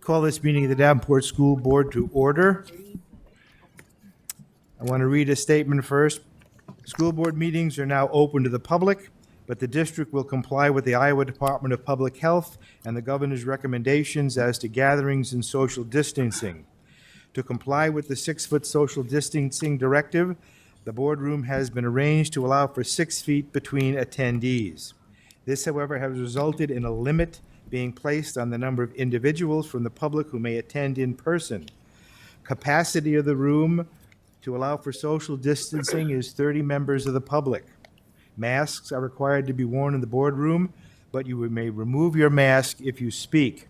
Call this meeting of the Davenport School Board to order. I want to read a statement first. School board meetings are now open to the public, but the district will comply with the Iowa Department of Public Health and the governor's recommendations as to gatherings and social distancing. To comply with the 6-foot social distancing directive, the boardroom has been arranged to allow for 6 feet between attendees. This, however, has resulted in a limit being placed on the number of individuals from the public who may attend in person. Capacity of the room to allow for social distancing is 30 members of the public. Masks are required to be worn in the boardroom, but you may remove your mask if you speak.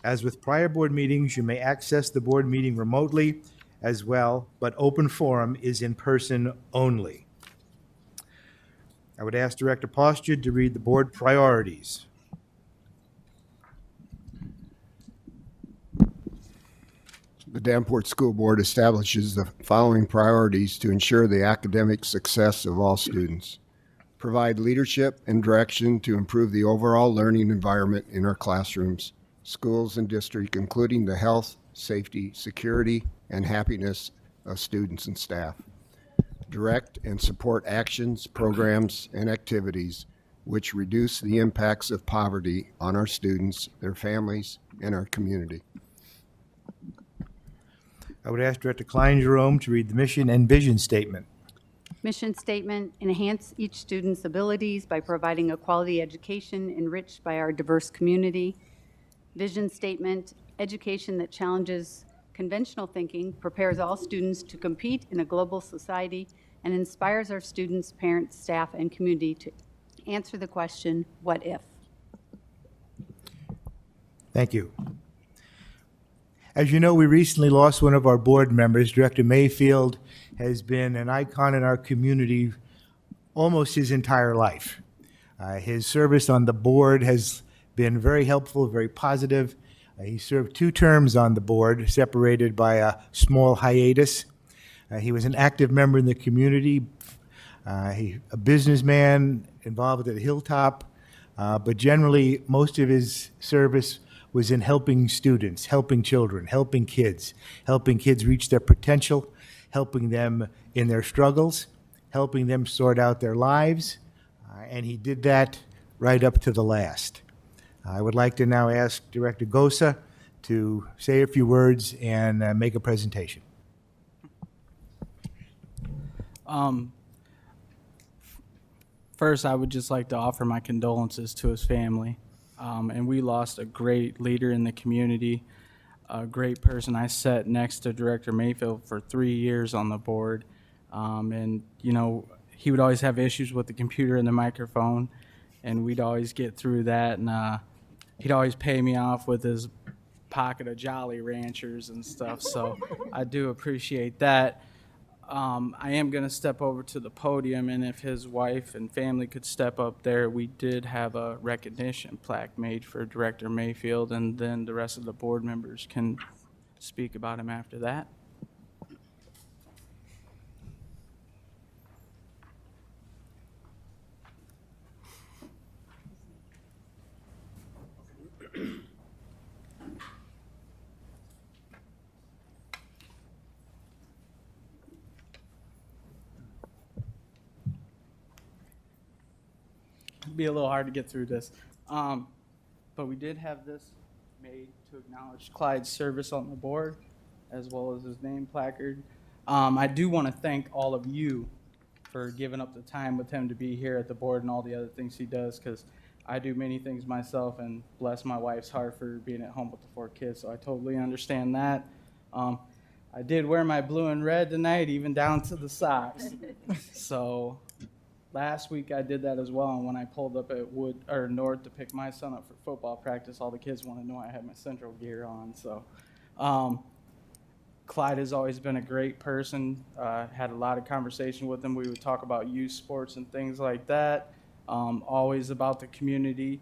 As with prior board meetings, you may access the board meeting remotely as well, but open forum is in person only. I would ask Director Postad to read the board priorities. The Davenport School Board establishes the following priorities to ensure the academic success of all students. Provide leadership and direction to improve the overall learning environment in our classrooms, schools, and district, including the health, safety, security, and happiness of students and staff. Direct and support actions, programs, and activities which reduce the impacts of poverty on our students, their families, and our community. I would ask Director Klein-Jerome to read the mission and vision statement. Mission statement: enhance each student's abilities by providing a quality education enriched by our diverse community. Vision statement: education that challenges conventional thinking, prepares all students to compete in a global society, and inspires our students, parents, staff, and community to answer the question, what if? Thank you. As you know, we recently lost one of our board members. Director Mayfield has been an icon in our community almost his entire life. His service on the board has been very helpful, very positive. He served 2 terms on the board, separated by a small hiatus. He was an active member in the community, a businessman involved at Hilltop, but generally most of his service was in helping students, helping children, helping kids reach their potential, helping them in their struggles, helping them sort out their lives, and he did that right up to the last. I would like to now ask Director Gosa to say a few words and make a presentation. First, I would just like to offer my condolences to his family. And we lost a great leader in the community, a great person. I sat next to Director Mayfield for 3 years on the board. And, you know, he would always have issues with the computer and the microphone, and we'd always get through that. And he'd always pay me off with his pocket of Jolly Ranchers and stuff. So I do appreciate that. I am going to step over to the podium, and if his wife and family could step up there, we did have a recognition plaque made for Director Mayfield, and then the rest of the board members can speak about him after that. Be a little hard to get through this. But we did have this made to acknowledge Clyde's service on the board, as well as his name placard. I do want to thank all of you for giving up the time with him to be here at the board and all the other things he does, because I do many things myself, and bless my wife's heart for being at home with the 4 kids, so I totally understand that. I did wear my blue and red tonight, even down to the socks. So last week I did that as well, and when I pulled up at North to pick my son up for football practice, all the kids wanted to know I had my Central gear on. So Clyde has always been a great person. Had a lot of conversation with him. We would talk about youth sports and things like that. Always about the community.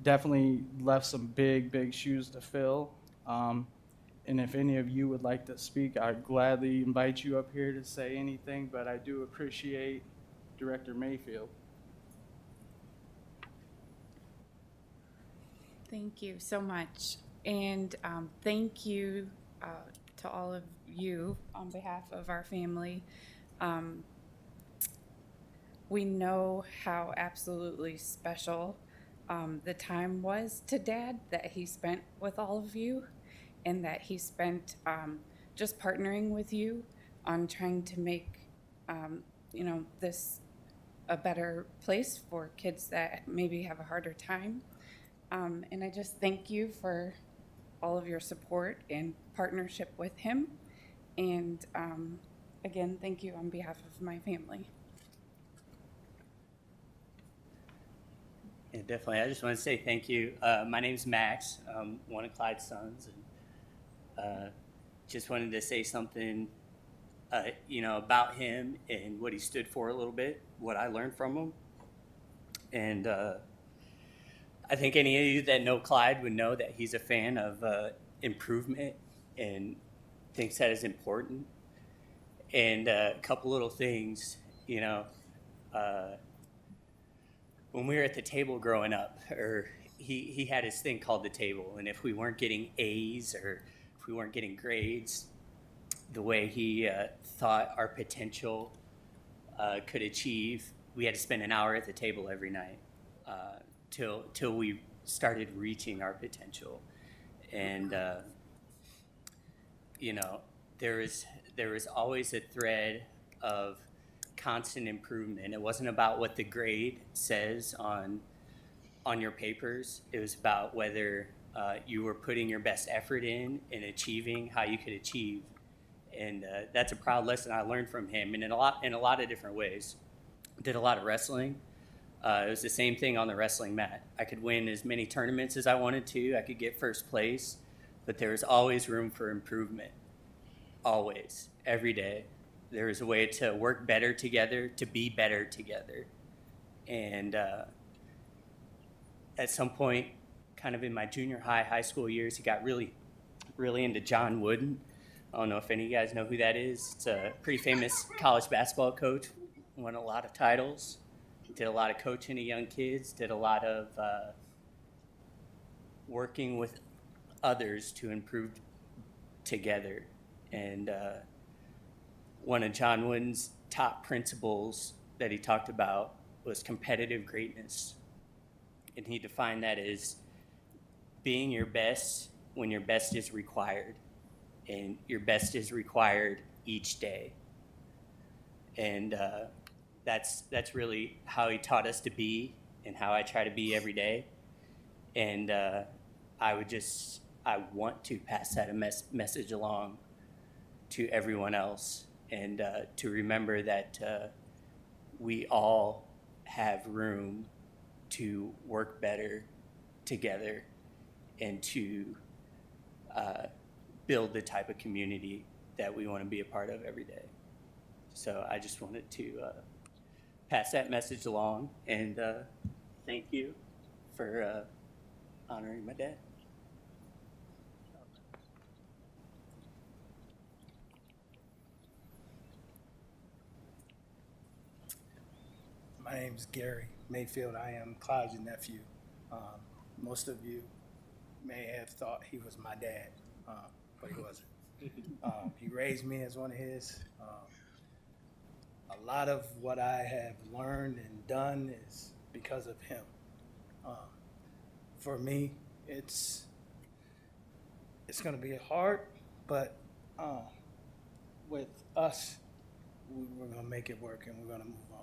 Definitely left some big shoes to fill. And if any of you would like to speak, I'd gladly invite you up here to say anything, but I do appreciate Director Mayfield. Thank you so much. And thank you to all of you on behalf of our family. Um, we know how absolutely special the time was to Dad that he spent with all of you, and that he spent just partnering with you on trying to make, this a better place for kids that maybe have a harder time. And I just thank you for all of your support and partnership with him. And again, thank you on behalf of my family. Yeah, definitely. I just want to say thank you. My name's Max. I'm one of Clyde's sons, and just wanted to say something, about him and what he stood for a little bit, what I learned from him. And I think any of you that know Clyde would know that he's a fan of improvement and thinks that is important. And a couple little things, when we were at the table growing up, or he had his thing called the table, and if we weren't getting A's or if we weren't getting grades the way he thought our potential could achieve, we had to spend an hour at the table every night till we started reaching our potential. And there was always a thread of constant improvement. It wasn't about what the grade says on your papers. It was about whether you were putting your best effort in and achieving how you could achieve. And that's a proud lesson I learned from him, and in a lot of different ways. Did a lot of wrestling. It was the same thing on the wrestling mat. I could win as many tournaments as I wanted to. I could get first place, but there was always room for improvement. Always, every day. There was a way to work better together, to be better together. And at some point, kind of in my junior high school years, he got really, really into John Wooden. I don't know if any of you guys know who that is. It's a pretty famous college basketball coach, won a lot of titles, did a lot of coaching of young kids, did a lot of working with others to improve together. And one of John Wooden's top principles that he talked about was competitive greatness. And he defined that as being your best when your best is required. And your best is required each day. And that's really how he taught us to be, and how I try to be every day. And I want to pass that message along to everyone else, and to remember that we all have room to work better together and to build the type of community that we want to be a part of every day. So I just wanted to pass that message along, and thank you for honoring my dad. My name's Gary Mayfield. I am Clyde's nephew. Most of you may have thought he was my dad, but he wasn't. He raised me as one of his. A lot of what I have learned and done is because of him. For me, it's going to be hard, but with us, we're going to make it work, and we're going to move on.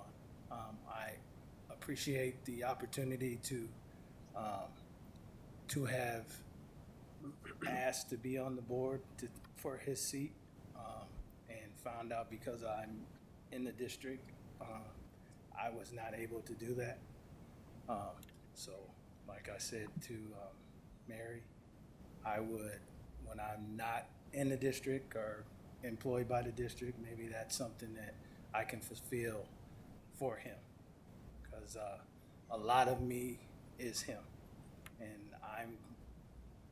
I appreciate the opportunity to have asked to be on the board for his seat, and found out because I'm in the district, I was not able to do that. So, like I said to Mary, I would, when I'm not in the district or employed by the district, maybe that's something that I can fulfill for him, because a lot of me is him, and I'm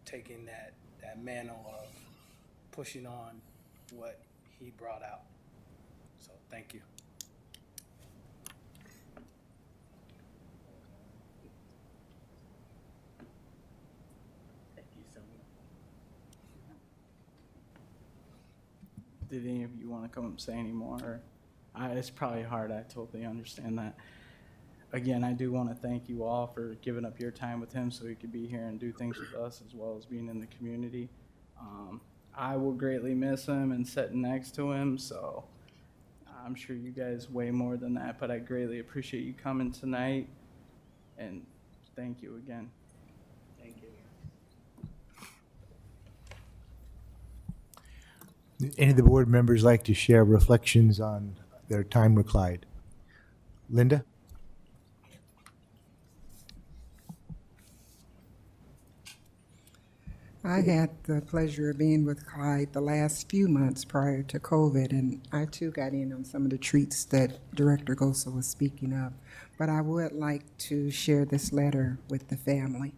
taking that mantle of pushing on what he brought out. So thank you. Thank you so much. did any of you want to come up and say any more? Or, it's probably hard. I totally understand that. Again, I do want to thank you all for giving up your time with him so he could be here and do things with us as well as being in the community. I will greatly miss him and sitting next to him, so I'm sure you guys way more than that, but I greatly appreciate you coming tonight, and thank you again. Thank you. Any of the board members like to share reflections on their time with Clyde? Linda? I had the pleasure of being with Clyde the last few months prior to COVID, and I too got in on some of the treats that Director Gosa was speaking of. But I would like to share this letter with the family.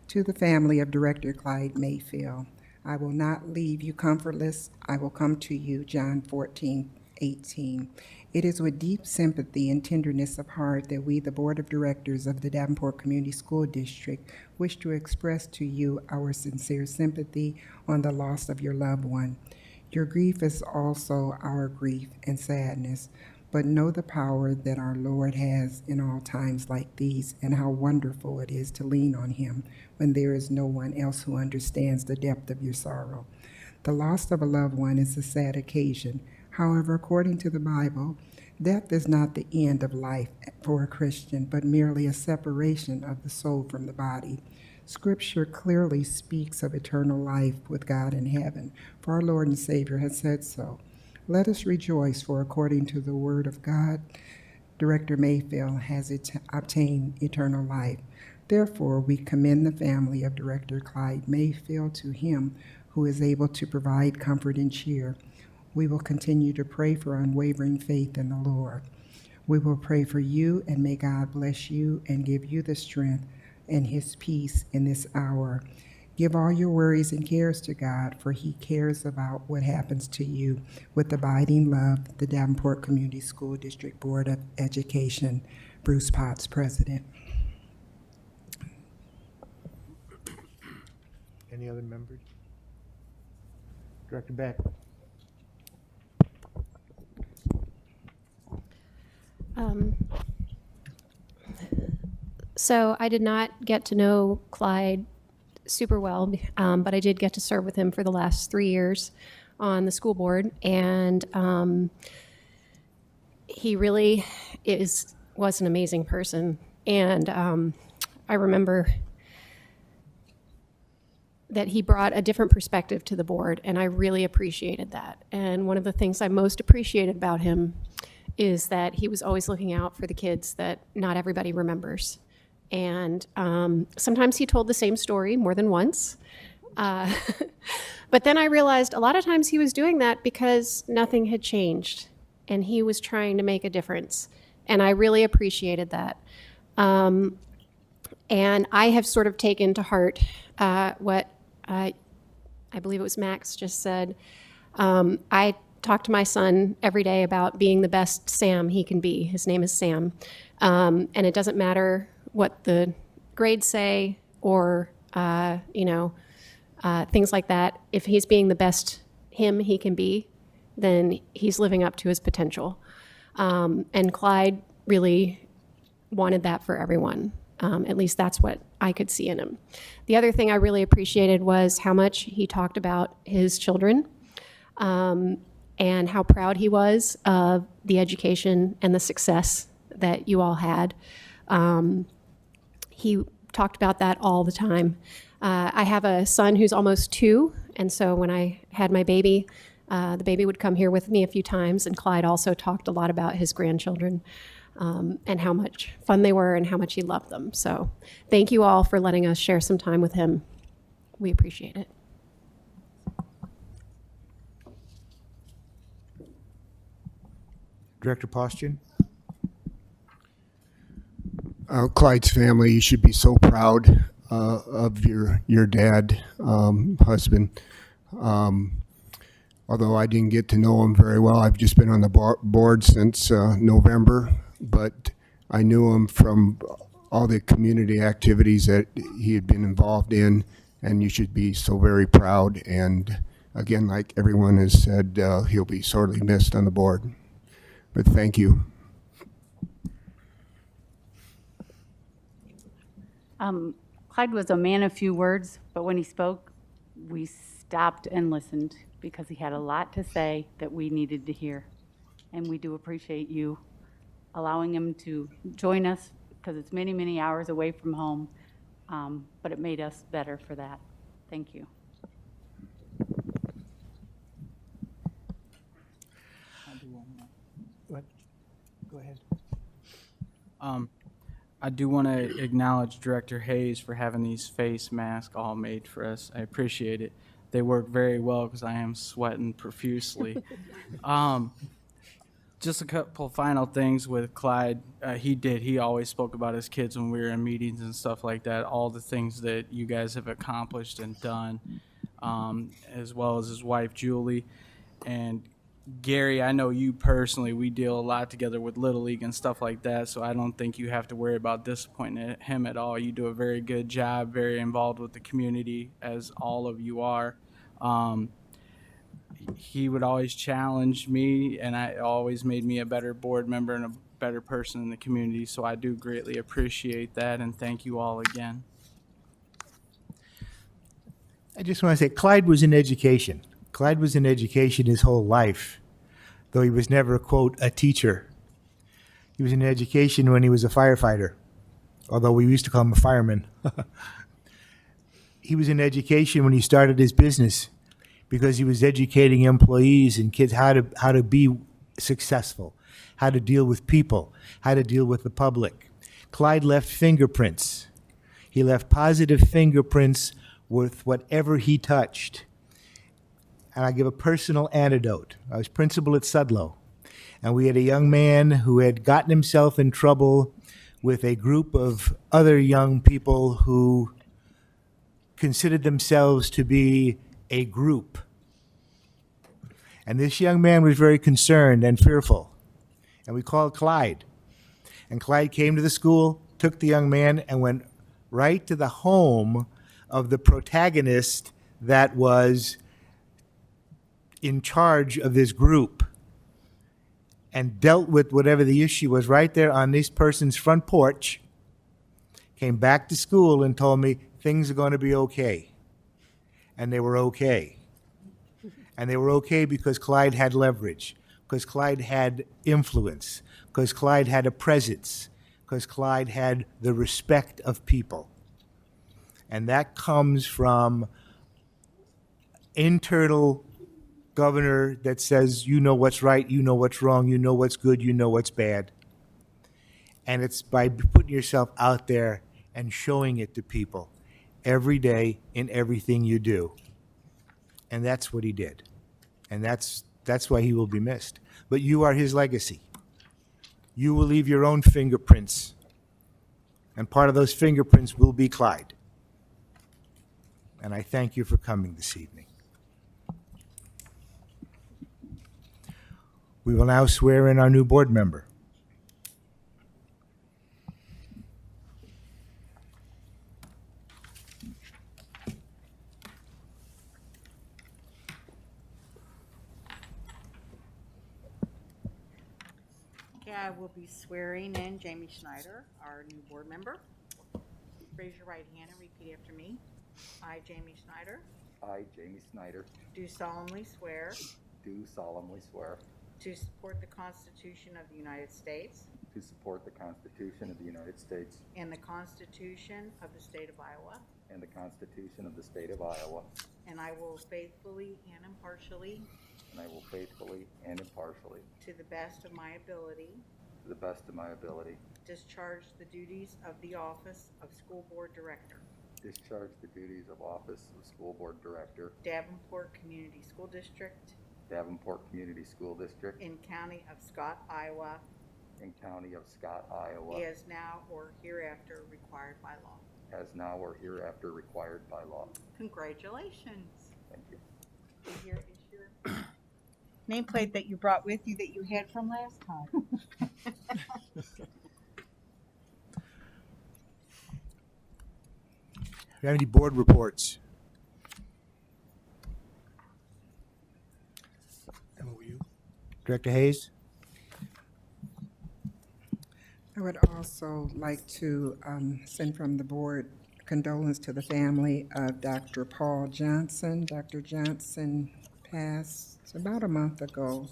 To the family of Director Clyde Mayfield, I will not leave you comfortless. I will come to you, John 14:18. It is with deep sympathy and tenderness of heart that we, the Board of Directors of the Davenport Community School District, wish to express to you our sincere sympathy on the loss of your loved one. Your grief is also our grief and sadness, but know the power that our Lord has in all times like these, and how wonderful it is to lean on Him when there is no one else who understands the depth of your sorrow. The loss of a loved one is a sad occasion. However, according to the Bible, death is not the end of life for a Christian, but merely a separation of the soul from the body. Scripture clearly speaks of eternal life with God in heaven, for our Lord and Savior has said so. Let us rejoice, for according to the word of God, Director Mayfield has obtained eternal life. Therefore, we commend the family of Director Clyde Mayfield to Him who is able to provide comfort and cheer. We will continue to pray for unwavering faith in the Lord. We will pray for you, and may God bless you and give you the strength and His peace in this hour. Give all your worries and cares to God, for He cares about what happens to you. With abiding love, the Davenport Community School District Board of Education, Bruce Potts, President. Any other members? Director Beck? So I did not get to know Clyde super well, but I did get to serve with him for the last 3 years on the school board, and he really was an amazing person. And I remember that he brought a different perspective to the board, and I really appreciated that. And one of the things I most appreciated about him is that he was always looking out for the kids that not everybody remembers. And sometimes he told the same story more than once. But then I realized a lot of times he was doing that because nothing had changed, and he was trying to make a difference. And I really appreciated that. And I have sort of taken to heart what I believe it was Max just said. I talk to my son every day about being the best Sam he can be. His name is Sam. And it doesn't matter what the grades say or, things like that. If he's being the best him he can be, then he's living up to his potential. And Clyde really wanted that for everyone. At least that's what I could see in him. The other thing I really appreciated was how much he talked about his children, and how proud he was of the education and the success that you all had. He talked about that all the time. I have a son who's almost 2, and so when I had my baby, the baby would come here with me a few times, and Clyde also talked a lot about his grandchildren, and how much fun they were and how much he loved them. So thank you all for letting us share some time with him. We appreciate it. Director Postian? Clyde's family, you should be so proud of your dad, husband. Although I didn't get to know him very well, I've just been on the board since November, but I knew him from all the community activities that he had been involved in, and you should be so very proud and Again, like everyone has said, he'll be sorely missed on the board. But thank you. Clyde was a man of few words, but when he spoke, we stopped and listened because he had a lot to say that we needed to hear. And we do appreciate you allowing him to join us because it's many, many hours away from home, but it made us better for that. Thank you. Go ahead. I do want to acknowledge Director Hayes for having these face masks all made for us. I appreciate it. They work very well because I am sweating profusely. Just a couple final things with Clyde. He always spoke about his kids when we were in meetings and stuff like that, all the things that you guys have accomplished and done, as well as his wife, Julie. And Gary, I know you personally, we deal a lot together with Little League and stuff like that, so I don't think you have to worry about disappointing him at all. You do a very good job, very involved with the community, as all of you are. He would always challenge me, and it always made me a better board member and a better person in the community, so I do greatly appreciate that, and thank you all again. I just want to say Clyde was in education. Clyde was in education his whole life, though he was never, quote, a teacher. He was in education when he was a firefighter, although we used to call him a fireman. He was in education when he started his business because he was educating employees and kids how to be successful, how to deal with people, how to deal with the public. Clyde left fingerprints. He left positive fingerprints with whatever he touched. And I give a personal anecdote. I was principal at Sudlow, and we had a young man who had gotten himself in trouble with a group of other young people who considered themselves to be a group. And this young man was very concerned and fearful. And we called Clyde. And Clyde came to the school, took the young man, and went right to the home of the protagonist that was in charge of this group and dealt with whatever the issue was right there on this person's front porch, came back to school and told me things are going to be okay. And they were okay. And they were okay because Clyde had leverage, because Clyde had influence, because Clyde had a presence, because Clyde had the respect of people. And that comes from internal governor that says, you know what's right, you know what's wrong, you know what's good, you know what's bad. And it's by putting yourself out there and showing it to people every day in everything you do. And that's what he did. And that's why he will be missed. But you are his legacy. You will leave your own fingerprints. And part of those fingerprints will be Clyde. And I thank you for coming this evening. We will now swear in our new board member. Okay, I will be swearing in Jamie Schneider, our new board member. Raise your right hand and repeat after me. I, Jamie Schneider, I, Jamie Snyder, do solemnly swear do solemnly swear to support the Constitution of the United States to support the Constitution of the United States and the Constitution of the State of Iowa, and the Constitution of the State of Iowa, and I will faithfully and impartially, and I will faithfully and impartially, to the best of my ability, to the best of my ability, discharge the duties of the office of School Board Director, discharge the duties of office of School Board Director, Davenport Community School District, Davenport Community School District, in County of Scott, Iowa, in County of Scott, Iowa, as now or hereafter required by law. as now or hereafter required by law. Congratulations. Thank you. Here is your nameplate that you brought with you that you had from last time. Do you have any board reports? Director Hayes? I would also like to send from the board condolence to the family of Dr. Paul Johnson. Dr. Johnson passed about a month ago.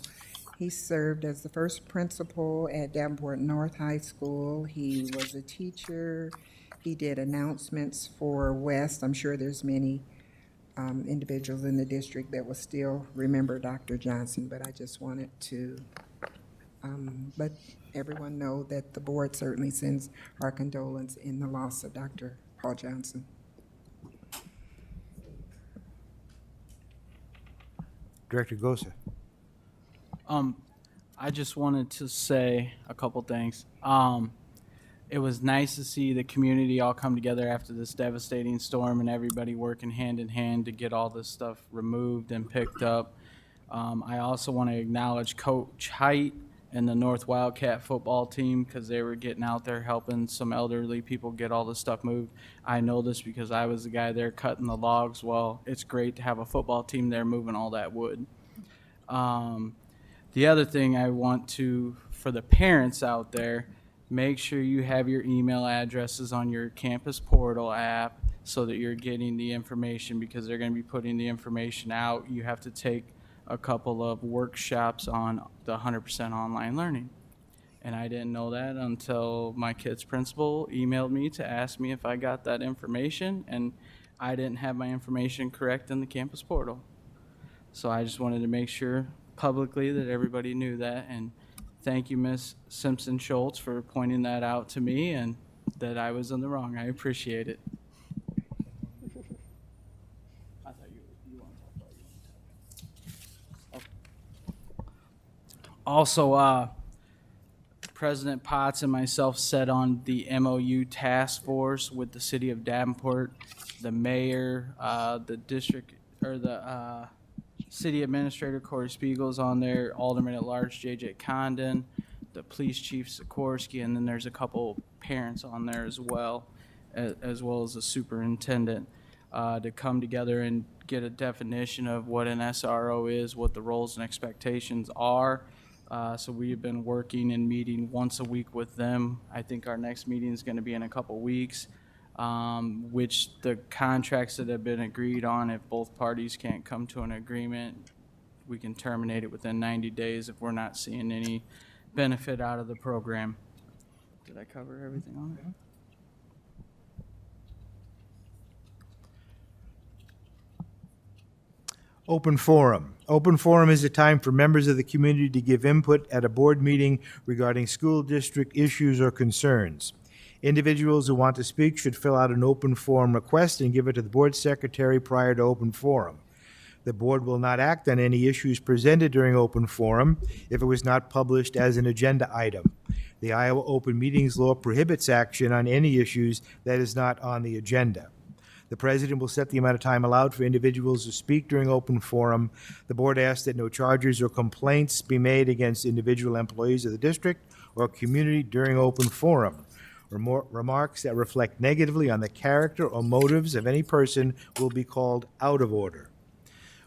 He served as the first principal at Davenport North High School. He was a teacher. He did announcements for West. I'm sure there's many individuals in the district that will still remember Dr. Johnson, but I just wanted to let everyone know that the board certainly sends our condolence in the loss of Dr. Paul Johnson. Director Gosa? I just wanted to say a couple things. It was nice to see the community all come together after this devastating storm and everybody working hand in hand to get all this stuff removed and picked up. I also want to acknowledge Coach Height and the North Wildcat football team because they were getting out there helping some elderly people get all this stuff moved. I know this because I was the guy there cutting the logs. Well, it's great to have a football team there moving all that wood. The other thing I want to, for the parents out there, make sure you have your email addresses on your campus portal app so that you're getting the information because they're going to be putting the information out. You have to take a couple of workshops on the 100% online learning. And I didn't know that until my kid's principal emailed me to ask me if I got that information, and I didn't have my information correct in the campus portal. So I just wanted to make sure publicly that everybody knew that, and thank you, Ms. Simpson-Schultz, for pointing that out to me and that I was in the wrong. I appreciate it. I thought you want to talk about it. Also, President Potts and myself sat on the MOU task force with the city of Davenport, the mayor, the district, or the city administrator Corey Spiegel's on there, Alderman at Large J.J. Condon, the police chief Sikorsky, and then there's a couple parents on there as well as the superintendent, to come together and get a definition of what an SRO is, what the roles and expectations are. So we have been working and meeting once a week with them. I think our next meeting is going to be in a couple weeks. Which the contracts that have been agreed on, if both parties can't come to an agreement, we can terminate it within 90 days if we're not seeing any benefit out of the program. Did I cover everything on it? Open forum. Open forum is a time for members of the community to give input at a board meeting regarding school district issues or concerns. Individuals who want to speak should fill out an open forum request and give it to the board secretary prior to open forum. The board will not act on any issues presented during open forum if it was not published as an agenda item. The Iowa Open Meetings Law prohibits action on any issues that is not on the agenda. The president will set the amount of time allowed for individuals to speak during open forum. The board asks that no charges or complaints be made against individual employees of the district or community during open forum. Remarks that reflect negatively on the character or motives of any person will be called out of order.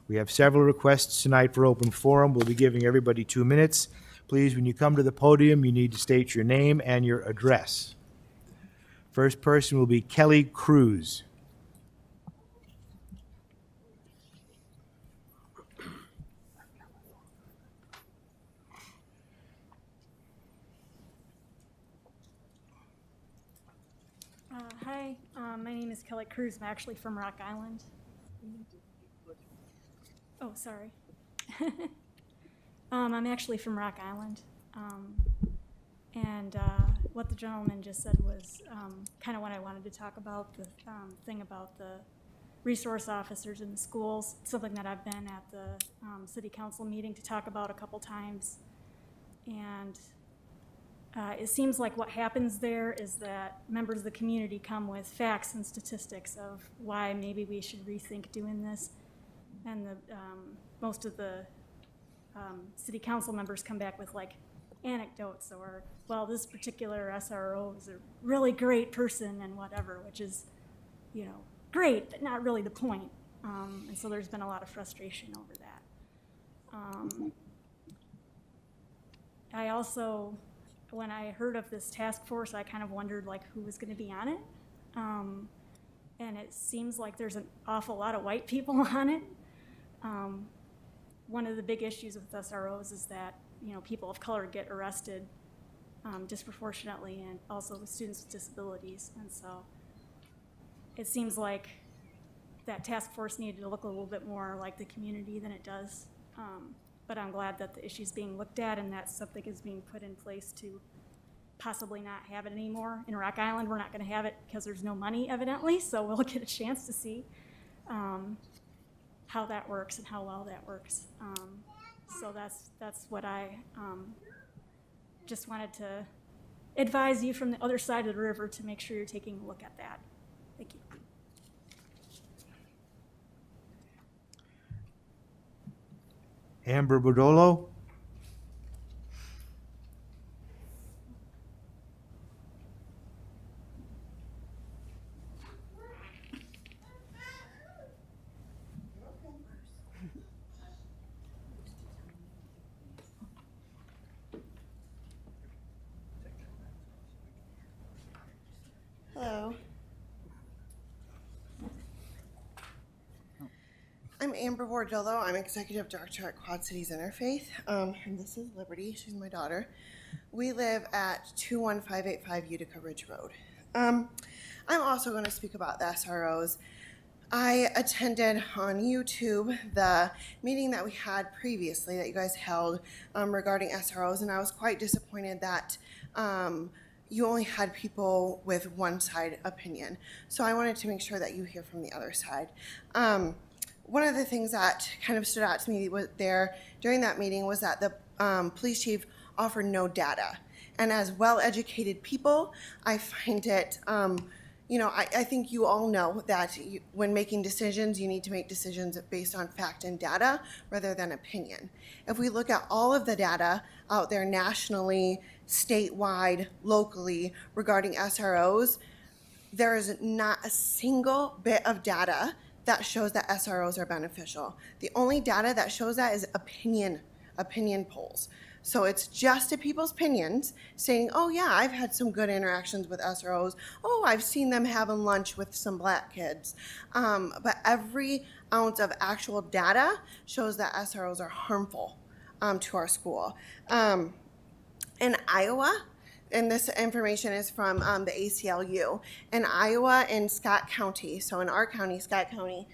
We have several requests tonight for open forum. We'll be giving everybody 2 minutes. Please, when you come to the podium, you need to state your name and your address. First person will be Kelly Cruz. Hi, my name is Kelly Cruz. I'm actually from Rock Island. Oh, sorry. I'm actually from Rock Island. And what the gentleman just said was kind of what I wanted to talk about, the thing about the resource officers in the schools, something that I've been at the city council meeting to talk about a couple times. And it seems like what happens there is that members of the community come with facts and statistics of why maybe we should rethink doing this. And most of the city council members come back with like anecdotes or, well, this particular SRO is a really great person and whatever, which is, you know, great, but not really the point. And so there's been a lot of frustration over that. I also, when I heard of this task force, I kind of wondered like who was going to be on it. And it seems like there's an awful lot of white people on it. One of the big issues with SROs is that, you know, people of color get arrested disproportionately, and also with students with disabilities. And so it seems like that task force needed to look a little bit more like the community than it does. But I'm glad that the issue's being looked at and that something is being put in place to possibly not have it anymore. In Rock Island, we're not gonna have it because there's no money evidently, so we'll get a chance to see how that works and how well that works. So that's what I just wanted to advise you from the other side of the river to make sure you're taking a look at that. Thank you. Amber Budolo? Hello. I'm Amber Bordillo. I'm Executive Director at Quad Cities Interfaith. And this is Liberty. She's my daughter. We live at 21585 Utica Ridge Road. I'm also going to speak about the SROs. I attended on YouTube the meeting that we had previously that you guys held regarding SROs, and I was quite disappointed that you only had people with one side opinion. So I wanted to make sure that you hear from the other side. One of the things that kind of stood out to me there during that meeting was that the police chief offered no data. And as well-educated people, I find it, I think you all know that when making decisions, you need to make decisions based on fact and data rather than opinion. If we look at all of the data out there nationally, statewide, locally regarding SROs, there is not a single bit of data that shows that SROs are beneficial. The only data that shows that is opinion polls. So it's just to people's opinions saying, oh yeah, I've had some good interactions with SROs. Oh, I've seen them having lunch with some black kids. But every ounce of actual data shows that SROs are harmful to our school. In Iowa, and this information is from the ACLU, in Iowa in Scott County, so in our county, Scott County,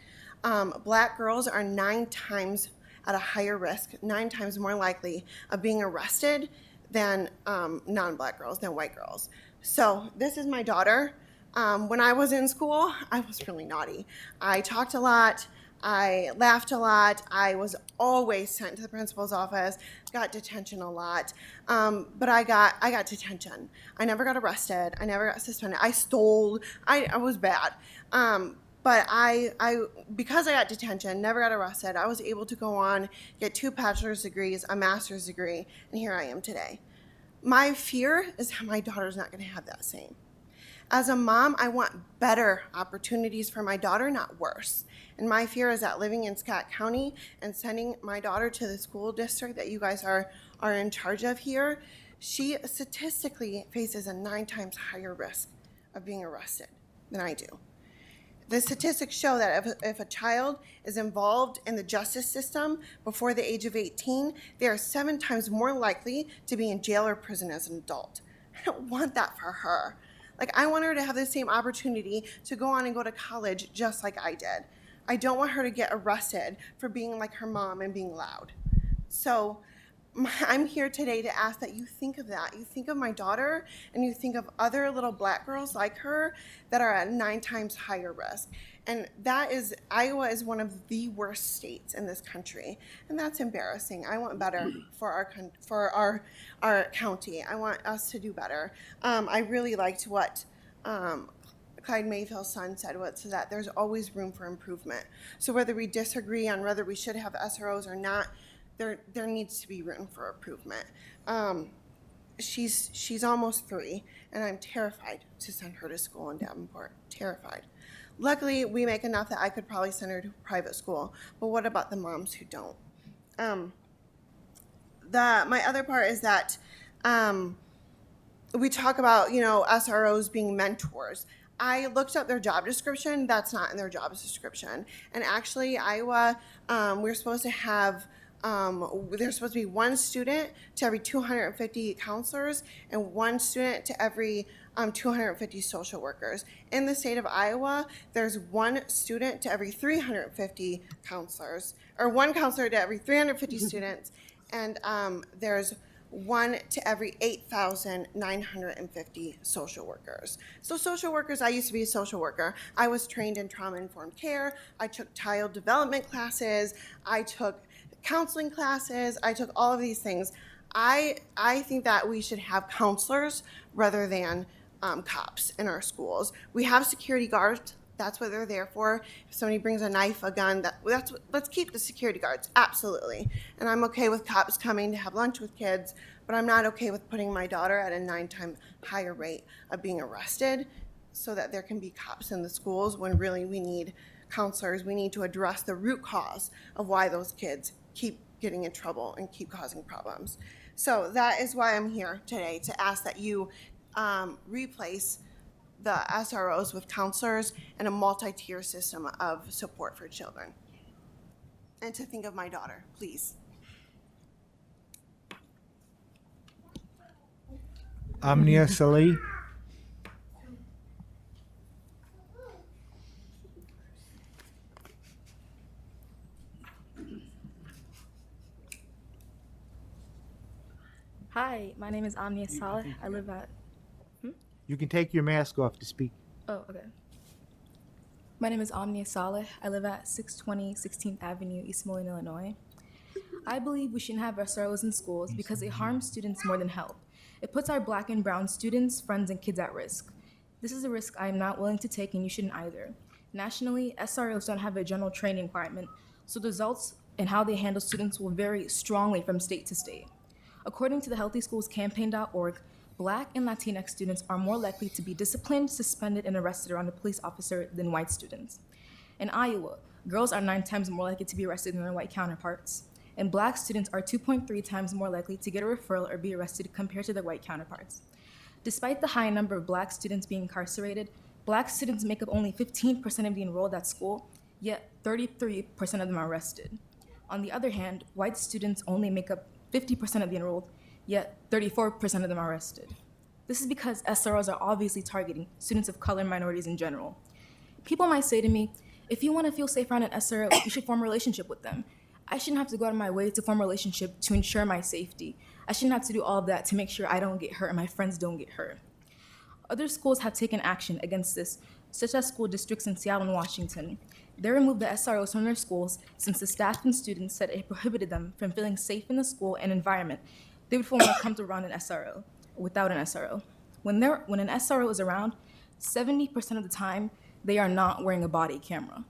black girls are 9 times at a higher risk, 9 times more likely of being arrested than non-black girls, than white girls. So this is my daughter. When I was in school, I was really naughty. I talked a lot. I laughed a lot. I was always sent to the principal's office, got detention a lot. But I got detention. I never got arrested. I never got suspended. I stole. I was bad. But because I got detention, never got arrested, I was able to go on, get 2 bachelor's degrees, a master's degree, and here I am today. My fear is that my daughter's not going to have that same. As a mom, I want better opportunities for my daughter, not worse. And my fear is that living in Scott County and sending my daughter to the school district that you guys are in charge of here, she statistically faces a 9 times higher risk of being arrested than I do. The statistics show that if a child is involved in the justice system before the age of 18, they are 7 times more likely to be in jail or prison as an adult. I don't want that for her. Like, I want her to have the same opportunity to go on and go to college just like I did. I don't want her to get arrested for being like her mom and being loud. So I'm here today to ask that you think of that. You think of my daughter and you think of other little black girls like her that are at 9 times higher risk. And Iowa is one of the worst states in this country. And that's embarrassing. I want better for our county. I want us to do better. I really liked what Clyde Mayfield's son said, so that there's always room for improvement. So whether we disagree on whether we should have SROs or not, there needs to be room for improvement. She's almost 3, and I'm terrified to send her to school in Davenport. Terrified. Luckily, we make enough that I could probably send her to private school. But what about the moms who don't? my other part is that we talk about, SROs being mentors. I looked up their job description. That's not in their job description. And actually, Iowa, we're supposed to have, there's supposed to be one student to every 250 counselors and one student to every 250 social workers. In the state of Iowa, there's one student to every 350 counselors, or one counselor to every 350 students, and there's one to every 8,950 social workers. So social workers, I used to be a social worker. I was trained in trauma-informed care. I took child development classes. I took counseling classes. I took all of these things. I think that we should have counselors rather than cops in our schools. We have security guards. That's what they're there for. If somebody brings a knife, a gun, let's keep the security guards, absolutely. And I'm okay with cops coming to have lunch with kids, but I'm not okay with putting my daughter at a 9-time higher rate of being arrested so that there can be cops in the schools when really we need counselors. We need to address the root cause of why those kids keep getting in trouble and keep causing problems. So that is why I'm here today, to ask that you replace the SROs with counselors and a multi-tier system of support for children. And to think of my daughter, please. Amnia Saleh. Hi, my name is Amnia Saleh. I live at... You can take your mask off to speak. Oh, okay. My name is Amnia Saleh. I live at 620 16th Avenue, East Moline, Illinois. I believe we shouldn't have SROs in schools because they harm students more than help. It puts our black and brown students, friends, and kids at risk. This is a risk I am not willing to take, and you shouldn't either. Nationally, SROs don't have a general training requirement, so the results and how they handle students will vary strongly from state to state. According to the healthyschoolscampaign.org, Black and Latinx students are more likely to be disciplined, suspended, and arrested around a police officer than white students. In Iowa, girls are 9 times more likely to be arrested than their white counterparts, and Black students are 2.3 times more likely to get a referral or be arrested compared to their white counterparts. Despite the high number of Black students being incarcerated, Black students make up only 15% of the enrolled at school, yet 33% of them are arrested. On the other hand, white students only make up 50% of the enrolled, yet 34% of them are arrested. This is because SROs are obviously targeting students of color and minorities in general. People might say to me, if you want to feel safe around an SRO, you should form a relationship with them. I shouldn't have to go out of my way to form a relationship to ensure my safety. I shouldn't have to do all of that to make sure I don't get hurt and my friends don't get hurt. Other schools have taken action against this, such as school districts in Seattle and Washington. They removed the SROs from their schools since the staff and students said it prohibited them from feeling safe in the school and environment they would feel when it comes to run an SRO, without an SRO. When an SRO is around, 70% of the time, they are not wearing a body camera.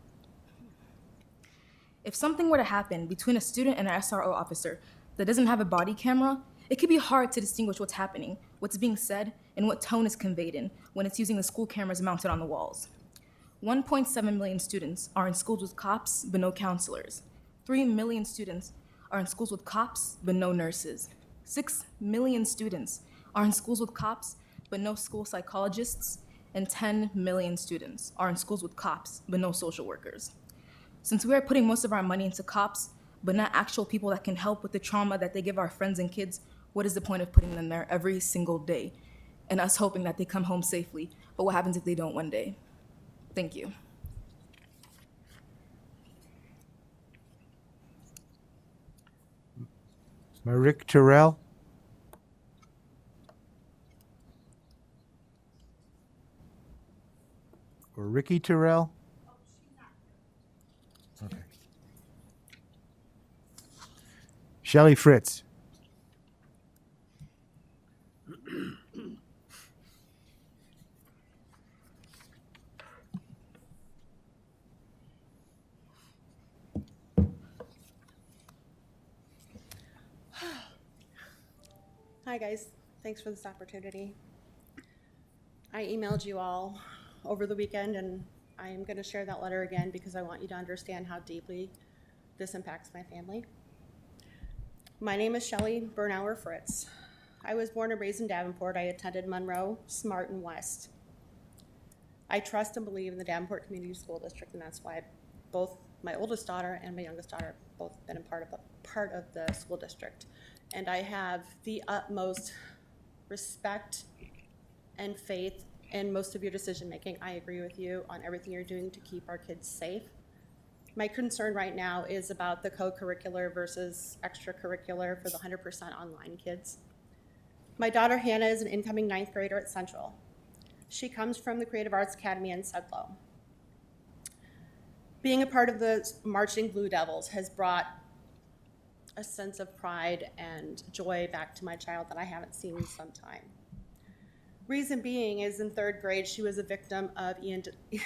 If something were to happen between a student and an SRO officer that doesn't have a body camera, it could be hard to distinguish what's happening, what's being said, and what tone is conveyed in when it's using the school cameras mounted on the walls. 1.7 million students are in schools with cops, but no counselors. 3 million students are in schools with cops, but no nurses. 6 million students are in schools with cops, but no school psychologists. And 10 million students are in schools with cops, but no social workers. Since we are putting most of our money into cops, but not actual people that can help with the trauma that they give our friends and kids, what is the point of putting them there every single day? And us hoping that they come home safely, but what happens if they don't one day? Thank you. Marik Terrell. Or Ricky Terrell. Okay. Shelley Fritz. Hi guys, thanks for this opportunity. I emailed you all over the weekend and I am going to share that letter again because I want you to understand how deeply this impacts my family. My name is Shelley Bernauer Fritz. I was born and raised in Davenport. I attended Monroe, Smart, and West. I trust and believe in the Davenport Community School District, and that's why both my oldest daughter and my youngest daughter have both been a part of the school district. And I have the utmost respect and faith in most of your decision making. I agree with you on everything you're doing to keep our kids safe. My concern right now is about the co-curricular versus extracurricular for the 100% online kids. My daughter Hannah is an incoming 9th grader at Central. She comes from the Creative Arts Academy in Sudlow. Being a part of the Marching Blue Devils has brought a sense of pride and joy back to my child that I haven't seen in some time. Reason being is in 3rd grade, she was a victim of this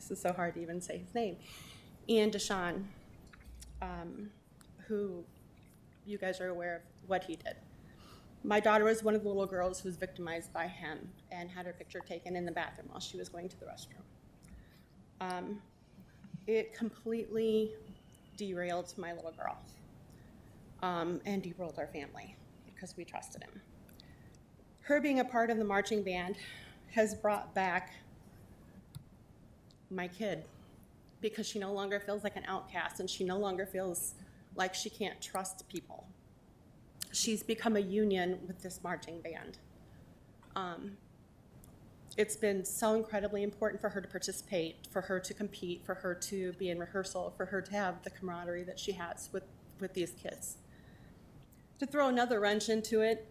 is so hard to even say his name, Ian Deshawn, who you guys are aware of what he did. My daughter was one of the little girls who was victimized by him and had her picture taken in the bathroom while she was going to the restroom. It completely derailed my little girl and derailed our family because we trusted him. Her being a part of the marching band has brought back my kid because she no longer feels like an outcast and she no longer feels like she can't trust people. She's become a union with this marching band. It's been so incredibly important for her to participate, for her to compete, for her to be in rehearsal, for her to have the camaraderie that she has with these kids. To throw another wrench into it,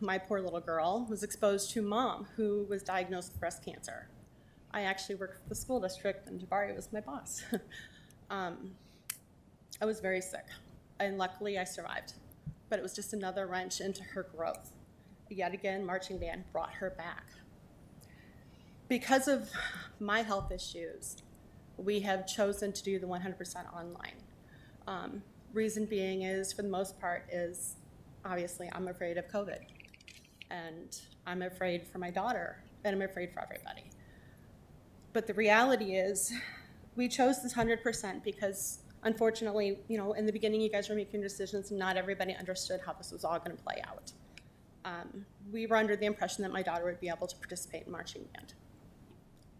my poor little girl was exposed to mom who was diagnosed with breast cancer. I actually worked for the school district and Jabari was my boss. I was very sick and luckily I survived, but it was just another wrench into her growth. Yet again, marching band brought her back. Because of my health issues, we have chosen to do the 100% online. Reason being is, for the most part, is obviously I'm afraid of COVID. And I'm afraid for my daughter, and I'm afraid for everybody. But the reality is, we chose this 100% because, unfortunately, in the beginning you guys were making decisions and not everybody understood how this was all going to play out. We were under the impression that my daughter would be able to participate in marching band.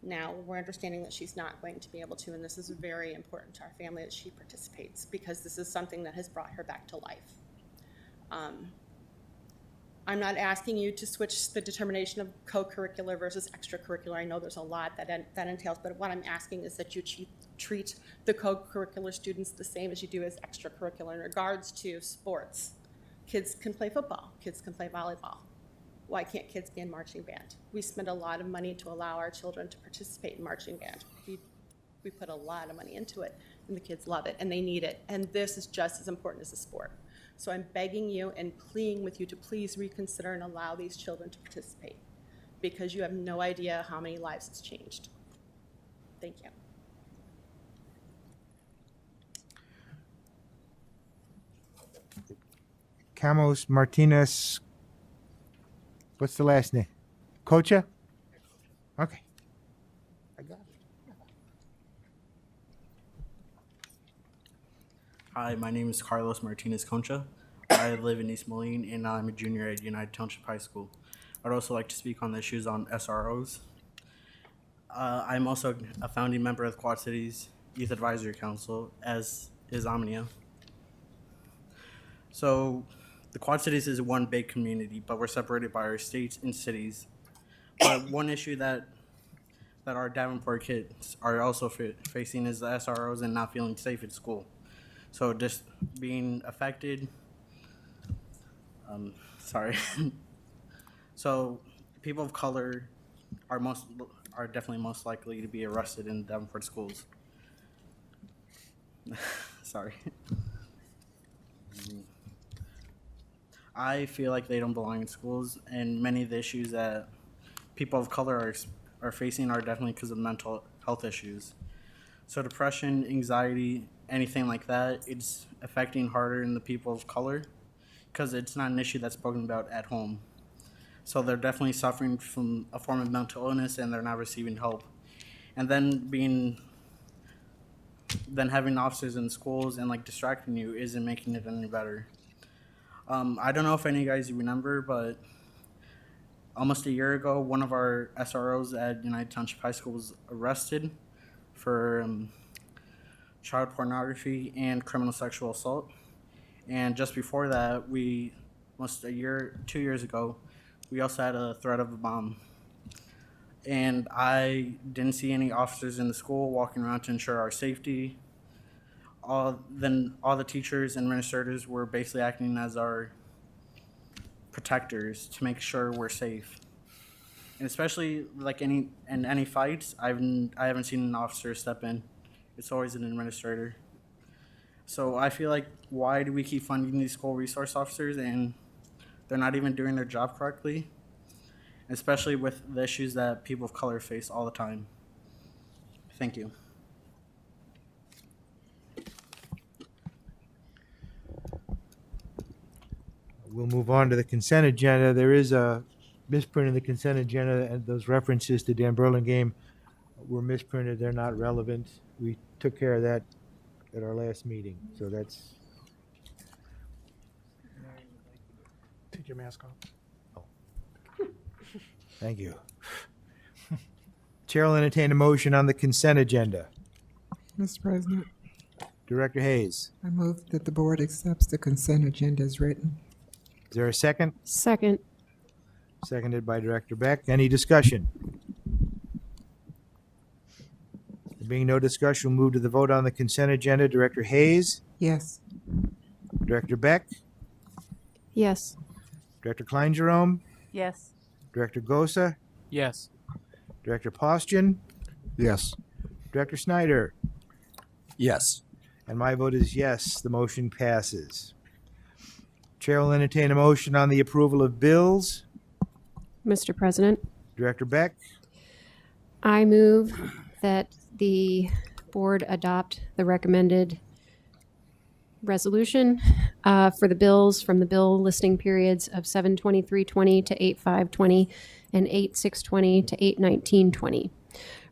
Now we're understanding that she's not going to be able to, and this is very important to our family that she participates because this is something that has brought her back to life. I'm not asking you to switch the determination of co-curricular versus extracurricular. I know there's a lot that entails, but what I'm asking is that you treat the co-curricular students the same as you do as extracurricular in regards to sports. Kids can play football, kids can play volleyball. Why can't kids be in marching band? We spend a lot of money to allow our children to participate in marching band. We put a lot of money into it, and the kids love it, and they need it, and this is just as important as a sport. So I'm begging you and pleading with you to please reconsider and allow these children to participate because you have no idea how many lives it's changed. Thank you. Camos Martinez, what's the last name? Cocha? Okay. I got it. Hi, my name is Carlos Martinez Concha. I live in East Moline, and I'm a junior at United Township High School. I'd also like to speak on the issues on SROs. I'm also a founding member of the Quad Cities Youth Advisory Council, as is Omnia. So the Quad Cities is one big community, but we're separated by our states and cities. But one issue that our Davenport kids are also facing is the SROs and not feeling safe at school. So just being affected, So people of color are definitely most likely to be arrested in Davenport schools. Sorry. I feel like they don't belong in schools, and many of the issues that people of color are facing are definitely because of mental health issues. So depression, anxiety, anything like that, it's affecting harder in the people of color because it's not an issue that's spoken about at home. So they're definitely suffering from a form of mental illness and they're not receiving help. And then having officers in schools and like distracting you isn't making it any better. I don't know if any of you guys remember, but almost a year ago, one of our SROs at United Township High School was arrested for child pornography and criminal sexual assault. And just before that, almost 2 years ago, we also had a threat of a bomb. And I didn't see any officers in the school walking around to ensure our safety. All the teachers and administrators were basically acting as our protectors to make sure we're safe. And especially like in any fights, I haven't seen an officer step in. It's always an administrator. So I feel like, why do we keep funding these school resource officers and they're not even doing their job correctly? Especially with the issues that people of color face all the time. Thank you. We'll move on to the consent agenda. There is a misprint in the consent agenda, and those references to Dan Burlingame were misprinted. They're not relevant. We took care of that at our last meeting, so that's. Take your mask off. Thank you. Chair will entertain a motion on the consent agenda. Mr. President, Director Hayes, I move that the board accepts the consent agenda as written. is there a second? Second. Seconded by Director Beck. Any discussion? There being no discussion, we'll move to the vote on the consent agenda. Director Hayes, Yes. Director Beck, Yes. Director Klein Jerome, Yes. Director Gosa, Yes. Director Postian, Yes. Director Snyder, Yes. and my vote is yes. The motion passes. Chair will entertain a motion on the approval of bills. Mr. President, Director Beck, I move that the board adopt the recommended resolution for the bills from the bill listing periods of 7/23/20 to 8/5/20 and 8/6/20 to 8/19/20.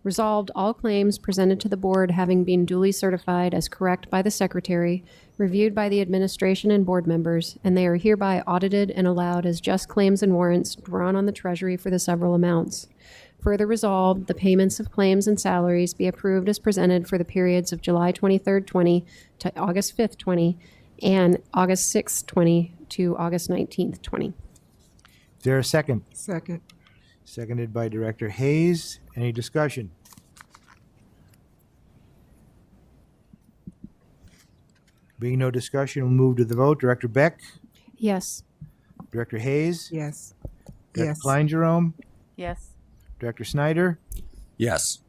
Resolved, all claims presented to the board having been duly certified as correct by the secretary, reviewed by the administration and board members, and they are hereby audited and allowed as just claims and warrants drawn on the treasury for the several amounts. Further resolved, the payments of claims and salaries be approved as presented for the periods of July 23rd, 20 to August 5th, 20, and August 6th, 20 to August 19th, 20. is there a second? Second. Seconded by Director Hayes. Any discussion? Being no discussion, we'll move to the vote. Director Beck, Yes. Director Hayes, Yes. Director Yes. Klein Jerome, Yes. Director Snyder, Yes.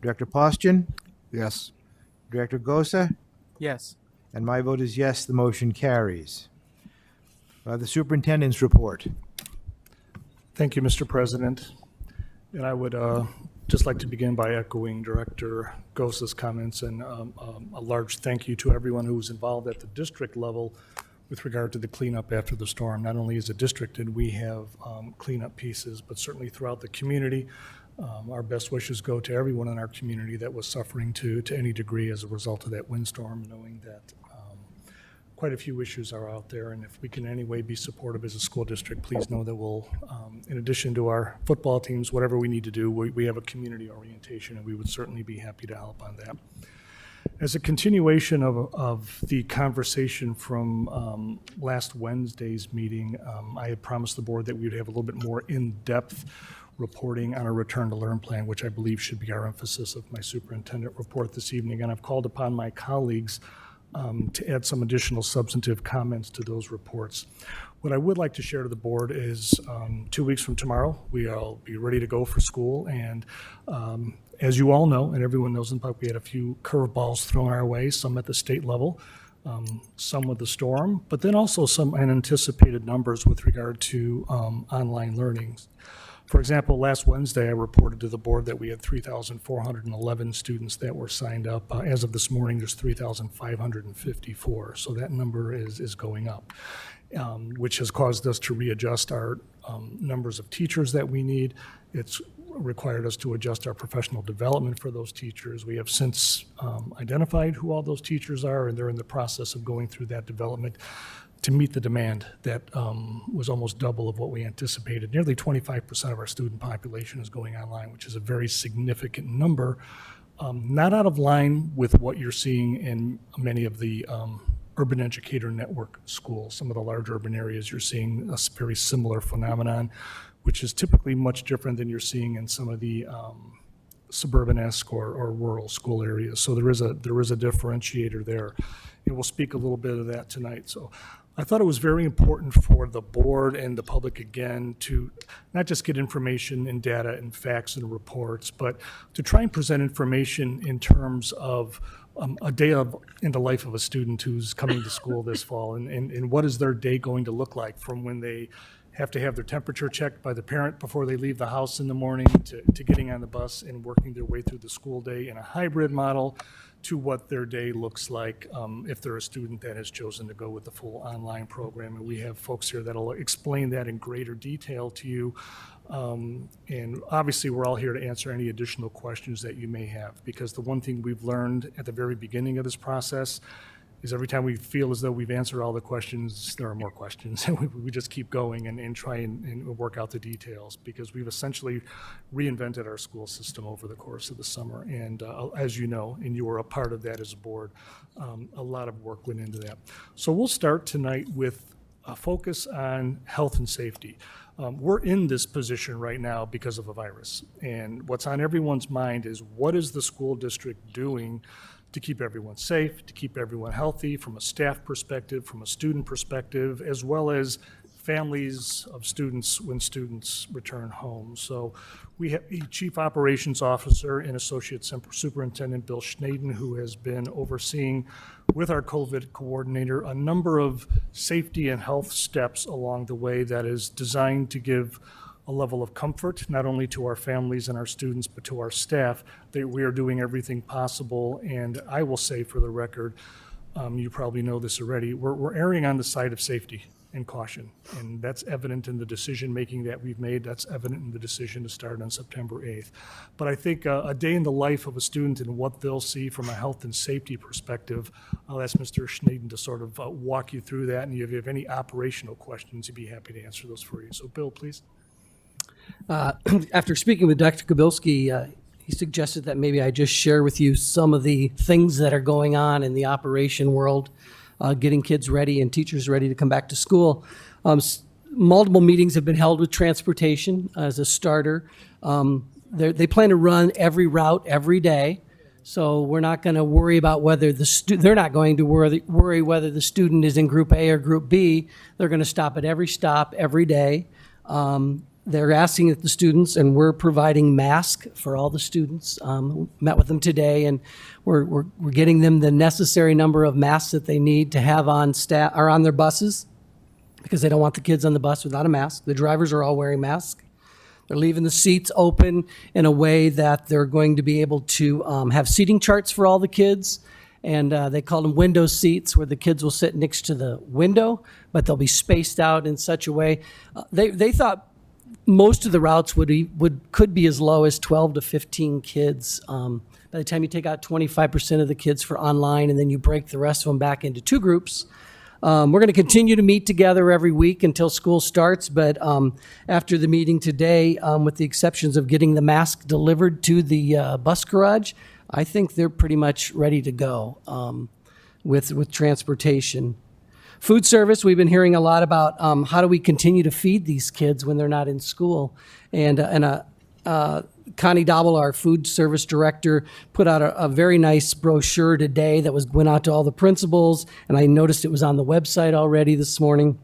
Director Postian, Yes. Director Gosa, Yes. and my vote is yes. The motion carries. The superintendent's report. Thank you, Mr. President. And I would just like to begin by echoing Director Gosa's comments and a large thank you to everyone who was involved at the district level with regard to the cleanup after the storm. Not only as a district did we have cleanup pieces, but certainly throughout the community. Our best wishes go to everyone in our community that was suffering to any degree as a result of that windstorm, knowing that quite a few issues are out there, and if we can in any way be supportive as a school district, please know that we'll, in addition to our football teams, whatever we need to do, we have a community orientation, and we would certainly be happy to help on that. As a continuation of the conversation from last Wednesday's meeting, I had promised the board that we would have a little bit more in-depth reporting on a return to learn plan, which I believe should be our emphasis of my superintendent report this evening, and I've called upon my colleagues to add some additional substantive comments to those reports. What I would like to share to the board is 2 weeks from tomorrow, we'll be ready to go for school. And as you all know, and everyone knows in public, we had a few curveballs thrown our way, some at the state level, some with the storm, but then also some unanticipated numbers with regard to online learning. For example, last Wednesday, I reported to the board that we had 3,411 students that were signed up. As of this morning, there's 3,554. So that number is going up, which has caused us to readjust our numbers of teachers that we need. It's required us to adjust our professional development for those teachers. We have since identified who all those teachers are, and they're in the process of going through that development. to meet the demand that was almost double of what we anticipated. Nearly 25% of our student population is going online, which is a very significant number, not out of line with what you're seeing in many of the urban educator network schools. Some of the large urban areas, you're seeing a very similar phenomenon, which is typically much different than you're seeing in some of the suburban-esque or rural school areas. So there is a differentiator there. And we'll speak a little bit of that tonight. So I thought it was very important for the board and the public, again, to not just get information and data and facts and reports, but to try and present information in terms of a day in the life of a student who's coming to school this fall, and what is their day going to look like, from when they have to have their temperature checked by the parent before they leave the house in the morning, to getting on the bus and working their way through the school day in a hybrid model, to what their day looks like if they're a student that has chosen to go with the full online program. And we have folks here that'll explain that in greater detail to you. And obviously, we're all here to answer any additional questions that you may have, because the one thing we've learned at the very beginning of this process is every time we feel as though we've answered all the questions, there are more questions. And we just keep going and try and work out the details, because we've essentially reinvented our school system over the course of the summer. And as you know, and you were a part of that as a board, a lot of work went into that. So we'll start tonight with a focus on health and safety. We're in this position right now because of a virus. And what's on everyone's mind is, what is the school district doing to keep everyone safe, to keep everyone healthy, from a staff perspective, from a student perspective, as well as families of students when students return home. So we have a Chief Operations Officer and Associate Superintendent Bill Schnaden, who has been overseeing with our COVID coordinator a number of safety and health steps along the way that is designed to give a level of comfort, not only to our families and our students, but to our staff, that we are doing everything possible. And I will say, for the record, you probably know this already, we're erring on the side of safety and caution. And that's evident in the decision-making that we've made. That's evident in the decision to start on September 8th. But I think a day in the life of a student and what they'll see from a health and safety perspective, I'll ask Mr. Schnaden to sort of walk you through that. And if you have any operational questions, he'd be happy to answer those for you. So Bill, please. After speaking with Dr. Kabilski, he suggested that maybe I just share with you some of the things that are going on in the operation world, getting kids ready and teachers ready to come back to school. Multiple meetings have been held with transportation as a starter. They plan to run every route every day, so we're not going to worry about whether they're not going to worry whether the student is in Group A or Group B. They're going to stop at every stop every day. They're asking that the students, and we're providing masks for all the students. Met with them today, and we're getting them the necessary number of masks that they need to have on staff or on their buses, because they don't want the kids on the bus without a mask. The drivers are all wearing masks. They're leaving the seats open in a way that they're going to be able to have seating charts for all the kids. And they call them window seats, where the kids will sit next to the window, but they'll be spaced out in such a way. They thought most of the routes could be as low as 12 to 15 kids. By the time you take out 25% of the kids for online, and then you break the rest of them back into two groups. We're going to continue to meet together every week until school starts, but after the meeting today, with the exceptions of getting the mask delivered to the bus garage, I think they're pretty much ready to go with transportation. Food service, we've been hearing a lot about how do we continue to feed these kids when they're not in school. And Connie Dobble, our food service director, put out a very nice brochure today that went out to all the principals, and I noticed it was on the website already this morning,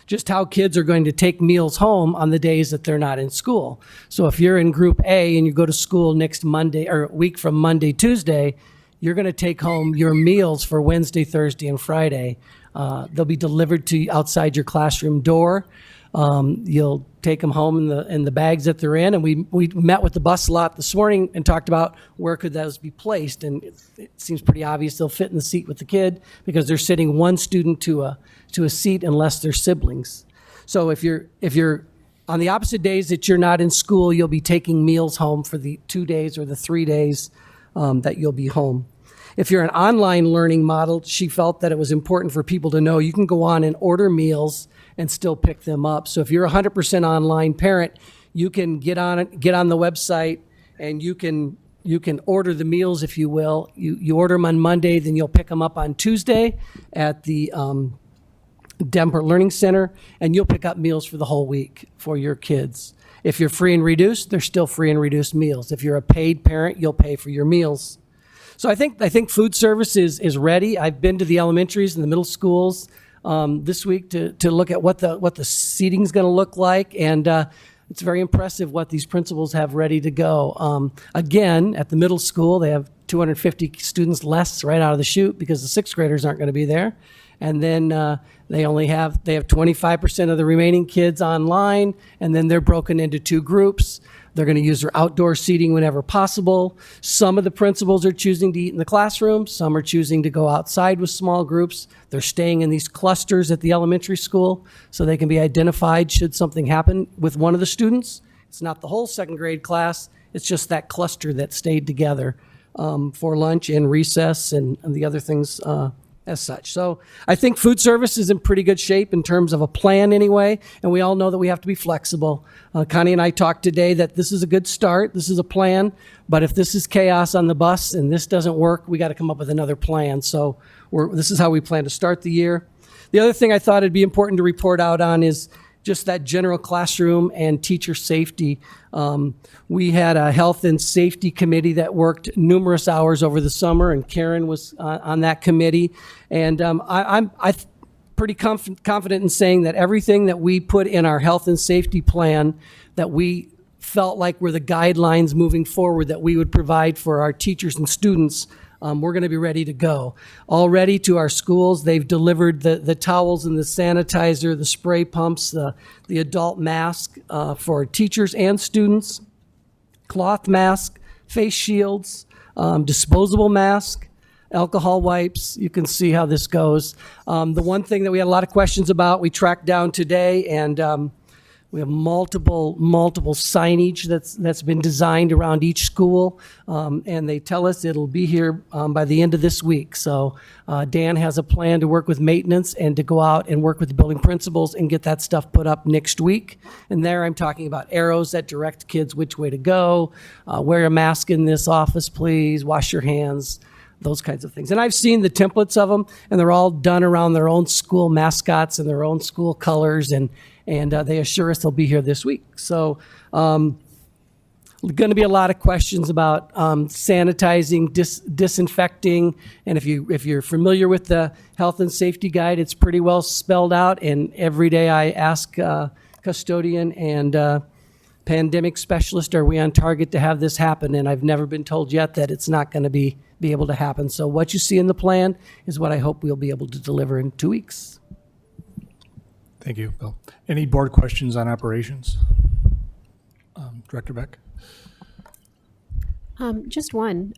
just how kids are going to take meals home on the days that they're not in school. So if you're in Group A and you go to school next Monday, or a week from Monday, Tuesday, you're going to take home your meals for Wednesday, Thursday, and Friday. They'll be delivered to you outside your classroom door. You'll take them home in the bags that they're in. And we met with the bus lot this morning and talked about where could those be placed. And it seems pretty obvious they'll fit in the seat with the kid, because they're sitting one student to a seat unless they're siblings. So if you're on the opposite days that you're not in school, you'll be taking meals home for the 2 days or the 3 days that you'll be home. If you're an online learning model, she felt that it was important for people to know you can go on and order meals and still pick them up. So if you're a 100% online parent, you can get on the website and you can order the meals, if you will. You order them on Monday, then you'll pick them up on Tuesday at the Davenport Learning Center, and you'll pick up meals for the whole week for your kids. If you're free and reduced, they're still free and reduced meals. If you're a paid parent, you'll pay for your meals. So I think food service is ready. I've been to the elementaries and the middle schools this week to look at what the seating's going to look like, and it's very impressive what these principals have ready to go. Again, at the middle school, they have 250 students less right out of the chute because the sixth graders aren't going to be there. And then they have 25% of the remaining kids online, and then they're broken into two groups. They're going to use their outdoor seating whenever possible. Some of the principals are choosing to eat in the classroom. Some are choosing to go outside with small groups. They're staying in these clusters at the elementary school so they can be identified should something happen with one of the students. It's not the whole second grade class. It's just that cluster that stayed together for lunch and recess and the other things as such. So I think food service is in pretty good shape in terms of a plan anyway, and we all know that we have to be flexible. Connie and I talked today that this is a good start, this is a plan, but if this is chaos on the bus and this doesn't work, we got to come up with another plan. So this is how we plan to start the year. The other thing I thought it'd be important to report out on is just that general classroom and teacher safety. We had a health and safety committee that worked numerous hours over the summer, and Karen was on that committee. And I'm pretty confident in saying that everything that we put in our health and safety plan that we felt like were the guidelines moving forward that we would provide for our teachers and students, we're going to be ready to go. Already to our schools, they've delivered the towels and the sanitizer, the spray pumps, the adult mask for teachers and students, cloth mask, face shields, disposable mask, alcohol wipes. You can see how this goes. The one thing that we had a lot of questions about, we tracked down today, and we have multiple signage that's been designed around each school, and they tell us it'll be here by the end of this week. So Dan has a plan to work with maintenance and to go out and work with the building principals and get that stuff put up next week. And there I'm talking about arrows that direct kids which way to go, wear a mask in this office, please, wash your hands, those kinds of things. And I've seen the templates of them, and they're all done around their own school mascots and their own school colors, and they assure us they'll be here this week. So going to be a lot of questions about sanitizing, disinfecting, and if you're familiar with the health and safety guide, it's pretty well spelled out, and every day I ask custodian and pandemic specialist, are we on target to have this happen? And I've never been told yet that it's not going to be able to happen. So what you see in the plan is what I hope we'll be able to deliver in 2 weeks. Thank you, Bill. Any board questions on operations? Director Beck? Just one.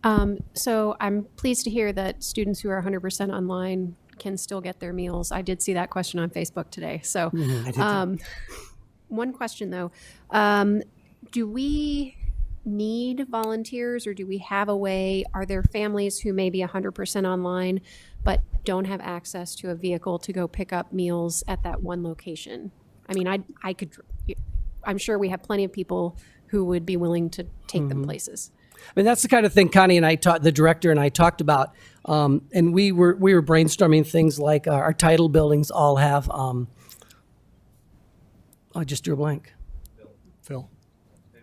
So I'm pleased to hear that students who are 100% online can still get their meals. I did see that question on Facebook today. So one question though, do we need volunteers, or do we have a way, are there families who may be 100% online but don't have access to a vehicle to go pick up meals at that one location? I mean, I'm sure we have plenty of people who would be willing to take them places. I mean, that's the kind of thing Connie and I the director and I talked about, and we were brainstorming things like our title buildings all have, I just drew a blank.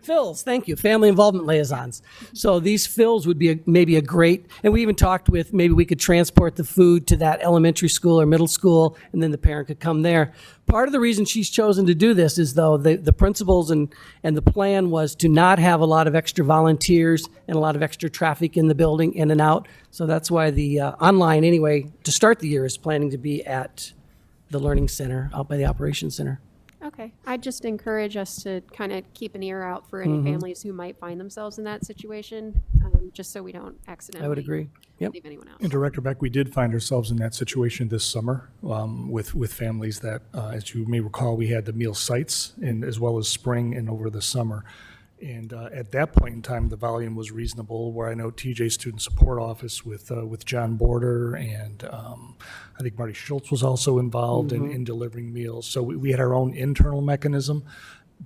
Phils, thank you, family involvement liaisons. So these Phils would be maybe a great, and we even talked with, maybe we could transport the food to that elementary school or middle school, and then the parent could come there. Part of the reason she's chosen to do this is, though, the principals and the plan was to not have a lot of extra volunteers and a lot of extra traffic in the building, in and out. So that's why the online, anyway, to start the year, is planning to be at the Learning Center, out by the Operations Center. Okay, I'd just encourage us to kind of keep an ear out for any families who might find themselves in that situation, just so we don't accidentally I would agree. Yep. leave anyone out. And Director Beck, we did find ourselves in that situation this summer with families that, as you may recall, we had the meal sites, and as well as spring and over the summer. And at that point in time, the volume was reasonable, where I know TJ Student Support Office with John Border and I think Marty Schultz was also involved in delivering meals. So we had our own internal mechanism,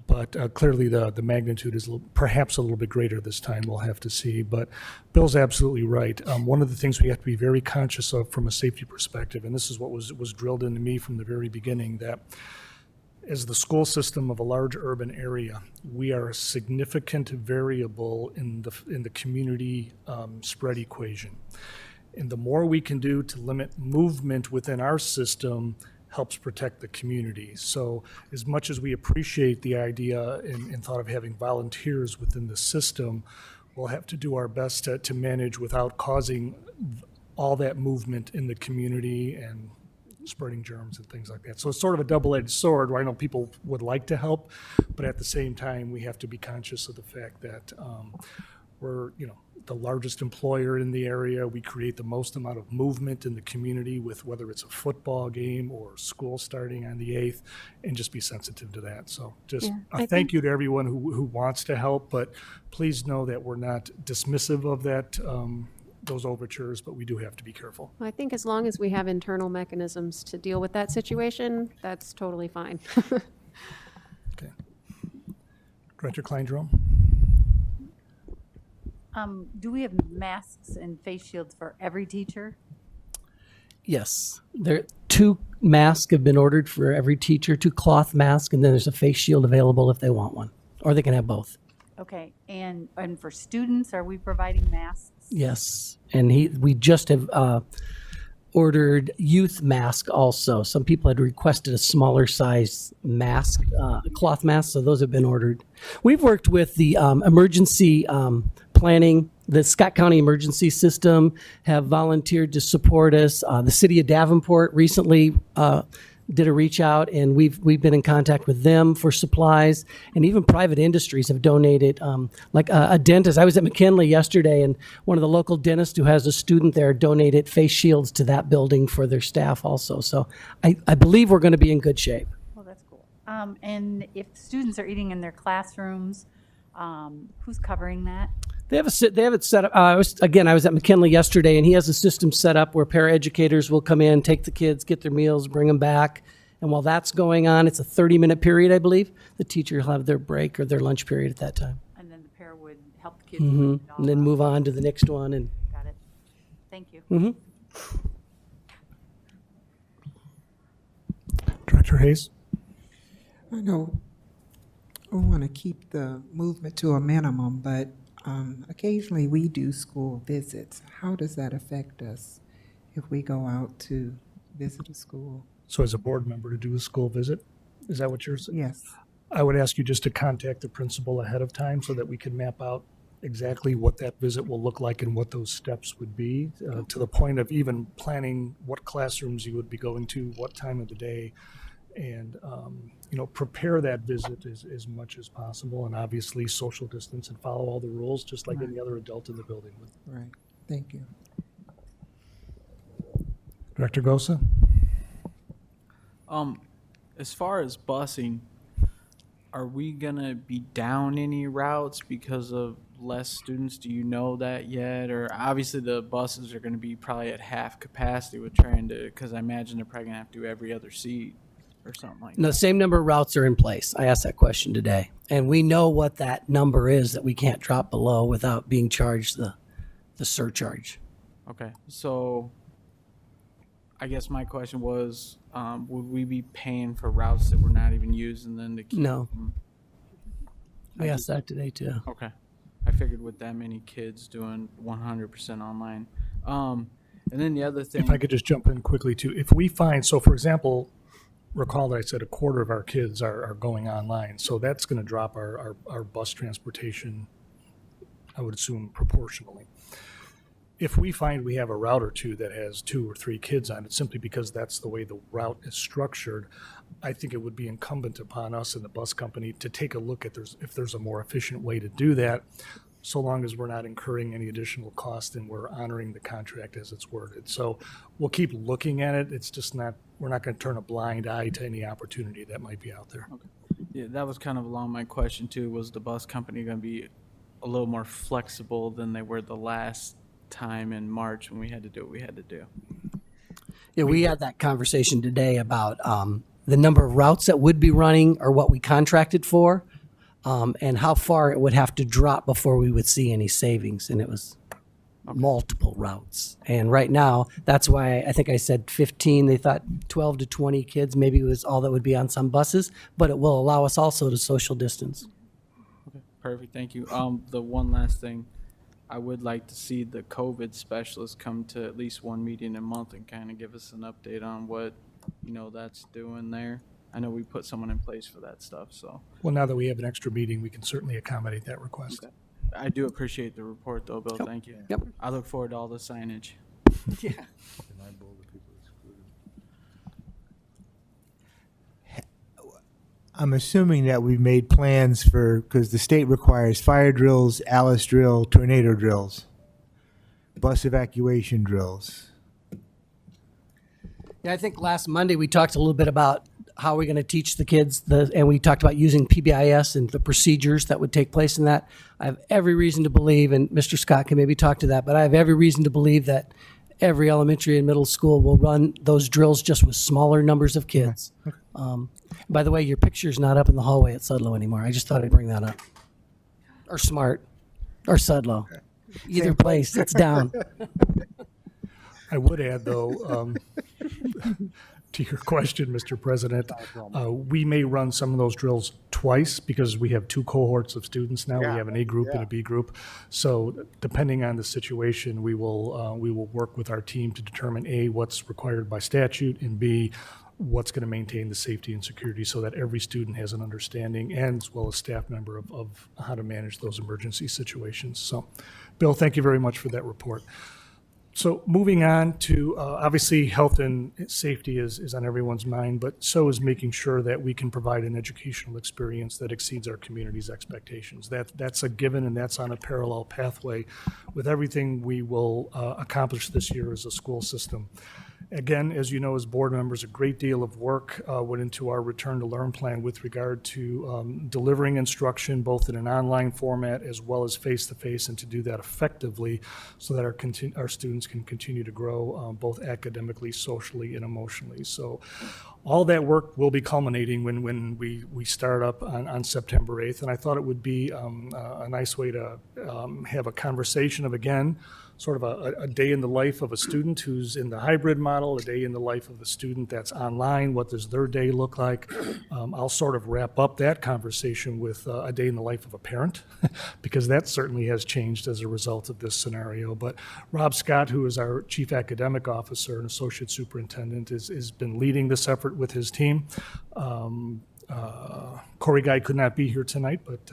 but clearly the magnitude is perhaps a little bit greater this time. We'll have to see. But Bill's absolutely right. One of the things we have to be very conscious of from a safety perspective, and this is what was drilled into me from the very beginning, that as the school system of a large urban area, we are a significant variable in the community spread equation. And the more we can do to limit movement within our system helps protect the community. So as much as we appreciate the idea and thought of having volunteers within the system, we'll have to do our best to manage without causing all that movement in the community and spreading germs and things like that. So it's sort of a double-edged sword where I know people would like to help, but at the same time, we have to be conscious of the fact that we're, the largest employer in the area. We create the most amount of movement in the community with whether it's a football game or school starting on the 8th, and just be sensitive to that. So just a thank you to everyone who wants to help, but please know that we're not dismissive of that, those overtures, but we do have to be careful. I think as long as we have internal mechanisms to deal with that situation, that's totally fine. Okay. Director Kleindrom? Do we have masks and face shields for every teacher? Yes, 2 masks have been ordered for every teacher, 2 cloth masks, and then there's a face shield available if they want one, or they can have both. Okay, and for students, are we providing masks? Yes, and we just have ordered youth mask also. Some people had requested a smaller size mask, cloth mask, so those have been ordered. We've worked with the emergency planning. The Scott County Emergency System have volunteered to support us. The city of Davenport recently did a reach out, and we've been in contact with them for supplies, and even private industries have donated. Like a dentist, I was at McKinley yesterday, and one of the local dentists who has a student there donated face shields to that building for their staff also. So I believe we're going to be in good shape. Well, that's cool. And if students are eating in their classrooms, who's covering that? They have it set up. I was at McKinley yesterday, and he has a system set up where paraeducators will come in, take the kids, get their meals, bring them back. And while that's going on, it's a 30-minute period, I believe. The teacher will have their break or their lunch period at that time. And then the pair would help the kids. And then move on to the next one. And Got it. Thank you. Director Hayes? I know we want to keep the movement to a minimum, but occasionally we do school visits. How does that affect us if we go out to visit a school? So as a board member to do a school visit, is that what you're saying? Yes. I would ask you just to contact the principal ahead of time so that we can map out exactly what that visit will look like and what those steps would be, to the point of even planning what classrooms you would be going to, what time of the day, and prepare that visit as much as possible, and obviously social distance and follow all the rules just like any other adult in the building would. Right. Thank you. Director Gosa? As far as busing, are we gonna be down any routes because of less students? Do you know that yet? Or obviously the buses are gonna be probably at half capacity with trying to, because I imagine they're probably gonna have to do every other seat or something like that. the same number of routes are in place. I asked that question today. And we know what that number is that we can't drop below without being charged the surcharge. Okay, so I guess my question was, would we be paying for routes that we're not even using then to keep? No. them? We asked that today too. Okay. I figured with that many kids doing 100% online. And then the other thing. If I could just jump in quickly too, if we find, so for example, recall that I said a quarter of our kids are going online, so that's going to drop our bus transportation, I would assume, proportionally. If we find we have a route or two that has 2 or 3 kids on it, simply because that's the way the route is structured, I think it would be incumbent upon us and the bus company to take a look at if there's a more efficient way to do that, so long as we're not incurring any additional cost and we're honoring the contract as it's worded. So we'll keep looking at it. It's just not, we're not going to turn a blind eye to any opportunity that might be out there. Okay. Yeah, that was kind of along my question too. Was the bus company going to be a little more flexible than they were the last time in March when we had to do what we had to do? Yeah, we had that conversation today about the number of routes that would be running or what we contracted for, and how far it would have to drop before we would see any savings. And it was multiple routes. And right now, that's why I think I said 15. They thought 12 to 20 kids maybe was all that would be on some buses, but it will allow us also to social distance. Okay, perfect. Thank you. The one last thing, I would like to see the COVID specialist come to at least one meeting a month and kind of give us an update on what, that's doing there. I know we put someone in place for that stuff, so. Well, now that we have an extra meeting, we can certainly accommodate that request. Okay. I do appreciate the report though, Bill. Thank you. Yep. I look forward to all the signage. Yeah. I'm assuming that we've made plans because the state requires fire drills, Alice drill, tornado drills, bus evacuation drills. Yeah, I think last Monday we talked a little bit about how we're going to teach the kids, and we talked about using PBIS and the procedures that would take place in that. I have every reason to believe, and Mr. Scott can maybe talk to that, but I have every reason to believe that every elementary and middle school will run those drills just with smaller numbers of kids. By the way, your picture's not up in the hallway at Sudlow anymore. I just thought I'd bring that up. Or Smart, or Sudlow. Either place, it's down. I would add, though, to your question, Mr. President, we may run some of those drills twice because we have two cohorts of students now. We have an A group and a B group. So depending on the situation, we will work with our team to determine A, what's required by statute, and B, what's going to maintain the safety and security so that every student has an understanding and as well as staff member of how to manage those emergency situations. So, Bill, thank you very much for that report. So moving on to, obviously, health and safety is on everyone's mind, but so is making sure that we can provide an educational experience that exceeds our community's expectations. That's a given, and that's on a parallel pathway with everything we will accomplish this year as a school system. Again, as you know, as board members, a great deal of work went into our Return to Learn plan with regard to delivering instruction both in an online format as well as face-to-face, and to do that effectively so that our students can continue to grow both academically, socially, and emotionally. So all that work will be culminating when we start up on September 8th, and I thought it would be a nice way to have a conversation of, again, sort of a day in the life of a student who's in the hybrid model, a day in the life of the student that's online. What does their day look like? I'll sort of wrap up that conversation with a day in the life of a parent, because that certainly has changed as a result of this scenario. But Rob Scott, who is our Chief Academic Officer and Associate Superintendent, has been leading this effort with his team. Corey Guy could not be here tonight, but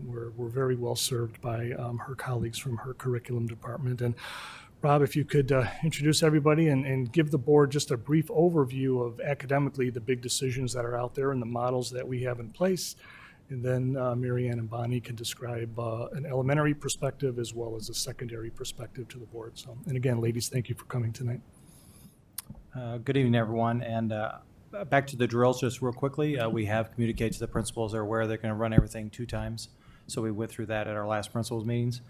we're very well served by her colleagues from her curriculum department. And Rob, if you could introduce everybody and give the board just a brief overview of academically the big decisions that are out there and the models that we have in place. And then Mary Ann and Bonnie can describe an elementary perspective as well as a secondary perspective to the board. So, and again, ladies, thank you for coming tonight. Good evening, everyone. And back to the drills just real quickly. We have communicated to the principals. They're aware they're going to run everything 2 times. So we went through that at our last principals meetings.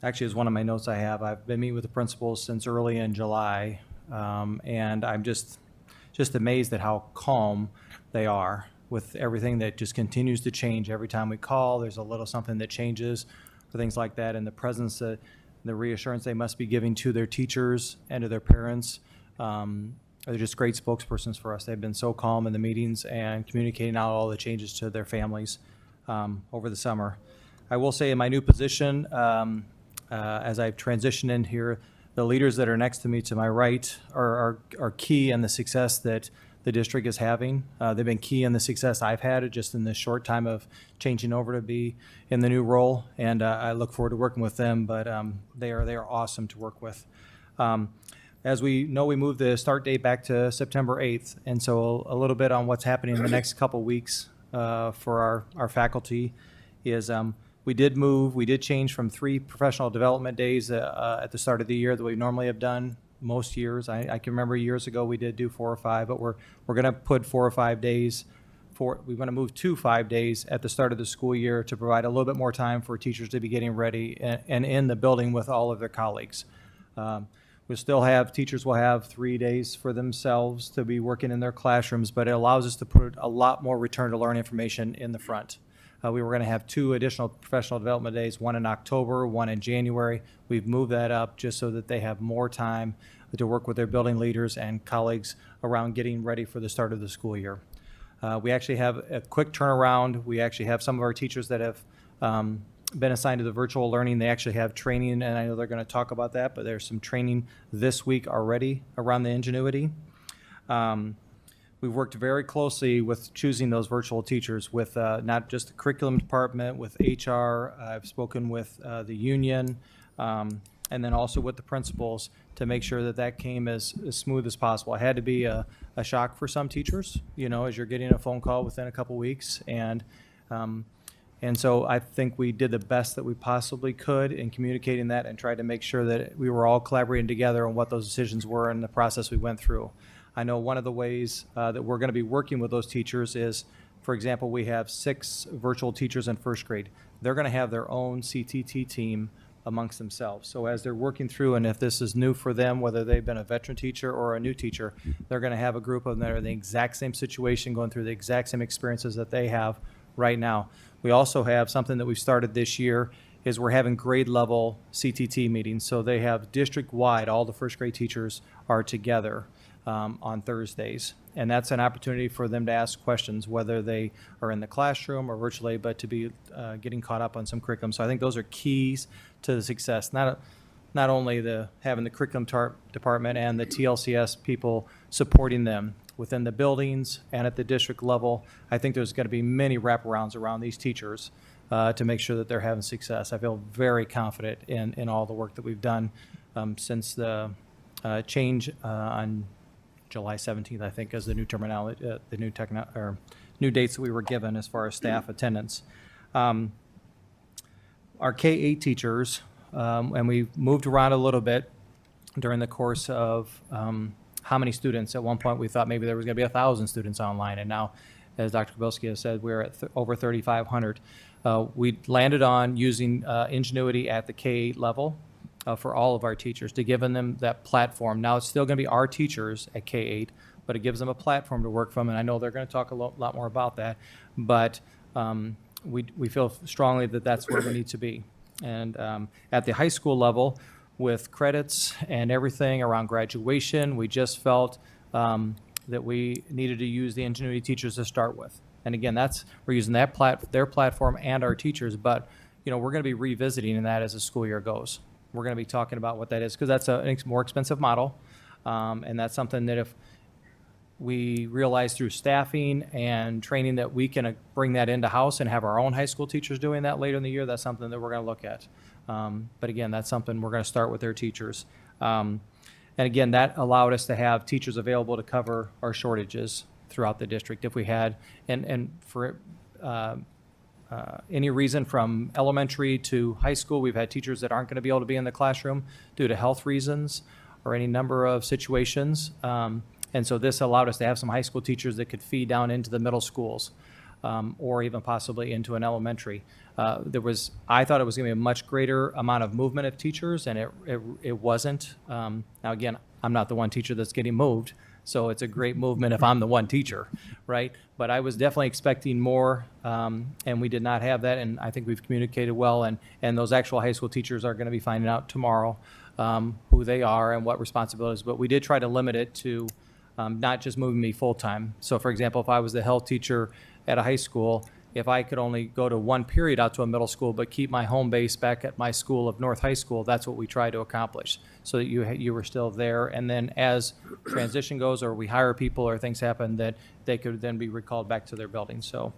Actually, as one of my notes I have, I've been meeting with the principals since early in July. And I'm just amazed at how calm they are with everything that just continues to change. Every time we call, there's a little something that changes for things like that. And the presence, the reassurance they must be giving to their teachers and to their parents. They're just great spokespersons for us. They've been so calm in the meetings and communicating out all the changes to their families over the summer. I will say in my new position, as I've transitioned in here, the leaders that are next to me to my right are key in the success that the district is having. They've been key in the success I've had just in this short time of changing over to be in the new role, and I look forward to working with them, but they are awesome to work with. As we know, we moved the start date back to September 8th, and so a little bit on what's happening in the next couple weeks for our faculty is we did change from 3 professional development days at the start of the year that we normally have done most years. I can remember years ago we did do 4 or 5, but we're going to put 4 or 5 days we want to move to 5 days at the start of the school year to provide a little bit more time for teachers to be getting ready and in the building with all of their colleagues. We still have, teachers will have 3 days for themselves to be working in their classrooms, but it allows us to put a lot more return to learn information in the front. We were going to have 2 additional professional development days, one in October, one in January. We've moved that up just so that they have more time to work with their building leaders and colleagues around getting ready for the start of the school year. We actually have a quick turnaround. We actually have some of our teachers that have been assigned to the virtual learning. They actually have training, and I know they're going to talk about that, but there's some training this week already around the Ingenuity. We've worked very closely with choosing those virtual teachers with not just the curriculum department, with HR. I've spoken with the union, and then also with the principals to make sure that that came as smooth as possible. It had to be a shock for some teachers, you know, as you're getting a phone call within a couple weeks. And so I think we did the best that we possibly could in communicating that and tried to make sure that we were all collaborating together on what those decisions were and the process we went through. I know one of the ways that we're going to be working with those teachers is, for example, we have 6 virtual teachers in first grade. They're going to have their own CTT team amongst themselves. So as they're working through, and if this is new for them, whether they've been a veteran teacher or a new teacher, they're going to have a group of them that are in the exact same situation, going through the exact same experiences that they have right now. We also have something that we've started this year is we're having grade level CTT meetings. So they have district-wide, all the first grade teachers are together on Thursdays. And that's an opportunity for them to ask questions, whether they are in the classroom or virtually, but to be getting caught up on some curriculum. So I think those are keys to the success. Not only having the curriculum department and the TLCS people supporting them within the buildings and at the district level. I think there's going to be many wraparounds around these teachers to make sure that they're having success. I feel very confident in all the work that we've done since the change on July 17th, I think, as the new terminology, the new dates that we were given as far as staff attendance. Our K-8 teachers, and we moved around a little bit during the course of how many students. At one point, we thought maybe there was going to be 1,000 students online, and now, as Dr. Kabilski has said, we're at over 3,500. We landed on using Ingenuity at the K-8 level for all of our teachers to give them that platform. Now, it's still going to be our teachers at K-8, but it gives them a platform to work from, and I know they're going to talk a lot more about that, but we feel strongly that that's where we need to be. And at the high school level, with credits and everything around graduation, we just felt that we needed to use the Ingenuity teachers to start with. And again, we're using their platform and our teachers, but you know, we're going to be revisiting that as the school year goes. We're going to be talking about what that is, because that's a more expensive model, and that's something that if we realize through staffing and training that we can bring that into house and have our own high school teachers doing that later in the year, that's something that we're going to look at. But again, that's something we're going to start with their teachers. And again, that allowed us to have teachers available to cover our shortages throughout the district if we had, and for any reason from elementary to high school, we've had teachers that aren't going to be able to be in the classroom due to health reasons or any number of situations. And so this allowed us to have some high school teachers that could feed down into the middle schools or even possibly into an elementary. I thought it was going to be a much greater amount of movement of teachers, and it wasn't. Now, again, I'm not the one teacher that's getting moved, so it's a great movement if I'm the one teacher, right? But I was definitely expecting more, and we did not have that, and I think we've communicated well, and those actual high school teachers are going to be finding out tomorrow who they are and what responsibilities. But we did try to limit it to not just moving me full-time. So, for example, if I was the health teacher at a high school, if I could only go to one period out to a middle school but keep my home base back at my school of North High School, that's what we try to accomplish, so that you were still there. And then as transition goes, or we hire people or things happen, that they could then be recalled back to their building. So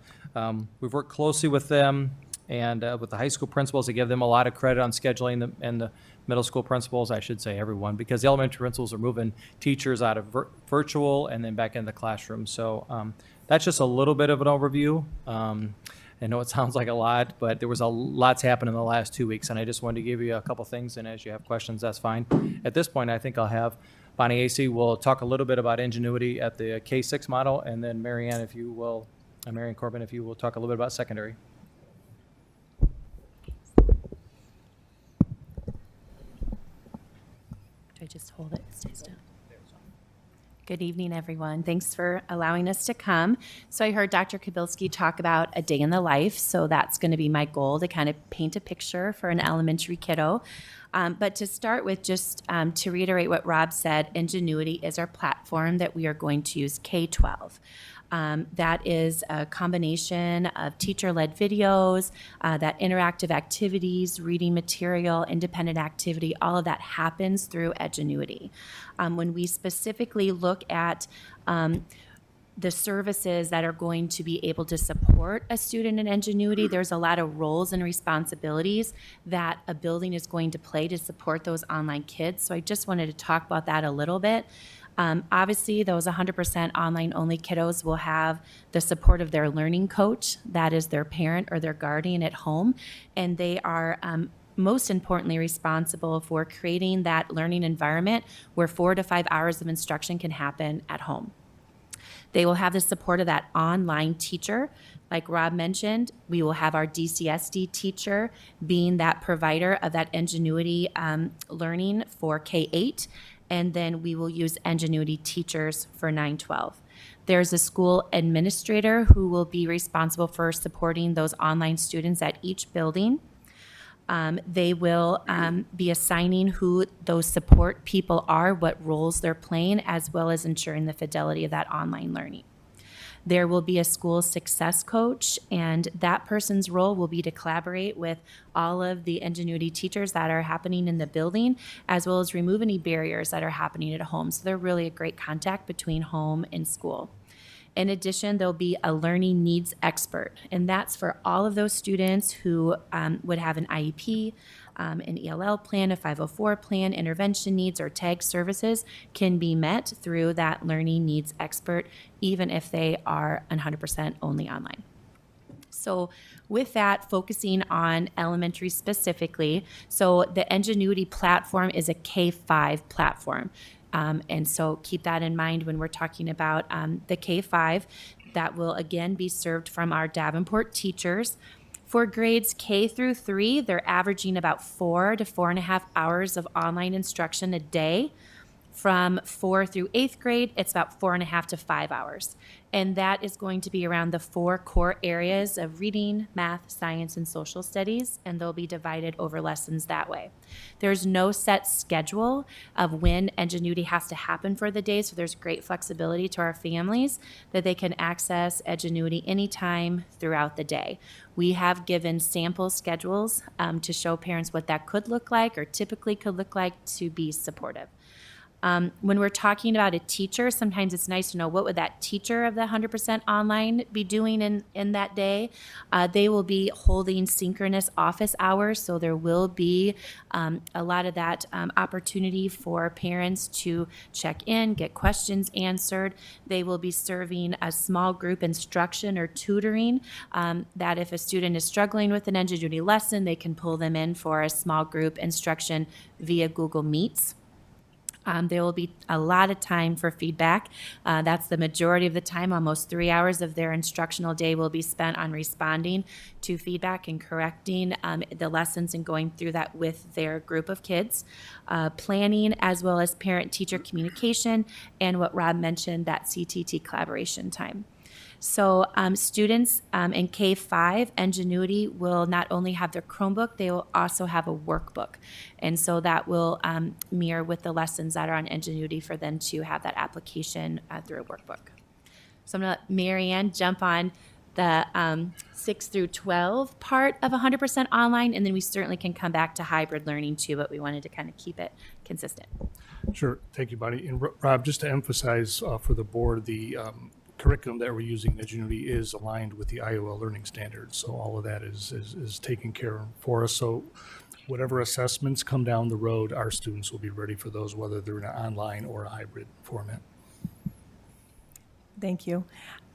we've worked closely with them and with the high school principals to give them a lot of credit on scheduling and the middle school principals, I should say everyone, because the elementary principals are moving teachers out of virtual and then back into the classroom. So that's just a little bit of an overview. I know it sounds like a lot, but there was a lot's happened in the last 2 weeks, and I just wanted to give you a couple things, and as you have questions, that's fine. At this point, I think I'll have Bonnie Acey will talk a little bit about Ingenuity at the K-6 model, and then Marianne, if you will Marion Corbin, if you will talk a little bit about secondary. Do I just hold it? It stays down. Good evening, everyone. Thanks for allowing us to come. So I heard Dr. Kabilski talk about a day in the life. So that's going to be my goal, to kind of paint a picture for an elementary kiddo. But to start with, just to reiterate what Rob said, Ingenuity is our platform that we are going to use K-12. That is a combination of teacher-led videos, that interactive activities, reading material, independent activity, all of that happens through Edgenuity. When we specifically look at the services that are going to be able to support a student in Ingenuity, there's a lot of roles and responsibilities that a building is going to play to support those online kids. So I just wanted to talk about that a little bit. Obviously, those 100% online-only kiddos will have the support of their learning coach, that is their parent or their guardian at home, and they are most importantly responsible for creating that learning environment where 4 to 5 hours of instruction can happen at home. They will have the support of that online teacher. Like Rob mentioned, we will have our DCSD teacher being that provider of that Ingenuity learning for K-8, and then we will use Ingenuity teachers for 9-12. There's a school administrator who will be responsible for supporting those online students at each building. They will be assigning who those support people are, what roles they're playing, as well as ensuring the fidelity of that online learning. There will be a school success coach, and that person's role will be to collaborate with all of the Ingenuity teachers that are happening in the building, as well as remove any barriers that are happening at home. So they're really a great contact between home and school. In addition, there'll be a learning needs expert, and that's for all of those students who would have an IEP, an ELL plan, a 504 plan, intervention needs, or tag services can be met through that learning needs expert, even if they are 100% only online. So with that, focusing on elementary specifically, so the Ingenuity platform is a K-5 platform. And so keep that in mind when we're talking about the K-5. That will again be served from our Davenport teachers. For grades K through 3, they're averaging about 4 to 4.5 hours of online instruction a day. From 4 through 8th grade, it's about 4.5 to 5 hours. And that is going to be around the 4 core areas of reading, math, science, and social studies, and they'll be divided over lessons that way. There's no set schedule of when Ingenuity has to happen for the day, so there's great flexibility to our families that they can access Ingenuity anytime throughout the day. We have given sample schedules to show parents what that could look like or typically could look like to be supportive. When we're talking about a teacher, sometimes it's nice to know what would that teacher of the 100% online be doing in that day. They will be holding synchronous office hours, so there will be a lot of that opportunity for parents to check in, get questions answered. They will be serving a small group instruction or tutoring that if a student is struggling with an Ingenuity lesson, they can pull them in for a small group instruction via Google Meets. There will be a lot of time for feedback. That's the majority of the time. Almost 3 hours of their instructional day will be spent on responding to feedback and correcting the lessons and going through that with their group of kids. Planning as well as parent-teacher communication and what Rob mentioned, that CTT collaboration time. So students in K-5, Ingenuity will not only have their Chromebook, they will also have a workbook. And so that will mirror with the lessons that are on Ingenuity for them to have that application through a workbook. So I'm going to let Mary Ann jump on the 6 through 12 part of 100% online, and then we certainly can come back to hybrid learning too, but we wanted to kind of keep it consistent. Sure. Thank you, Bonnie. And Rob, just to emphasize for the board, the curriculum that we're using in Ingenuity is aligned with the IOL learning standards. So all of that is taken care of for us. So whatever assessments come down the road, our students will be ready for those, whether they're in an online or a hybrid format. Thank you.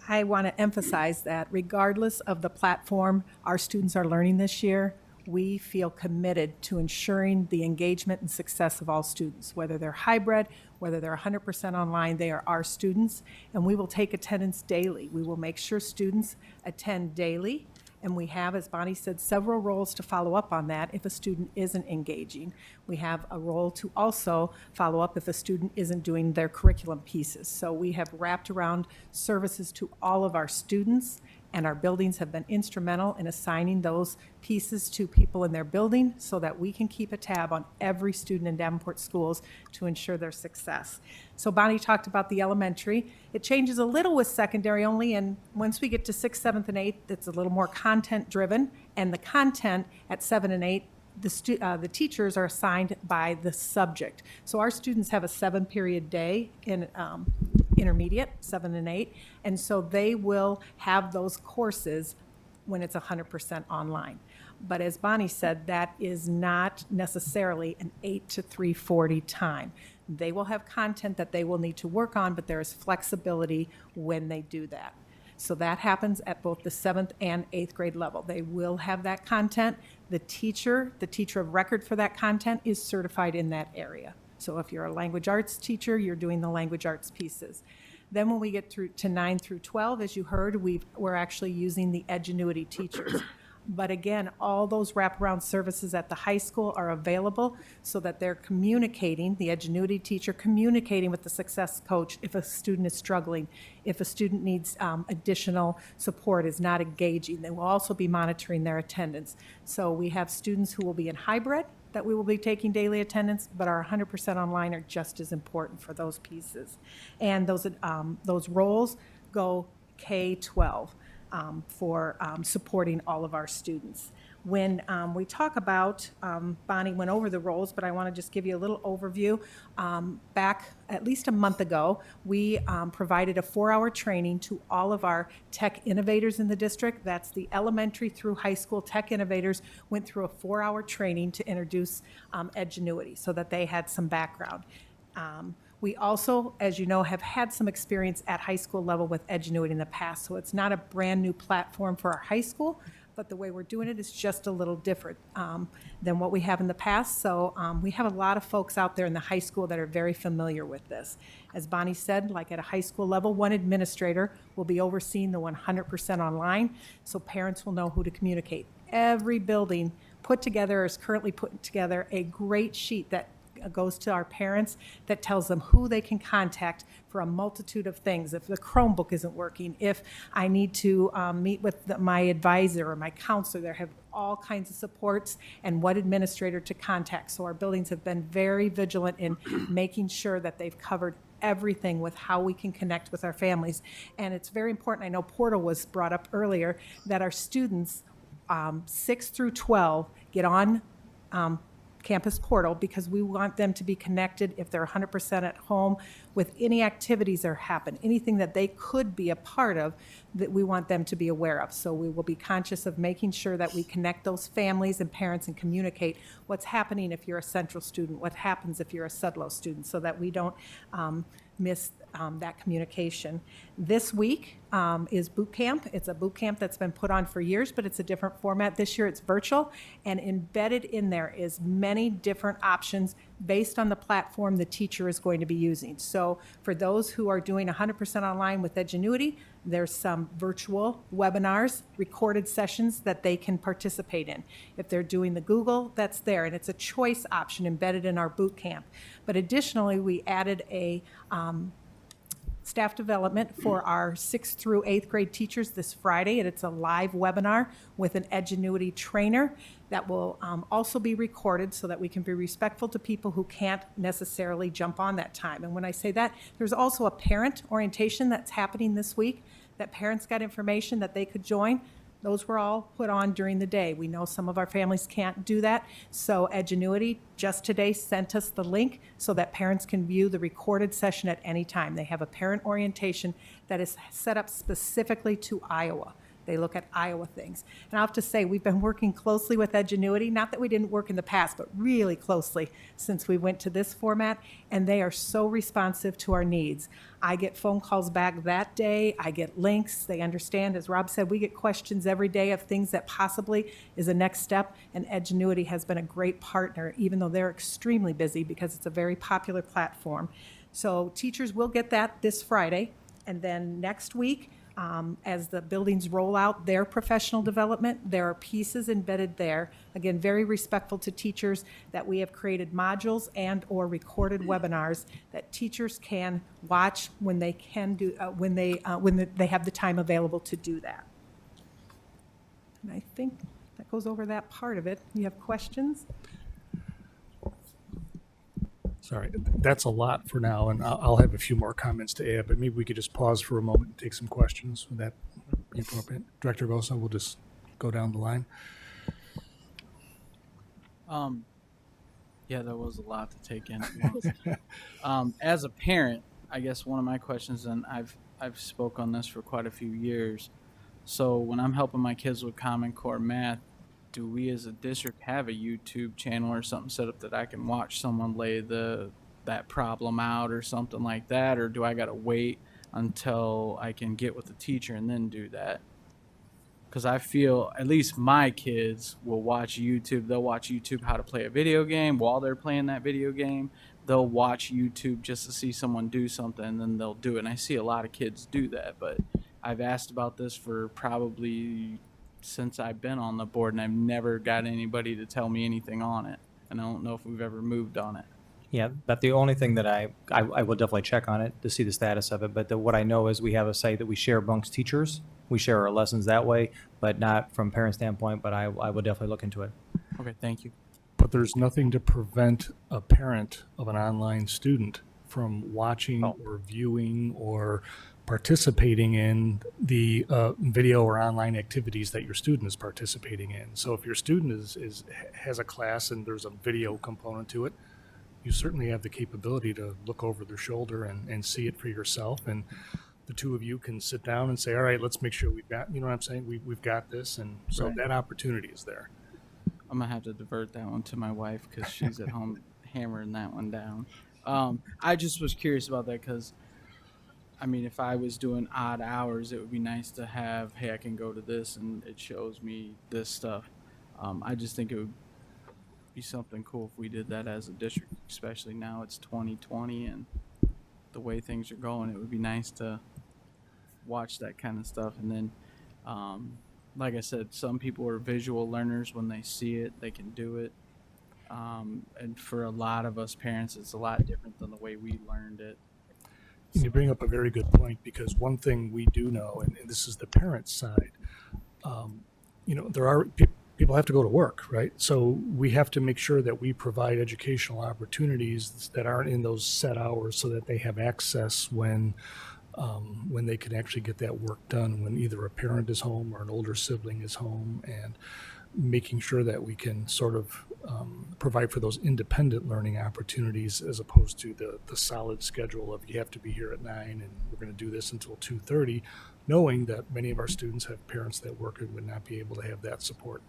I want to emphasize that regardless of the platform our students are learning this year, we feel committed to ensuring the engagement and success of all students, whether they're hybrid, whether they're 100% online, they are our students, and we will take attendance daily. We will make sure students attend daily, and we have, as Bonnie said, several roles to follow up on that if a student isn't engaging. We have a role to also follow up if a student isn't doing their curriculum pieces. So we have wrapped around services to all of our students, and our buildings have been instrumental in assigning those pieces to people in their building so that we can keep a tab on every student in Davenport schools to ensure their success. So Bonnie talked about the elementary. It changes a little with secondary only, and once we get to 6th, 7th, and 8th, it's a little more content-driven, and the content at 7 and 8, the teachers are assigned by the subject. So our students have a 7-period day in intermediate, 7 and 8, and so they will have those courses when it's 100% online. But as Bonnie said, that is not necessarily an 8 to 3:40 time. They will have content that they will need to work on, but there is flexibility when they do that. So that happens at both the 7th and 8th grade level. They will have that content. The teacher of record for that content is certified in that area. So if you're a language arts teacher, you're doing the language arts pieces. Then when we get through to 9 through 12, as you heard, we're actually using the Edgenuity teachers. But again, all those wraparound services at the high school are available so that they're communicating, the Edgenuity teacher communicating with the success coach if a student is struggling, if a student needs additional support, is not engaging. They will also be monitoring their attendance. So we have students who will be in hybrid that we will be taking daily attendance, but our 100% online are just as important for those pieces. And those roles go K-12. For supporting all of our students. When we talk about, Bonnie went over the roles, but I want to just give you a little overview. Back at least a month ago, we provided a 4-hour training to all of our tech innovators in the district. That's the elementary through high school tech innovators went through a 4-hour training to introduce Edgenuity so that they had some background. We also, as you know, have had some experience at high school level with Edgenuity in the past, so it's not a brand new platform for our high school, but the way we're doing it is just a little different than what we have in the past. So we have a lot of folks out there in the high school that are very familiar with this. As Bonnie said, like at a high school level, one administrator will be overseeing the 100% online, so parents will know who to communicate. Every building put together is currently putting together a great sheet that goes to our parents that tells them who they can contact for a multitude of things. If the Chromebook isn't working, if I need to meet with my advisor or my counselor, there have all kinds of supports and what administrator to contact. So our buildings have been very vigilant in making sure that they've covered everything with how we can connect with our families. And it's very important, I know Portal was brought up earlier, that our students 6 through 12 get on Campus Portal because we want them to be connected if they're 100% at home with any activities that happen, anything that they could be a part of that we want them to be aware of. So we will be conscious of making sure that we connect those families and parents and communicate what's happening if you're a Central student, what happens if you're a Sudlow student, so that we don't miss that communication. This week is boot camp. It's a boot camp that's been put on for years, but it's a different format. This year it's virtual, and embedded in there is many different options based on the platform the teacher is going to be using. So for those who are doing 100% online with Edgenuity, there's some virtual webinars, recorded sessions that they can participate in. If they're doing the Google, that's there, and it's a choice option embedded in our boot camp. But additionally, we added a staff development for our 6th through 8th grade teachers this Friday, and it's a live webinar with an Edgenuity trainer that will also be recorded so that we can be respectful to people who can't necessarily jump on that time. And when I say that, there's also a parent orientation that's happening this week that parents got information that they could join. Those were all put on during the day. We know some of our families can't do that, so Edgenuity just today sent us the link so that parents can view the recorded session at any time. They have a parent orientation that is set up specifically to Iowa. They look at Iowa things. And I'll have to say, we've been working closely with Edgenuity, not that we didn't work in the past, but really closely since we went to this format, and they are so responsive to our needs. I get phone calls back that day. I get links. They understand. As Rob said, we get questions every day of things that possibly is a next step, and Edgenuity has been a great partner, even though they're extremely busy because it's a very popular platform. So teachers will get that this Friday, and then next week, as the buildings roll out their professional development, there are pieces embedded there. Again, very respectful to teachers that we have created modules and or recorded webinars that teachers can watch when they can do when they have the time available to do that. And I think that goes over that part of it. You have questions? Sorry, that's a lot for now, and I'll have a few more comments to add, but maybe we could just pause for a moment and take some questions. Would that be appropriate? Director Gosa, we'll just go down the line. Yeah, that was a lot to take in. To be honest. As a parent, I guess one of my questions, and I've spoke on this for quite a few years. So when I'm helping my kids with Common Core math, do we as a district have a YouTube channel or something set up that I can watch someone lay that problem out or something like that? Or do I got to wait until I can get with the teacher and then do that? Because I feel at least my kids will watch YouTube. They'll watch YouTube how to play a video game while they're playing that video game. They'll watch YouTube just to see someone do something, and then they'll do it. And I see a lot of kids do that, but I've asked about this for probably since I've been on the board, and I've never got anybody to tell me anything on it. And I don't know if we've ever moved on it. Yeah, but the only thing that I will definitely check on it to see the status of it. But what I know is we have a site that we share amongst teachers. We share our lessons that way, but not from parent standpoint. But I will definitely look into it. Okay, thank you. But there's nothing to prevent a parent of an online student from watching or viewing or participating in the video or online activities that your student is participating in. So if your student has a class and there's a video component to it, you certainly have the capability to look over their shoulder and see it for yourself. And the two of you can sit down and say, all right, let's make sure we've got, you know what I'm saying? We've got this. And so Right. that opportunity is there. I'm going to have to divert that one to my wife because she's at home hammering that one down. I just was curious about that because, I mean, if I was doing odd hours, it would be nice to have, hey, I can go to this and it shows me this stuff. I just think it would be something cool if we did that as a district, especially now it's 2020 and the way things are going. It would be nice to watch that kind of stuff. And then, like I said, some people are visual learners. When they see it, they can do it. And for a lot of us parents, it's a lot different than the way we learned it. And you bring up a very good point, because one thing we do know, and this is the parent side, there are people have to go to work, right? So we have to make sure that we provide educational opportunities that aren't in those set hours, so that they have access when they can actually get that work done, when either a parent is home or an older sibling is home, and making sure that we can sort of provide for those independent learning opportunities, as opposed to the solid schedule of you have to be here at 9 and we're going to do this until 2:30, knowing that many of our students have parents that work and would not be able to have that support.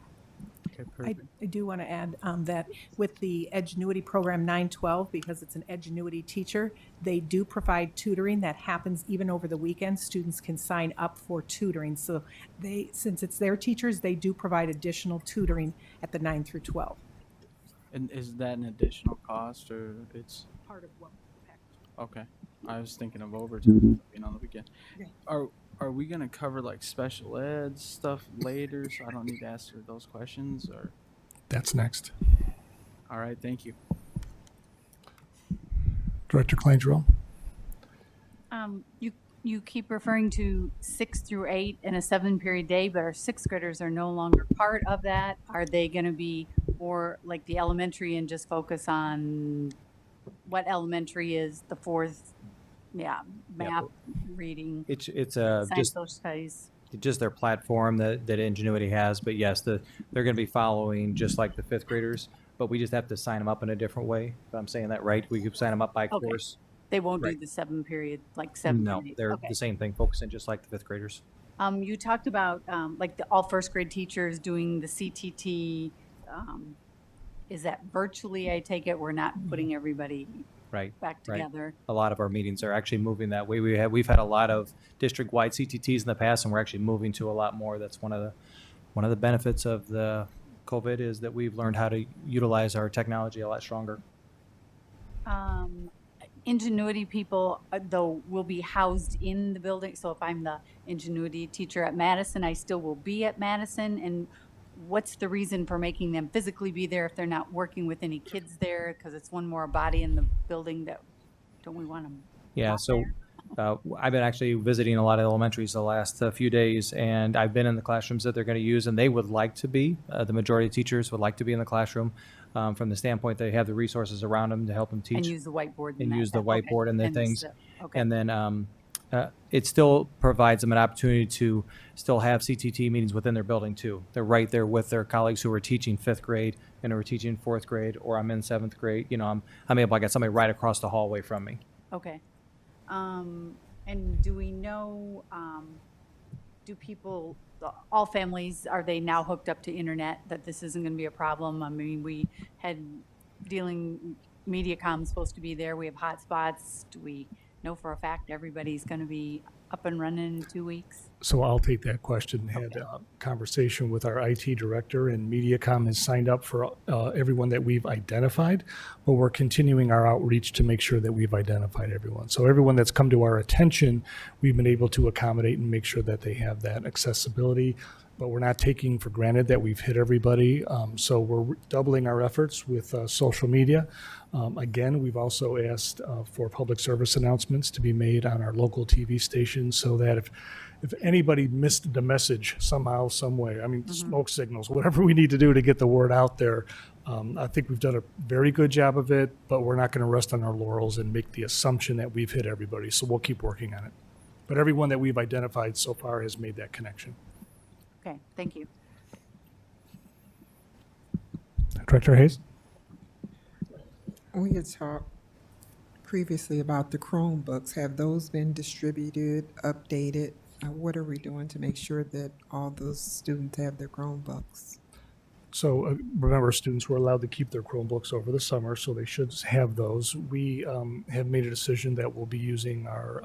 Okay, perfect. I do want to add that with the Edgenuity program 912, because it's an Edgenuity teacher, they do provide tutoring that happens even over the weekend. Students can sign up for tutoring. So since it's their teachers, they do provide additional tutoring at the 9 through 12. And is that an additional cost, or it's Part of what the package. okay? I was thinking of overtime being on the weekend. Okay. Are we gonna cover like special ed stuff later, so I don't need to ask her those questions? Or That's next. all right, thank you. Director Kleingerl? You keep referring to 6 through 8 in a 7-period day, but our 6th graders are no longer part of that. Are they going to be more like the elementary and just focus on what elementary is the 4th? Yeah, math, reading, It's science, just social studies. their platform that Ingenuity has. But yes, they're going to be following just like the 5th graders. But we just have to sign them up in a different way. If I'm saying that right, we could sign them up by Okay. course. They won't Right. do the 7-period, like 7. No, they're Okay. the same thing, focusing just like the 5th graders. You talked about, like, all first grade teachers doing the CTT. Is that virtually, I take it? We're not putting everybody Right. back Right. together? A lot of our meetings are actually moving that way. We've had a lot of district-wide CTTs in the past, and we're actually moving to a lot more. That's one of the benefits of the COVID is that we've learned how to utilize our technology a lot stronger. Ingenuity people, though, will be housed in the building. So if I'm the Ingenuity teacher at Madison, I still will be at Madison. And what's the reason for making them physically be there if they're not working with any kids there? Because it's one more body in the building that, don't we want them? Yeah, so I've been actually visiting a lot of elementaries the last few days, and I've been in the classrooms that they're going to use, and they would like to be, the majority of teachers would like to be in the classroom from the standpoint they have the resources around them to help them teach. And use the whiteboard. And use the okay. whiteboard and the And things. stuff. Okay. And then it still provides them an opportunity to still have CTT meetings within their building too. They're right there with their colleagues who are teaching 5th grade and who are teaching 4th grade, or I'm in 7th grade. You know, I got somebody right across the hallway from me. Okay. And do we know, do people, all families, are they now hooked up to internet, that this isn't going to be a problem? I mean, we had MediaCom's supposed to be there. We have hotspots. Do we know for a fact everybody's going to be up and running in 2 weeks? So I'll take that question. Had a conversation with our IT director, and MediaCom has signed up for everyone that we've identified, but we're continuing our outreach to make sure that we've identified everyone. So everyone that's come to our attention, we've been able to accommodate and make sure that they have that accessibility, but we're not taking for granted that we've hit everybody. So we're doubling our efforts with social media. Again, we've also asked for public service announcements to be made on our local TV stations so that if anybody missed the message somehow, some way, I mean, smoke signals, whatever we need to do to get the word out there, I think we've done a very good job of it, but we're not going to rest on our laurels and make the assumption that we've hit everybody. So we'll keep working on it. But everyone that we've identified so far has made that connection. Okay, thank you. Director Hayes? We had talked previously about the Chromebooks. Have those been distributed, updated? What are we doing to make sure that all those students have their Chromebooks? So remember, students were allowed to keep their Chromebooks over the summer, so they should have those. We have made a decision that we'll be using our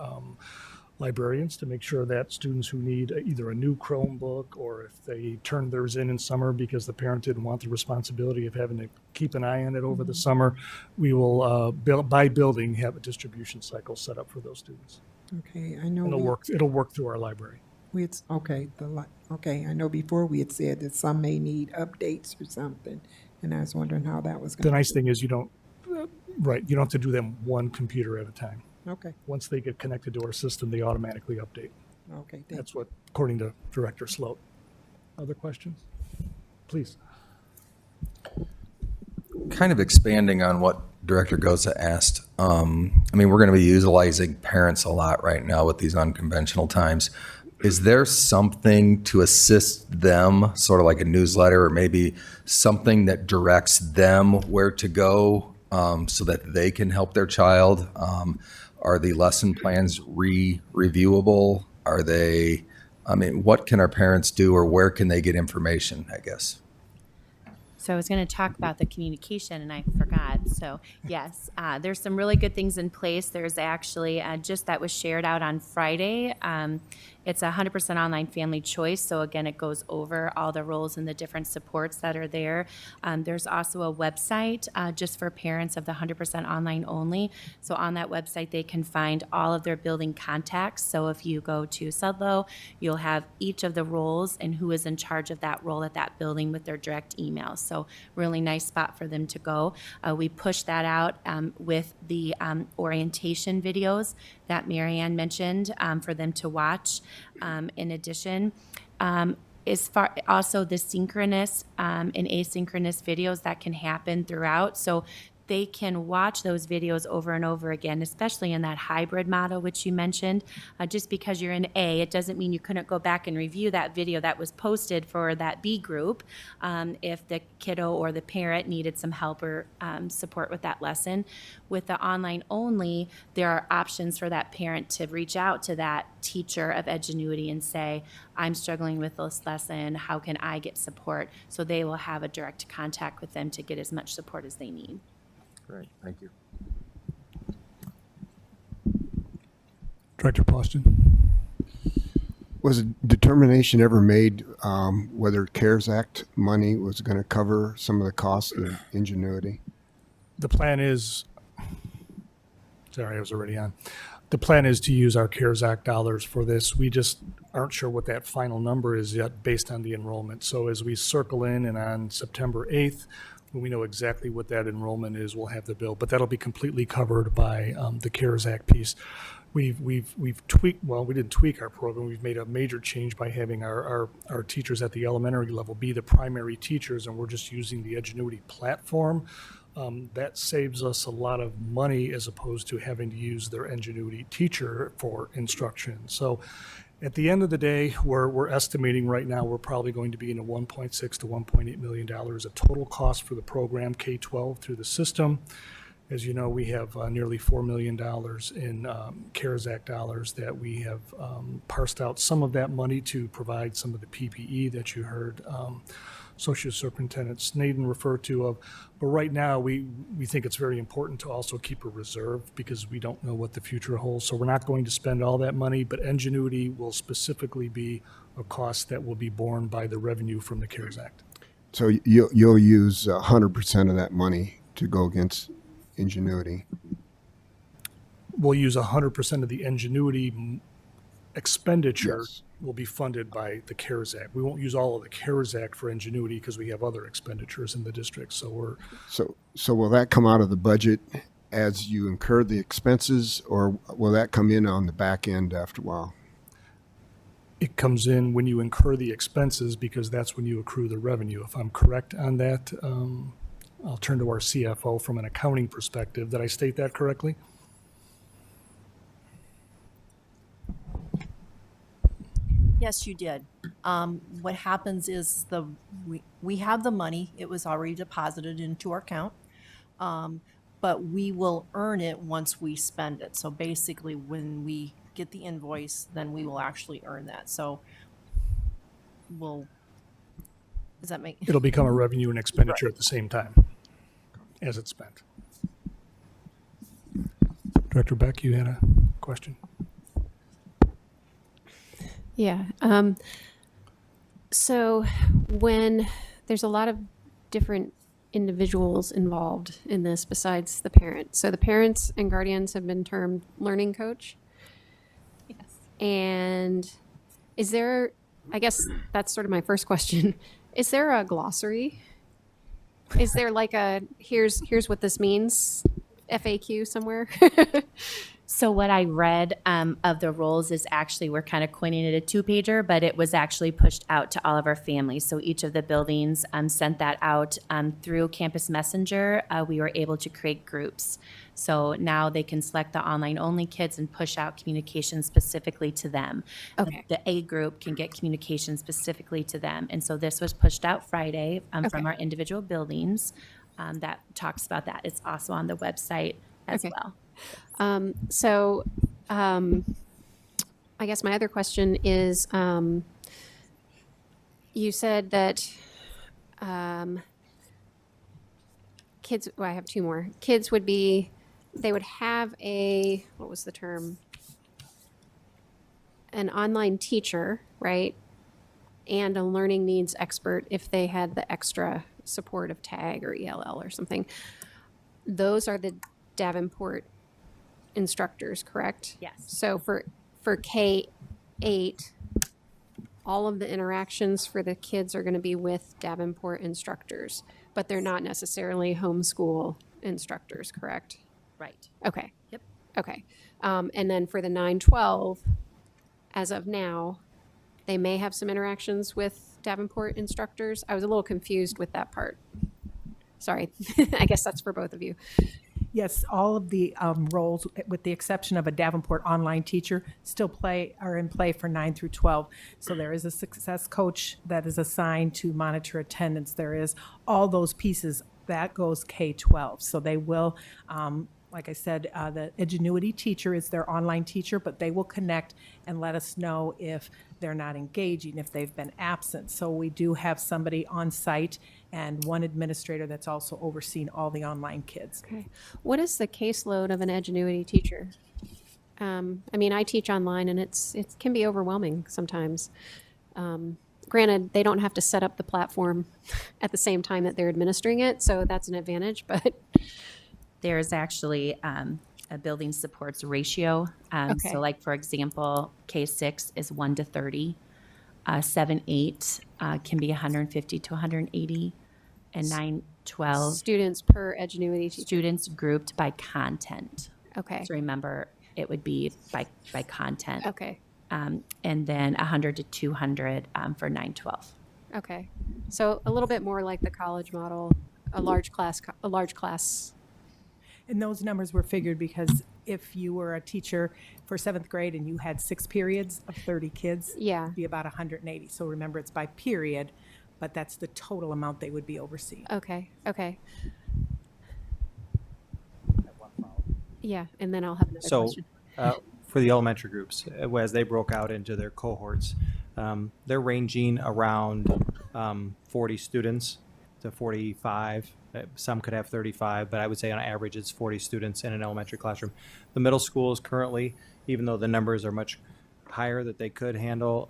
librarians to make sure that students who need either a new Chromebook, or if they turned theirs in summer because the parent didn't want the responsibility of having to keep an eye on it over the summer, we will, by building, have a distribution cycle set up for those students. Okay, I know. It'll work through our library. I know before we had said that some may need updates or something, and I was wondering how that was going to. The nice thing is you don't have to do them one computer at a time. Okay. Once they get connected to our system, they automatically update. Okay. That's what, according to Director Sloat. Other questions? Please. Kind of expanding on what Director Goza asked. I mean, we're going to be utilizing parents a lot right now with these unconventional times. Is there something to assist them, sort of like a newsletter, or maybe something that directs them where to go so that they can help their child? Are the lesson plans reviewable? Are they, what can our parents do, or where can they get information, I guess? So I was going to talk about the communication, and I forgot. So yes, there's some really good things in place. There's actually just that was shared out on Friday. It's 100% online family choice. So again, it goes over all the roles and the different supports that are there. There's also a website just for parents of the 100% online only. So on that website, they can find all of their building contacts. So if you go to Sudlow, you'll have each of the roles and who is in charge of that role at that building with their direct emails. So really nice spot for them to go. We push that out with the orientation videos that Marianne mentioned for them to watch. In addition, as far also the synchronous and asynchronous videos that can happen throughout. So they can watch those videos over and over again, especially in that hybrid model, which you mentioned. Just because you're in A, it doesn't mean you couldn't go back and review that video that was posted for that B group if the kiddo or the parent needed some help or support with that lesson. With the online only, there are options for that parent to reach out to that teacher of Edgenuity and say, I'm struggling with this lesson, how can I get support? So they will have a direct contact with them to get as much support as they need. Great, thank you. Director Poston. Was a determination ever made whether CARES Act money was going to cover some of the costs of Ingenuity? The plan is, sorry, I was already on. The plan is to use our CARES Act dollars for this. We just aren't sure what that final number is yet based on the enrollment. So as we circle in and on September 8th, when we know exactly what that enrollment is, we'll have the bill. But that'll be completely covered by the CARES Act piece. We've tweaked, well, we didn't tweak our program. We've made a major change by having our teachers at the elementary level be the primary teachers, and we're just using the Edgenuity platform. That saves us a lot of money as opposed to having to use their Ingenuity teacher for instruction. So at the end of the day, we're estimating right now we're probably going to be in a $1.6 to $1.8 million of total cost for the program K-12 through the system. As you know, we have nearly $4 million in CARES Act dollars that we have parsed out some of that money to provide some of the PPE that you heard Associate Superintendent Snaden refer to. But right now, we think it's very important to also keep a reserve because we don't know what the future holds. So we're not going to spend all that money, but Ingenuity will specifically be a cost that will be borne by the revenue from the CARES Act. So you'll use 100% of that money to go against Ingenuity. We'll use 100% of the Ingenuity expenditure. Yes. Will be funded by the CARES Act. We won't use all of the CARES Act for Ingenuity because we have other expenditures in the district. So So will that come out of the budget as you incur the expenses, or will that come in on the back end after a while? it comes in when you incur the expenses because that's when you accrue the revenue. If I'm correct on that, I'll turn to our CFO from an accounting perspective. Did I state that correctly? Yes, you did. What happens is we have the money. It was already deposited into our account, but we will earn it once we spend it. So basically, when we get the invoice, then we will actually earn that. So does that make? It'll become a revenue and expenditure Right. at the same time as it's spent. Director Beck, you had a question? Yeah. So when there's a lot of different individuals involved in this besides the parent. So the parents and guardians have been termed learning coach. Yes. And is there, I guess that's sort of my first question. Is there a glossary? Is there like a, here's what this means, FAQ somewhere? So what I read of the roles is actually, we're kind of coining it a 2-pager, but it was actually pushed out to all of our families. So each of the buildings sent that out through Campus Messenger. We were able to create groups. So now they can select the online only kids and push out communication specifically to them. Okay. The A group can get communication specifically to them. And so this was pushed out Friday from our individual buildings that talks about that. It's also on the website as well. I guess my other question is, you said that kids, well, I have two more. Kids would be, they would have a, what was the term? An online teacher, right? And a learning needs expert if they had the extra support of TAG or ELL or something. Those are the Davenport instructors, correct? Yes. So for K-8, all of the interactions for the kids are going to be with Davenport instructors, but they're not necessarily homeschool instructors, correct? Right. Okay. Yep. Okay. And then for the 9-12, as of now, they may have some interactions with Davenport instructors. I was a little confused with that part. Sorry, I guess that's for both of you. Yes, all of the roles, with the exception of a Davenport online teacher, still are in play for 9 through 12. So there is a success coach that is assigned to monitor attendance. There is all those pieces that goes K-12. So they will, like I said, the Ingenuity teacher is their online teacher, but they will connect and let us know if they're not engaging, if they've been absent. So we do have somebody on site and one administrator that's also overseeing all the online kids. Okay. What is the caseload of an Edgenuity teacher? I mean, I teach online, and it can be overwhelming sometimes. Granted, they don't have to set up the platform at the same time that they're administering it, so that's an advantage. But There's actually a building supports ratio. Okay. So like, for example, K6 is 1 to 30. 7-8 can be 150 to 180. And 9-12. Students per Edgenuity teacher. Students grouped by content. Okay. So remember, it would be by content. Okay. And then 100 to 200 for 9-12. Okay. So a little bit more like the college model, a large class. And those numbers were figured because if you were a teacher for 7th grade and you had 6 periods of 30 kids, Yeah. it'd be about 180. So remember, it's by period, but that's the total amount they would be overseeing. Okay. Okay. Yeah, and then I'll have another So, question. for the elementary groups, as they broke out into their cohorts, they're ranging around 40 students to 45. Some could have 35, but I would say on average it's 40 students in an elementary classroom. The middle schools currently, even though the numbers are much higher that they could handle,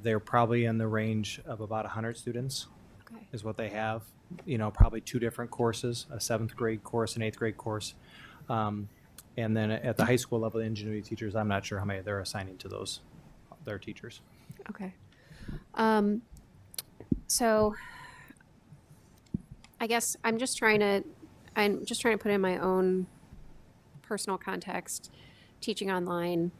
they're probably in the range of about 100 students. Okay. Is what they have. You know, probably 2 different courses, a 7th grade course, an 8th grade course. And then at the high school level, the Ingenuity teachers, I'm not sure how many they're assigning to their teachers. Okay. So I guess I'm just trying to put in my own personal context, teaching online.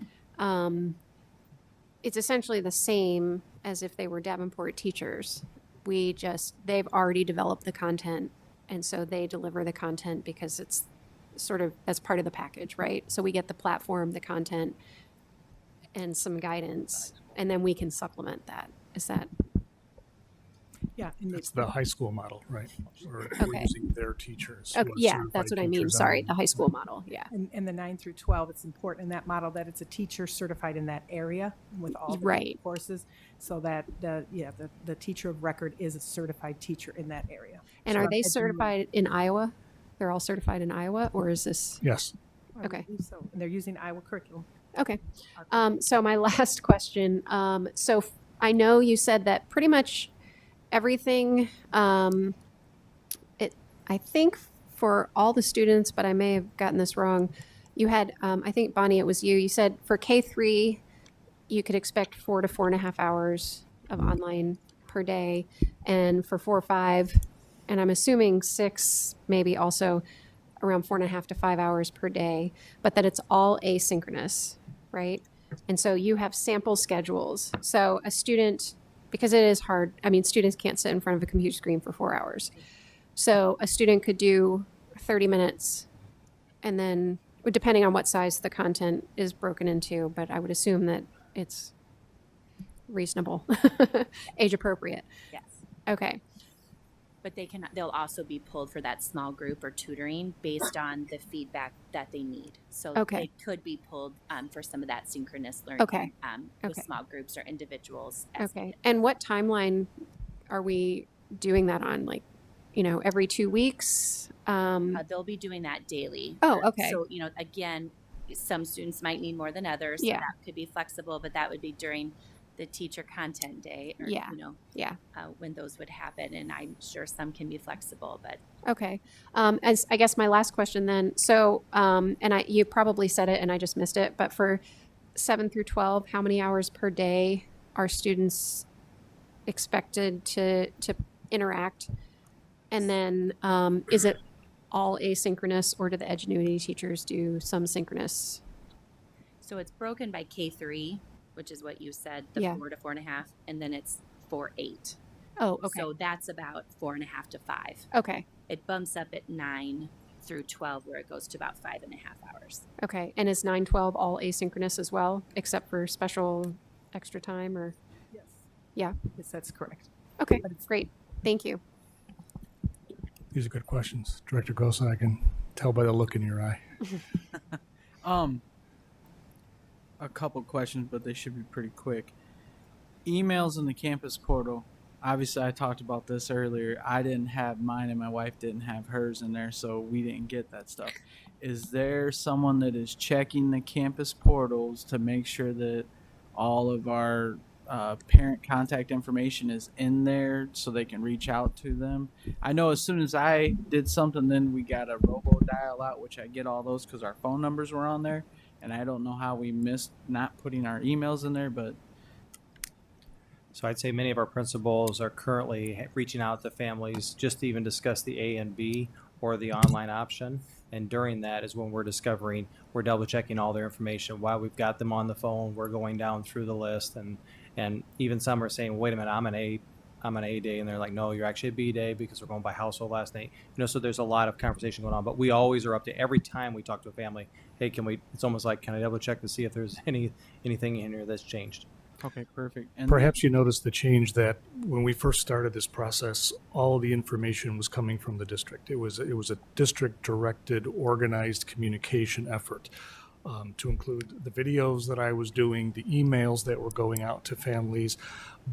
It's essentially the same as if they were Davenport teachers. They've already developed the content, and so they deliver the content because it's sort of as part of the package, right? So we get the platform, the content, and some guidance, and then we can supplement that. Is that? Yeah. And It's the high school model, right? We're Okay. using their teachers. who Okay, are yeah, certified that's what I mean. teachers Sorry, on- the high school model. Yeah. And the 9 through 12, it's important in that model that it's a teacher certified in that area with all the Right. courses, so that the teacher of record is a certified teacher in that area. And So are they Edgenuity- certified in Iowa? They're all certified in Iowa, or is this? Yes. I Okay. believe so. And they're using Iowa curriculum. Okay. So my last question. I know you said that pretty much everything, I think for all the students, but I may have gotten this wrong. You had, I think Bonnie, it was you. You said for K3, you could expect 4 to 4.5 hours of online per day, and for 4 or 5, and I'm assuming 6, maybe also around 4.5 to 5 hours per day, but that it's all asynchronous, right? And so you have sample schedules. So a student, because it is hard, I mean, students can't sit in front of a computer screen for 4 hours. So a student could do 30 minutes, and then, depending on what size the content is broken into, but I would assume that it's reasonable, age appropriate. Yes. Okay. But they'll also be pulled for that small group or tutoring based on the feedback that they need. So Okay. they could be pulled for some of that synchronous learning Okay. with Okay. small groups or individuals. as Okay. needed. And what timeline are we doing that on? Like, every 2 weeks? They'll be doing that daily. Oh, okay. So, again, some students might need more than others. So Yeah. that could be flexible, but that would be during the teacher content day or, Yeah. Yeah. when those would happen. And I'm sure some can be flexible, but Okay. As I guess my last question then. So, you probably said it and I just missed it, but for 7 through 12, how many hours per day are students expected to interact? And then, is it all asynchronous, or do the Edgenuity teachers do some synchronous? so it's broken by K3, which is what you said, the Yeah. 4 to 4.5, and then it's 4-8. Oh, okay. So that's about 4.5 to 5. Okay. It bumps up at 9 through 12, where it goes to about 5.5 hours. Okay. And is 9/12 all asynchronous as well, except for special extra time or? Yes. Yeah. Yes, that's correct. Okay, great. Thank you. These are good questions. Director Gosa, I can tell by the look in your eye. A couple questions, but they should be pretty quick. Emails in the campus portal. Obviously, I talked about this earlier. I didn't have mine, and my wife didn't have hers in there, so we didn't get that stuff. Is there someone that is checking the campus portals to make sure that all of our parent contact information is in there so they can reach out to them? I know as soon as I did something, then we got a robo dial out, which I get all those because our phone numbers were on there, and I don't know how we missed not putting our emails in there, but So I'd say many of our principals are currently reaching out to families just to even discuss the A and B or the online option. And during that is when we're discovering, we're double checking all their information. While we've got them on the phone, we're going down through the list, and even some are saying, wait a minute, I'm an A day, and they're like, no, you're actually a B day because we're going by household last name. So there's a lot of conversation going on, but we always are up to every time we talk to a family, hey, it's almost like, can I double check to see if there's anything in here that's changed? okay, perfect. And Perhaps you noticed the change that when we first started this process, all of the information was coming from the district. It was a district-directed, organized communication effort to include the videos that I was doing, the emails that were going out to families.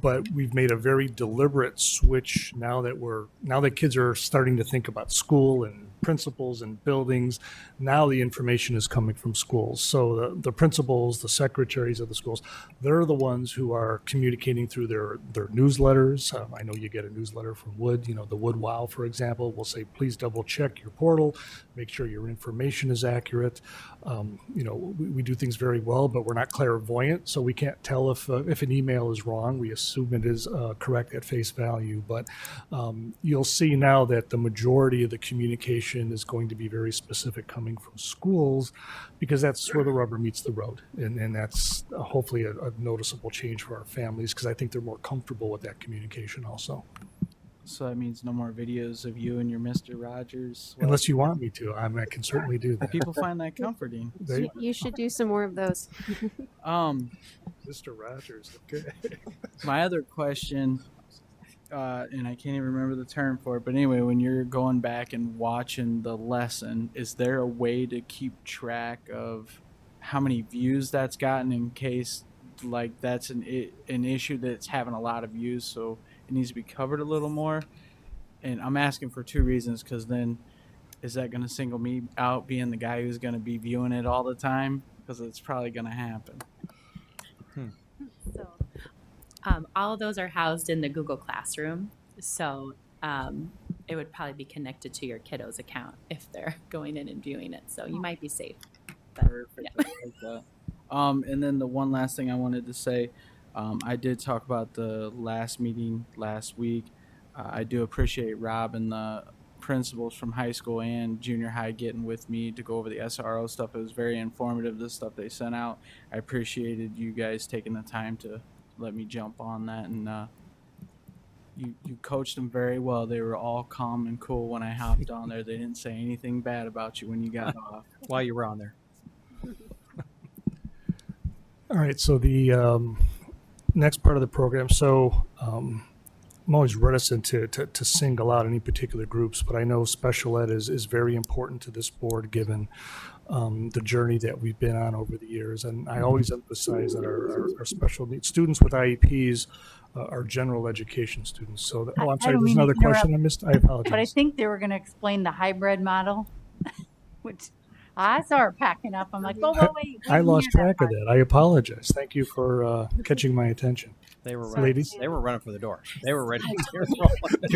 But we've made a very deliberate switch now that kids are starting to think about school and principals and buildings. Now the information is coming from schools. So the principals, the secretaries of the schools, they're the ones who are communicating through their newsletters. I know you get a newsletter from Wood, the Wood Wow, for example, will say, please double check your portal, make sure your information is accurate. We do things very well, but we're not clairvoyant, so we can't tell if an email is wrong. We assume it is correct at face value. But you'll see now that the majority of the communication is going to be very specific coming from schools, because that's where the rubber meets the road. And that's hopefully a noticeable change for our families, because I think they're more comfortable with that communication also. so that means no more videos of you and your Mr. Rogers. Unless you want me to, I can certainly do that. People find that comforting. You should do some more of those. Mr. Rogers, okay. My other question, and I can't even remember the term for it, but anyway, when you're going back and watching the lesson, is there a way to keep track of how many views that's gotten in case like that's an issue that's having a lot of views, so it needs to be covered a little more? And I'm asking for two reasons, because then is that going to single me out being the guy who's going to be viewing it all the time? Because it's probably going to happen. So, all of those are housed in the Google Classroom. So it would probably be connected to your kiddo's account if they're going in and viewing it. So you might be safe. But, Perfect. I like that. And then the one last thing I wanted to say, I did talk about the last meeting last week. I do appreciate Rob and the principals from high school and junior high getting with me to go over the SRO stuff. It was very informative, the stuff they sent out. I appreciated you guys taking the time to let me jump on that, and you coached them very well. They were all calm and cool when I hopped on there. They didn't say anything bad about you when you got off. While you were on there. All right, so the next part of the program. So I'm always reticent to single out any particular groups, but I know special ed is very important to this board given the journey that we've been on over the years. And I always emphasize that our special needs students with IEPs are general education students. So, I'm sorry, there's another question I missed. I apologize. But I think they were going to explain the hybrid model, which I started packing up. I'm like, oh, wait. I lost track of that. I apologize. Thank you for catching my attention. They were running, ladies. They were running for the door. They were ready. They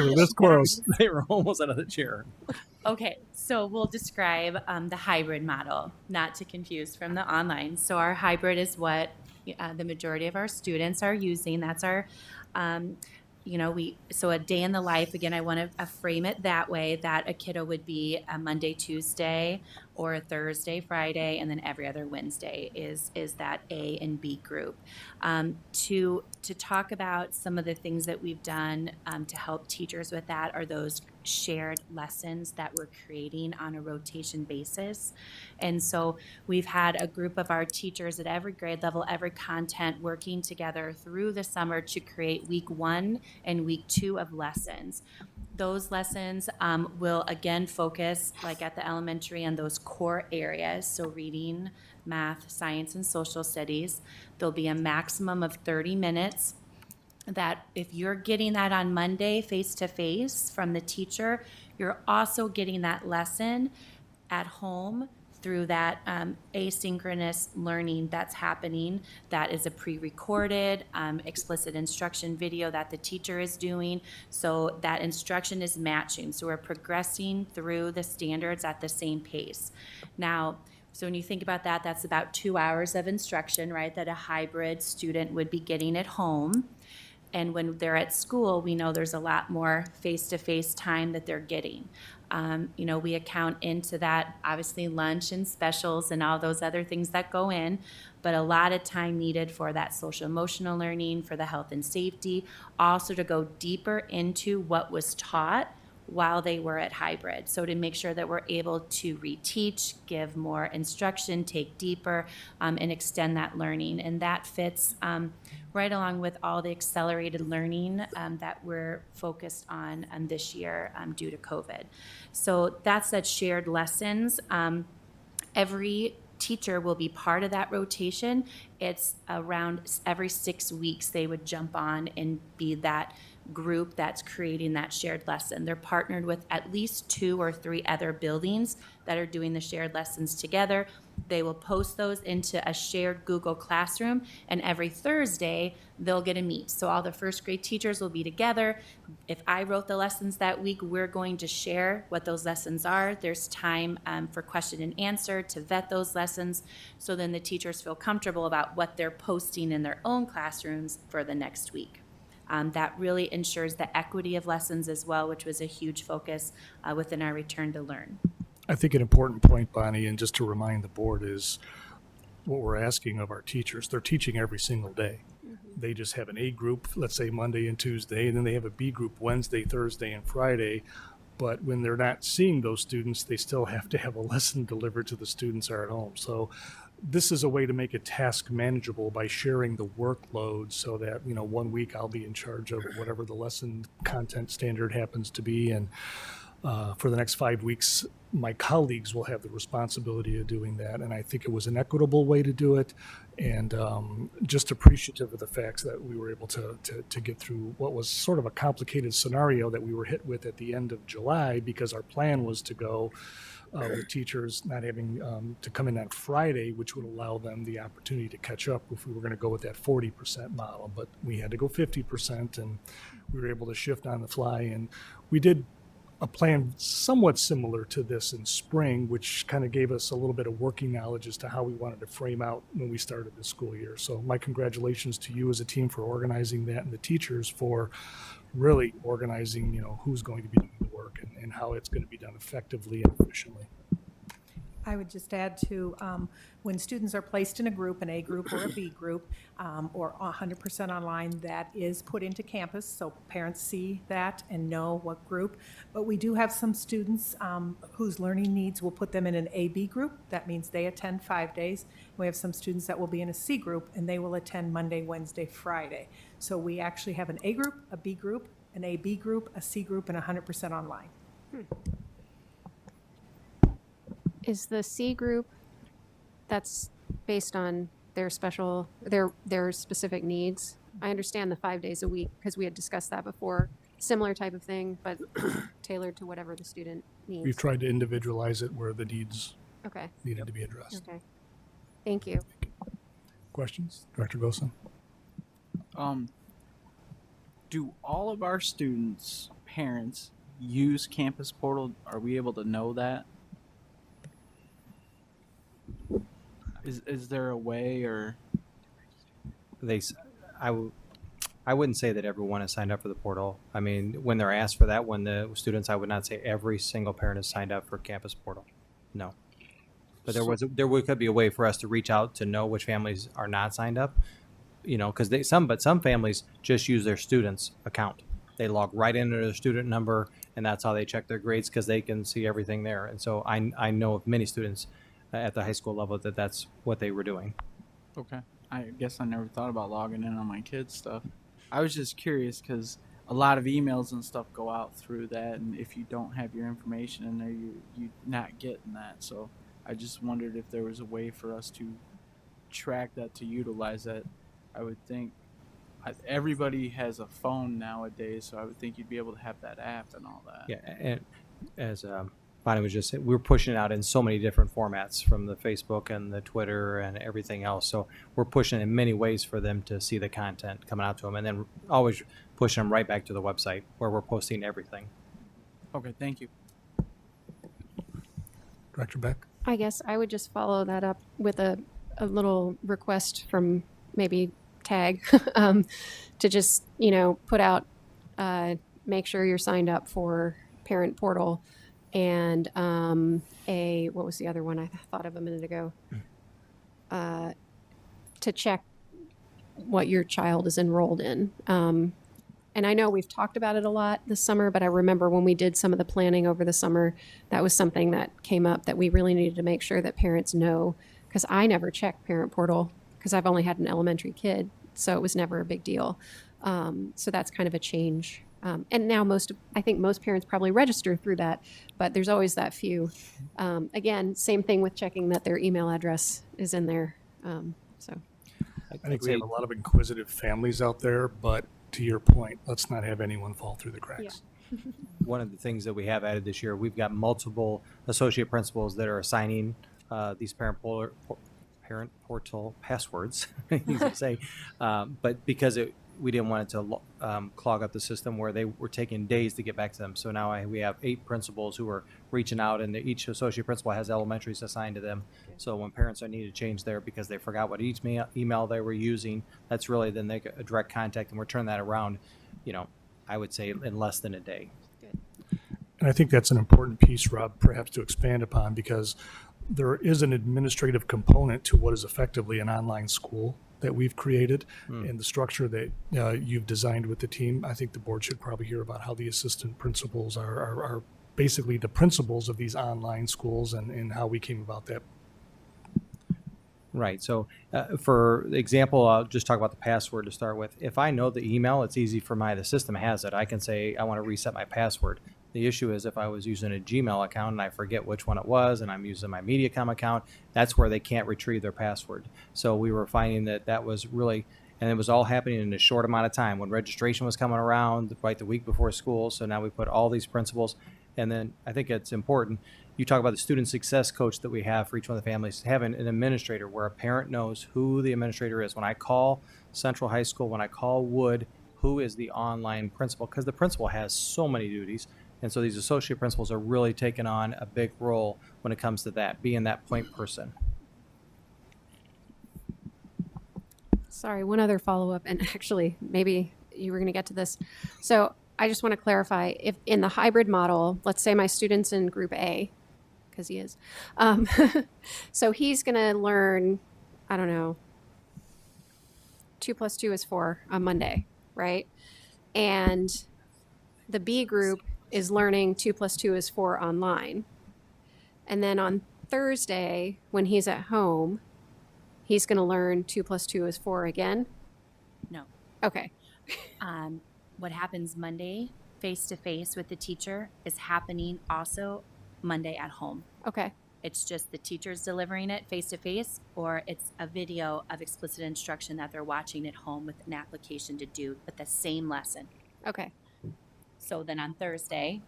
were this close. They were almost out of the chair. Okay, so we'll describe the hybrid model, not to confuse from the online. So our hybrid is what the majority of our students are using. That's our so a day in the life, again, I want to frame it that way, that a kiddo would be a Monday, Tuesday, or a Thursday, Friday, and then every other Wednesday is that A and B group. To talk about some of the things that we've done to help teachers with that are those shared lessons that we're creating on a rotation basis. And so we've had a group of our teachers at every grade level, every content, working together through the summer to create week 1 and week 2 of lessons. Those lessons will again focus, like at the elementary, on those core areas. So reading, math, science, and social studies. There'll be a maximum of 30 minutes. That if you're getting that on Monday face-to-face from the teacher, you're also getting that lesson at home through that asynchronous learning that's happening. That is a pre-recorded explicit instruction video that the teacher is doing. So that instruction is matching. So we're progressing through the standards at the same pace. Now, so when you think about that, that's about 2 hours of instruction, right, that a hybrid student would be getting at home. And when they're at school, we know there's a lot more face-to-face time that they're getting. We account into that, obviously, lunch and specials and all those other things that go in, but a lot of time needed for that social emotional learning, for the health and safety, also to go deeper into what was taught while they were at hybrid. So to make sure that we're able to reteach, give more instruction, take deeper, and extend that learning. And that fits right along with all the accelerated learning that we're focused on this year due to COVID. So that's that shared lessons. Every teacher will be part of that rotation. It's around every 6 weeks they would jump on and be that group that's creating that shared lesson. They're partnered with at least 2 or 3 other buildings that are doing the shared lessons together. They will post those into a shared Google Classroom, and every Thursday they'll get a meet. So all the first grade teachers will be together. If I wrote the lessons that week, we're going to share what those lessons are. There's time for question and answer to vet those lessons, so then the teachers feel comfortable about what they're posting in their own classrooms for the next week. That really ensures the equity of lessons as well, which was a huge focus within our Return to Learn. I think an important point, Bonnie, and just to remind the board, is what we're asking of our teachers. They're teaching every single day. They just have an A group, let's say Monday and Tuesday, and then they have a B group Wednesday, Thursday, and Friday. But when they're not seeing those students, they still have to have a lesson delivered to the students who are at home. So this is a way to make a task manageable by sharing the workload, so that, 1 week I'll be in charge of whatever the lesson content standard happens to be, and for the next 5 weeks, my colleagues will have the responsibility of doing that. And I think it was an equitable way to do it, and just appreciative of the facts that we were able to get through what was sort of a complicated scenario that we were hit with at the end of July, because our plan was to go with teachers not having to come in on Friday, which would allow them the opportunity to catch up if we were going to go with that 40% model. But we had to go 50%, and we were able to shift on the fly. And we did a plan somewhat similar to this in spring, which kind of gave us a little bit of working knowledge as to how we wanted to frame out when we started the school year. So my congratulations to you as a team for organizing that, and the teachers for really organizing, who's going to be doing the work and how it's going to be done effectively and efficiently. I would just add to, when students are placed in a group, an A group or a B group, or 100% online, that is put into campus, so parents see that and know what group. But we do have some students whose learning needs will put them in an A-B group. That means they attend 5 days. We have some students that will be in a C group, and they will attend Monday, Wednesday, Friday. So we actually have an A group, a B group, an A-B group, a C group, and 100% online. Is the C group, that's based on their specific needs? I understand the 5 days a week, because we had discussed that before. Similar type of thing, but tailored to whatever the student needs. We've tried to individualize it where the needs Okay. needed to be addressed. Okay. Thank you. Questions? Director Gosen? Do all of our students' parents use Campus Portal? Are we able to know that? Is there a way, or I I wouldn't say that everyone has signed up for the portal. I mean, when they're asked for that, when the students, I would not say every single parent has signed up for campus portal. No. But could be a way for us to reach out to know which families are not signed up, because some families just use their student's account. They log right into their student number, and that's how they check their grades because they can see everything there. And so I know of many students at the high school level that's what they were doing. Okay. I guess I never thought about logging in on my kids' stuff. I was just curious because a lot of emails and stuff go out through that, and if you don't have your information in there, you're not getting that. So I just wondered if there was a way for us to track that, to utilize that. I would think everybody has a phone nowadays, so I would think you'd be able to have that app and all that. Yeah, and as Bonnie was just saying, we're pushing it out in so many different formats, from the Facebook and the Twitter and everything else. So we're pushing in many ways for them to see the content coming out to them, and then always pushing them right back to the website where we're posting everything. Okay, thank you. Director Beck? I guess I would just follow that up with a little request from maybe TAG to just, put out, make sure you're signed up for Parent Portal and what was the other one I thought of a minute ago? To check what your child is enrolled in. And I know we've talked about it a lot this summer, but I remember when we did some of the planning over the summer, that was something that came up that we really needed to make sure that parents know, because I never checked Parent Portal because I've only had an elementary kid, so it was never a big deal. So that's kind of a change. And now I think most parents probably register through that, but there's always that few. Again, same thing with checking that their email address is in there. So I think we have a lot of inquisitive families out there, but to your point, let's not have anyone fall through the cracks. Yeah. One of the things that we have added this year, we've got multiple associate principals that are assigning these parent portal passwords, easy to say, but because we didn't want it to clog up the system where they were taking days to get back to them. So now we have 8 principals who are reaching out, and each associate principal has elementaries assigned to them. So when parents need to change there because they forgot what each email they were using, that's really then they get a direct contact, and we're turning that around, I would say in less than a day. And I think that's an important piece, Rob, perhaps to expand upon, because there is an administrative component to what is effectively an online school that we've created and the structure that you've designed with the team. I think the board should probably hear about how the assistant principals are basically the principals of these online schools and how we came about that. Right. So for example, I'll just talk about the password to start with. If I know the email, it's easy for the system has it. I can say, I want to reset my password. The issue is if I was using a Gmail account and I forget which one it was and I'm using my Mediacom account, that's where they can't retrieve their password. So we were finding that was really, and it was all happening in a short amount of time when registration was coming around right the week before school. So now we put all these principals, and then I think it's important. You talk about the student success coach that we have for each one of the families, having an administrator where a parent knows who the administrator is. When I call Central High School, when I call Wood, who is the online principal? Because the principal has so many duties. And so these associate principals are really taking on a big role when it comes to that, being that point person. sorry, one other follow-up, and actually, maybe you were going to get to this. So I just want to clarify, if in the hybrid model, let's say my student's in group A, because he is, so he's going to learn, I don't know, 2 + 2 is 4 on Monday, right? And the B group is learning 2 + 2 is 4 online. And then on Thursday, when he's at home, he's going to learn 2 + 2 is 4 again? No. Okay. What happens Monday face-to-face with the teacher is happening also Monday at home. Okay. It's just the teacher's delivering it face-to-face, or it's a video of explicit instruction that they're watching at home with an application to do with the same lesson. Okay. So then on Thursday,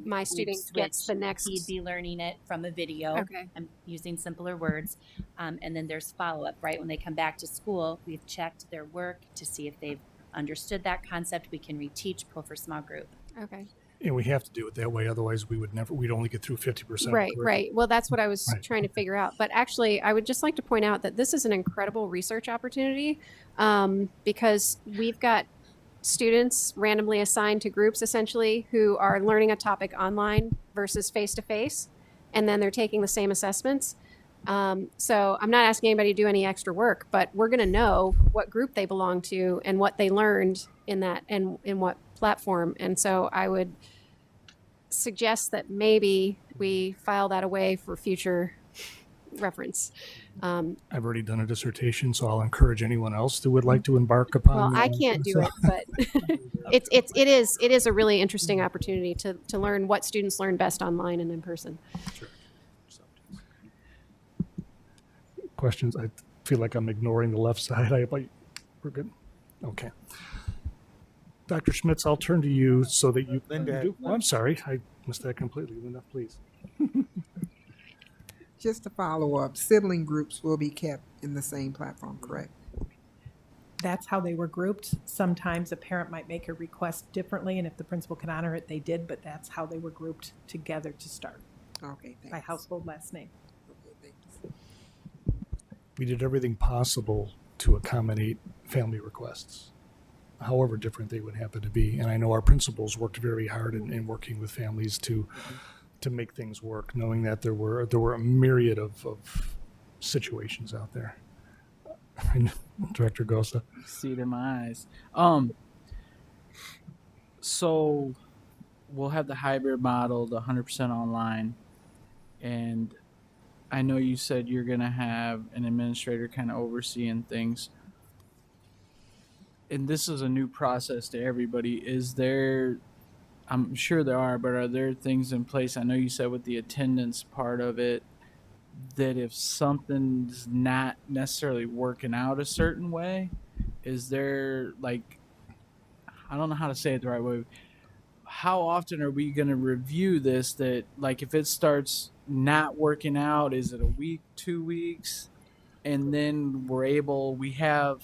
my student gets the next. He'd be learning it from a video. Okay. I'm using simpler words. And then there's follow-up, right? When they come back to school, we've checked their work to see if they've understood that concept. We can reteach Pro for Small Group. Okay. And we have to do it that way. Otherwise, we'd only get through 50%. Right, right. Well, that's what I was Right. trying to figure out. But actually, I would just like to point out that this is an incredible research opportunity because we've got students randomly assigned to groups essentially who are learning a topic online versus face to face, and then they're taking the same assessments. So I'm not asking anybody to do any extra work, but we're going to know what group they belong to and what they learned in that and in what platform. And so I would suggest that maybe we file that away for future reference. I've already done a dissertation, so I'll encourage anyone else that would like to embark upon. Well, I can't do it, but it is a really interesting opportunity to learn what students learn best online and in person. Questions? I feel like I'm ignoring the left side. We're good? Okay. Dr. Schmitz, I'll turn to you so that you... Linda. Oh, I'm sorry. I missed that completely. Linda, please. Just to follow up, sibling groups will be kept in the same platform, correct? That's how they were grouped. Sometimes a parent might make a request differently, and if the principal can honor it, they did, but that's how they were grouped together to start. Okay, thanks. By household last name. Okay, thanks. We did everything possible to accommodate family requests, however different they would happen to be. And I know our principals worked very hard in working with families to make things work, knowing that there were a myriad of situations out there. Director Gosa. See it in my eyes. So we'll have the hybrid model, the 100% online, and I know you said you're going to have an administrator kind of overseeing things. And this is a new process to everybody. Is there, I'm sure there are, but are there things in place? I know you said with the attendance part of it, that if something's not necessarily working out a certain way, is there, like, I don't know how to say it the right way. How often are we going to review this that, like, if it starts not working out, is it a week, 2 weeks? And then we have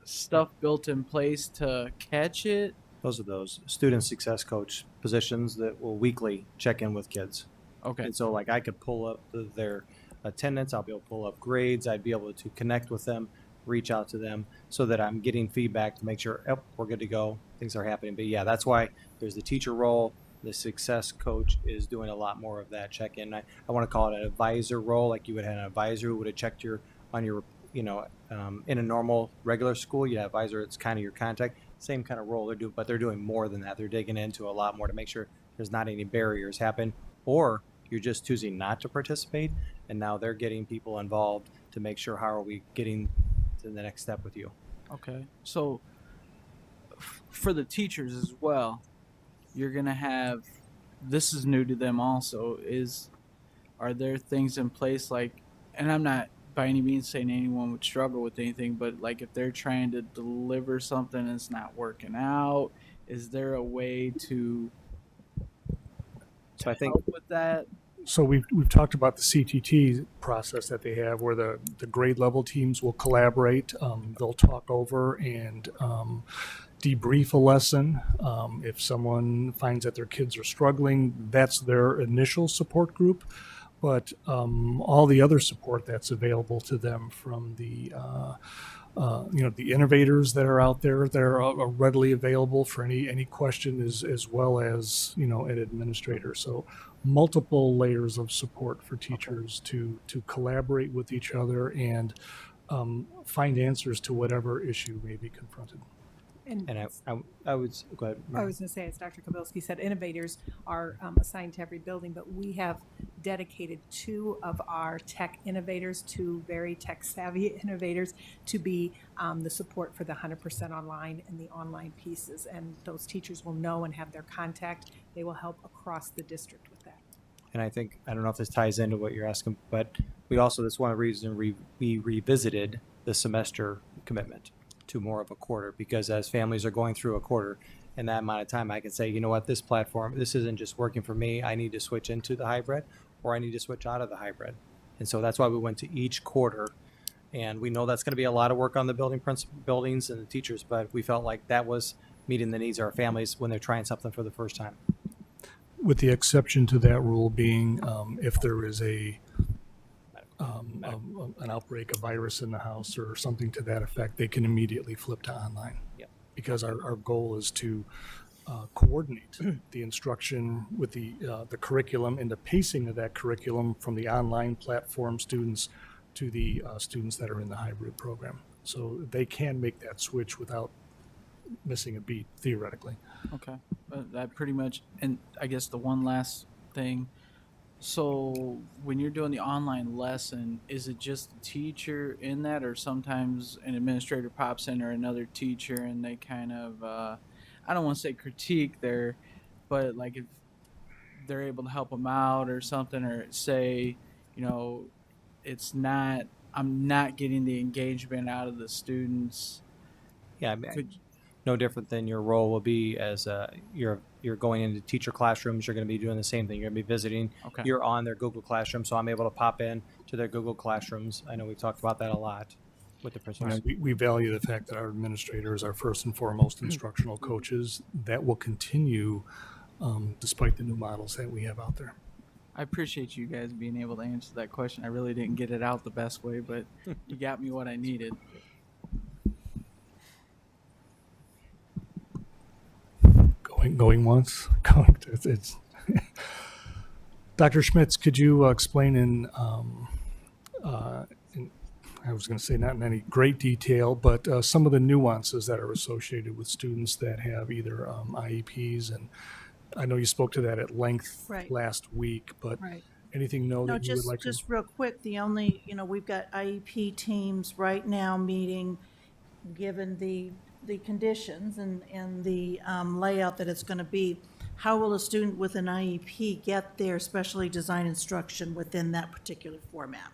stuff built in place to catch it? Those are those student success coach positions that will weekly check in with kids. Okay. And so, like, I could pull up their attendance. I'll be able to pull up grades. I'd be able to connect with them, reach out to them so that I'm getting feedback to make sure, yep, we're good to go. Things are happening. But yeah, that's why there's the teacher role. The success coach is doing a lot more of that check-in. I want to call it an advisor role. Like you would have an advisor who would have checked in a normal regular school, you have an advisor. It's kind of your contact. Same kind of role but they're doing more than that. They're digging into a lot more to make sure there's not any barriers happen, or you're just choosing not to participate, and now they're getting people involved to make sure how are we getting to the next step with you. Okay. So for the teachers as well, you're going to have, this is new to them also, are there things in place like, and I'm not by any means saying anyone would struggle with anything, but like if they're trying to deliver something and it's not working out, is there a way to help with that? So we've talked about the CTT process that they have where the grade level teams will collaborate. They'll talk over and debrief a lesson. If someone finds that their kids are struggling, that's their initial support group. But all the other support that's available to them from the the innovators that are out there, they're readily available for any question as well as an administrator. So multiple layers of support for teachers to collaborate with each other and find answers to whatever issue may be confronted. And I would go ahead. I was going to say, as Dr. Kabilski said, innovators are assigned to every building, but we have dedicated 2 of our tech innovators, 2 very tech savvy innovators, to be the support for the 100% online and the online pieces. And those teachers will know and have their contact. They will help across the district with that. And I think, I don't know if this ties into what you're asking, but that's one of the reasons we revisited the semester commitment to more of a quarter, because as families are going through a quarter in that amount of time, I can say, you know what, this platform, this isn't just working for me. I need to switch into the hybrid, or I need to switch out of the hybrid. And so that's why we went to each quarter. And we know that's going to be a lot of work on the buildings and the teachers, but we felt like that was meeting the needs of our families when they're trying something for the first time. With the exception to that rule being if there is an outbreak of virus in the house or something to that effect, they can immediately flip to online. Yep. because our goal is to coordinate the instruction with the curriculum and the pacing of that curriculum from the online platform students to the students that are in the hybrid program. So they can make that switch without missing a beat, theoretically. Okay, that pretty much, and I guess the one last thing. So when you're doing the online lesson, is it just the teacher in that, or sometimes an administrator pops in or another teacher and they kind of, I don't want to say critique there, but like if they're able to help them out or something, or say, you know, it's not, I'm not getting the engagement out of the students. Yeah, I mean, no different than your role will be as you're going into teacher classrooms. You're going to be doing the same thing. You're going to be visiting. Okay. You're on their Google Classroom, so I'm able to pop in to their Google Classrooms. I know we've talked about that a lot with the principals. We value the fact that our administrators are first and foremost instructional coaches. That will continue despite the new models that we have out there. I appreciate you guys being able to answer that question. I really didn't get it out the best way, but you got me what I needed. Going once, going to, it's Dr. Schmitz, could you explain in I was going to say not in any great detail, but some of the nuances that are associated with students that have either IEPs, and I know you spoke to that at length Right. last week, but Right. anything No, that you would like just to? real quick, the only, we've got IEP teams right now meeting, given the conditions and the layout that it's going to be. How will a student with an IEP get their specially designed instruction within that particular format?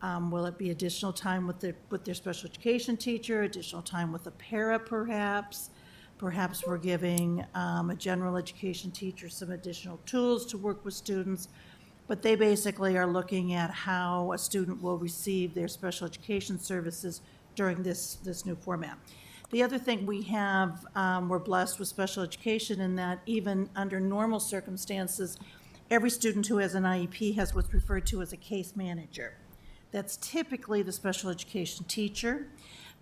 Will it be additional time with their special education teacher, additional time with a para perhaps? Perhaps we're giving a general education teacher some additional tools to work with students. But they basically are looking at how a student will receive their special education services during this new format. The other thing we have, we're blessed with special education in that even under normal circumstances, every student who has an IEP has what's referred to as a case manager. That's typically the special education teacher,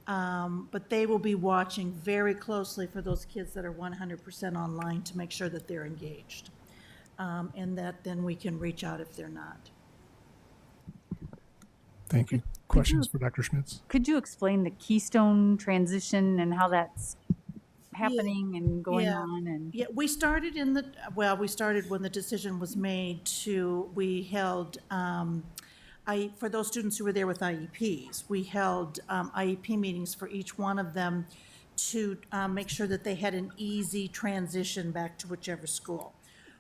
but they will be watching very closely for those kids that are 100% online to make sure that they're engaged. And that then we can reach out if they're not. Thank you. Questions for Dr. Schmitz? Could you explain the Keystone transition and how that's happening and going Yeah. on? And Yeah, we started we started when the decision was made we held, for those students who were there with IEPs, we held IEP meetings for each one of them to make sure that they had an easy transition back to whichever school.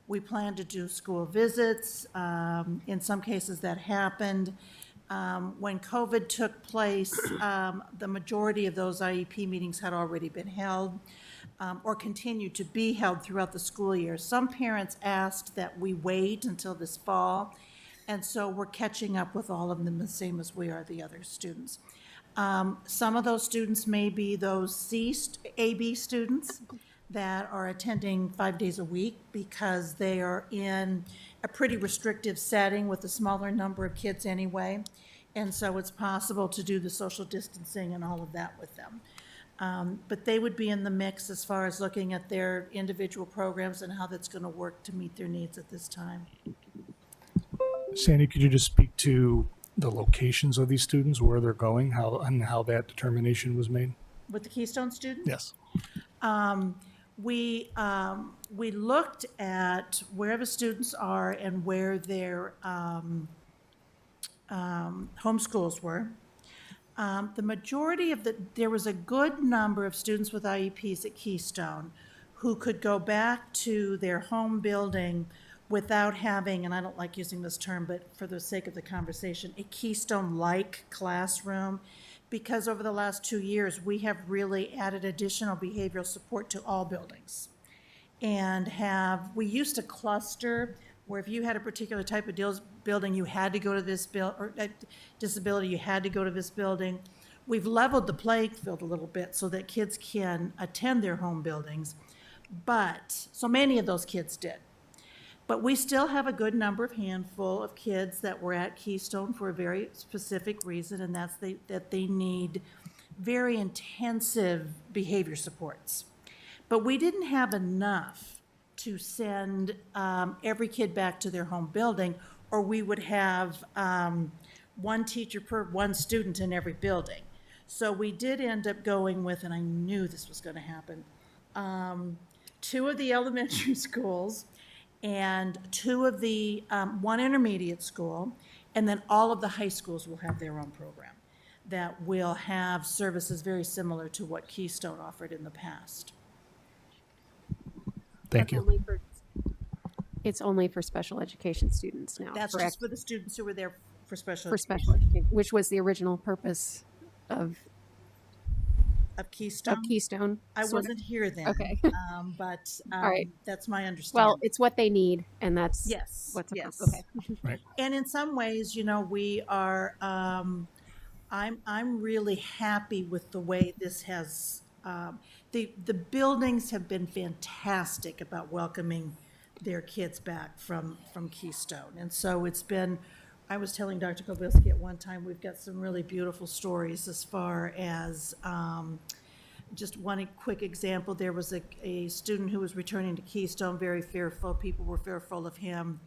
We planned to do school visits. In some cases that happened. When COVID took place, the majority of those IEP meetings had already been held or continued to be held throughout the school year. Some parents asked that we wait until this fall, and so we're catching up with all of them the same as we are the other students. Some of those students may be those AB students that are attending 5 days a week because they are in a pretty restrictive setting with a smaller number of kids anyway. And so it's possible to do the social distancing and all of that with them. But they would be in the mix as far as looking at their individual programs and how that's going to work to meet their needs at this time. Sandy, could you just speak to the locations of these students, where they're going, how that determination was made? With the Keystone students? Yes. We looked at wherever students are and where their homeschools were. The majority of there was a good number of students with IEPs at Keystone who could go back to their home building without having, and I don't like using this term, but for the sake of the conversation, a Keystone-like classroom, because over the last 2 years, we have really added additional behavioral support to all buildings. And we used to cluster, where if you had a particular type of building, you had to go to this disability, you had to go to this building. We've leveled the playing field a little bit so that kids can attend their home buildings, but, so many of those kids did. But we still have a good handful of kids that were at Keystone for a very specific reason, and that's that they need very intensive behavior supports. But we didn't have enough to send every kid back to their home building, or we would have one teacher per one student in every building. So we did end up going with, and I knew this was going to happen, 2 of the elementary schools and 2 of the, one intermediate school, and then all of the high schools will have their own program that will have services very similar to what Keystone offered in the past. Thank you. It's only for special education students now, That's correct? just for the students who were there for special For education. special education, which was the original purpose of Keystone? Keystone. I sort of. wasn't here then. Okay. But All right. that's my understanding. Well, it's what they need, and that's Yes, what's yes. okay. Right. And in some ways, we are, I'm really happy with the way this has, the buildings have been fantastic about welcoming their kids back from Keystone. And so it's been, I was telling Dr. Kobilski at one time, we've got some really beautiful stories as far as, just one quick example, there was a student who was returning to Keystone, very fearful. People were fearful of him,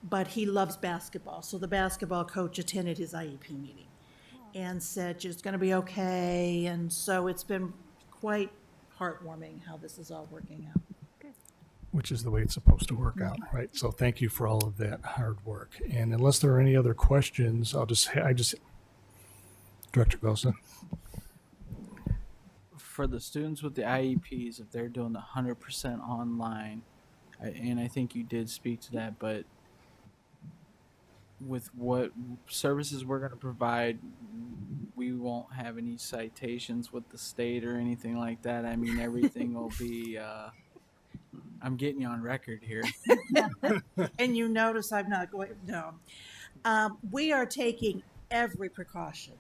but he loves basketball. So the basketball coach attended his IEP meeting and said, it's going to be okay. And so it's been quite heartwarming how this is all working out. Which is the way it's supposed to work out, right? So thank you for all of that hard work. And unless there are any other questions, Director Gosa. For the students with the IEPs, if they're doing the 100% online, and I think you did speak to that, but with what services we're going to provide, we won't have any citations with the state or anything like that. I mean, everything will be, I'm getting you on record here. And you notice I'm not going, no. We are taking every precaution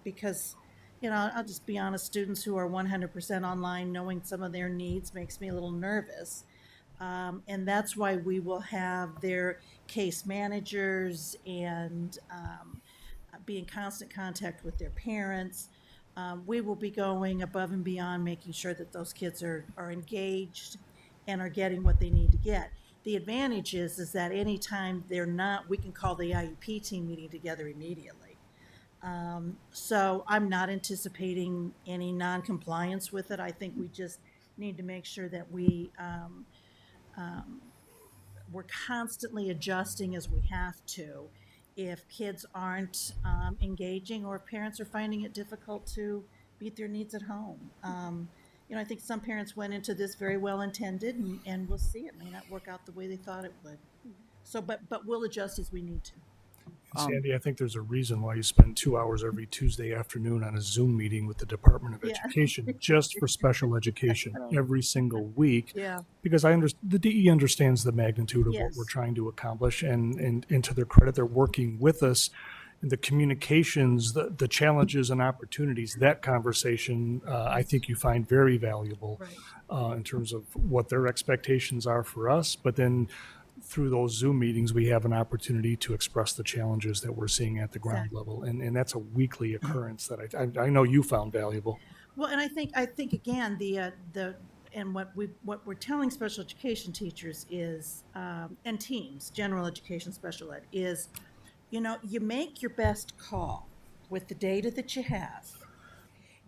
because, I'll just be honest, students who are 100% online, knowing some of their needs makes me a little nervous. And that's why we will have their case managers and be in constant contact with their parents. We will be going above and beyond, making sure that those kids are engaged and are getting what they need to get. The advantage is that anytime they're not, we can call the IEP team meeting together immediately. So I'm not anticipating any non-compliance with it. I think we just need to make sure that we're constantly adjusting as we have to if kids aren't engaging or if parents are finding it difficult to meet their needs at home. I think some parents went into this very well intended, and we'll see, it may not work out the way they thought it would. So, but we'll adjust as we need to. Sandy, I think there's a reason why you spend 2 hours every Tuesday afternoon on a Zoom meeting with the Department of Yeah. Education just for special education every single week. Yeah. Because the DE understands the magnitude of what Yes. we're trying to accomplish, and to their credit, they're working with us. And the communications, the challenges and opportunities, that conversation, I think you find very valuable in terms of what their expectations are for us. But then through those Zoom meetings, we have an opportunity to express the challenges that we're seeing at the ground level. And that's a weekly occurrence that I know you found valuable. Well, and I think again, and what we're telling special education teachers is, and teams, general education, special ed, is, you make your best call with the data that you have,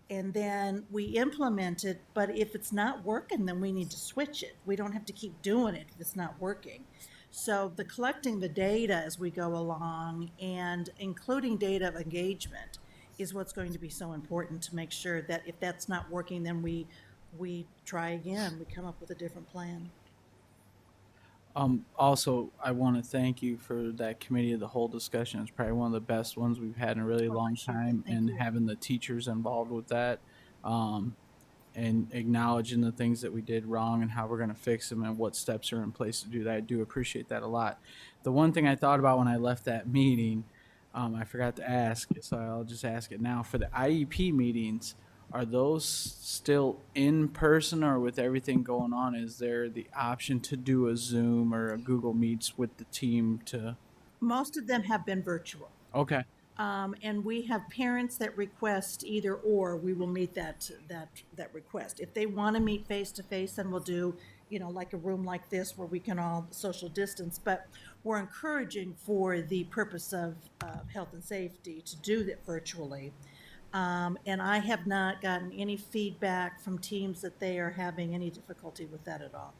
and then we implement it. But if it's not working, then we need to switch it. We don't have to keep doing it if it's not working. So the collecting the data as we go along and including data of engagement is what's going to be so important to make sure that if that's not working, then we try again. We come up with a different plan. Also, I want to thank you for that committee of the whole discussion. It's probably one of the best ones we've had in a really long time, and having the teachers involved with that, and acknowledging the things that we did wrong and how we're going to fix them and what steps are in place to do that. I do appreciate that a lot. The one thing I thought about when I left that meeting, I forgot to ask, so I'll just ask it now. For the IEP meetings, are those still in person, or with everything going on, is there the option to do a Zoom or a Google Meets with the team to? Most of them have been virtual. Okay. And we have parents that request either or, we will meet that request. If they want to meet face-to-face, then we'll do, like a room like this where we can all social distance. But we're encouraging, for the purpose of health and safety, to do that virtually. And I have not gotten any feedback from teams that they are having any difficulty with that at all.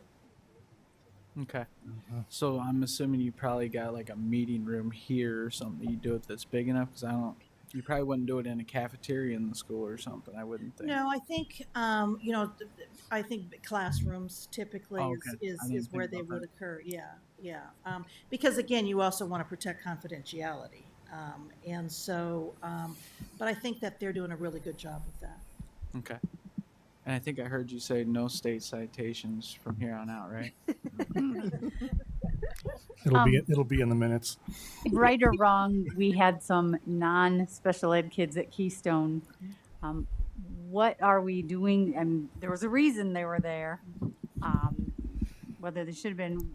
Okay. So I'm assuming you probably got like a meeting room here or something you do it that's big enough, because you probably wouldn't do it in a cafeteria in the school or something, I wouldn't think. No, I think, I think classrooms typically Oh, okay. I didn't is where think they about would that. occur, yeah. Because again, you also want to protect confidentiality. And so, but I think that they're doing a really good job with that. Okay. And I think I heard you say no state citations from here on out, right? It'll be in the minutes. Right or wrong, we had some non-special ed kids at Keystone. What are we doing? And there was a reason they were there. Whether they should have been,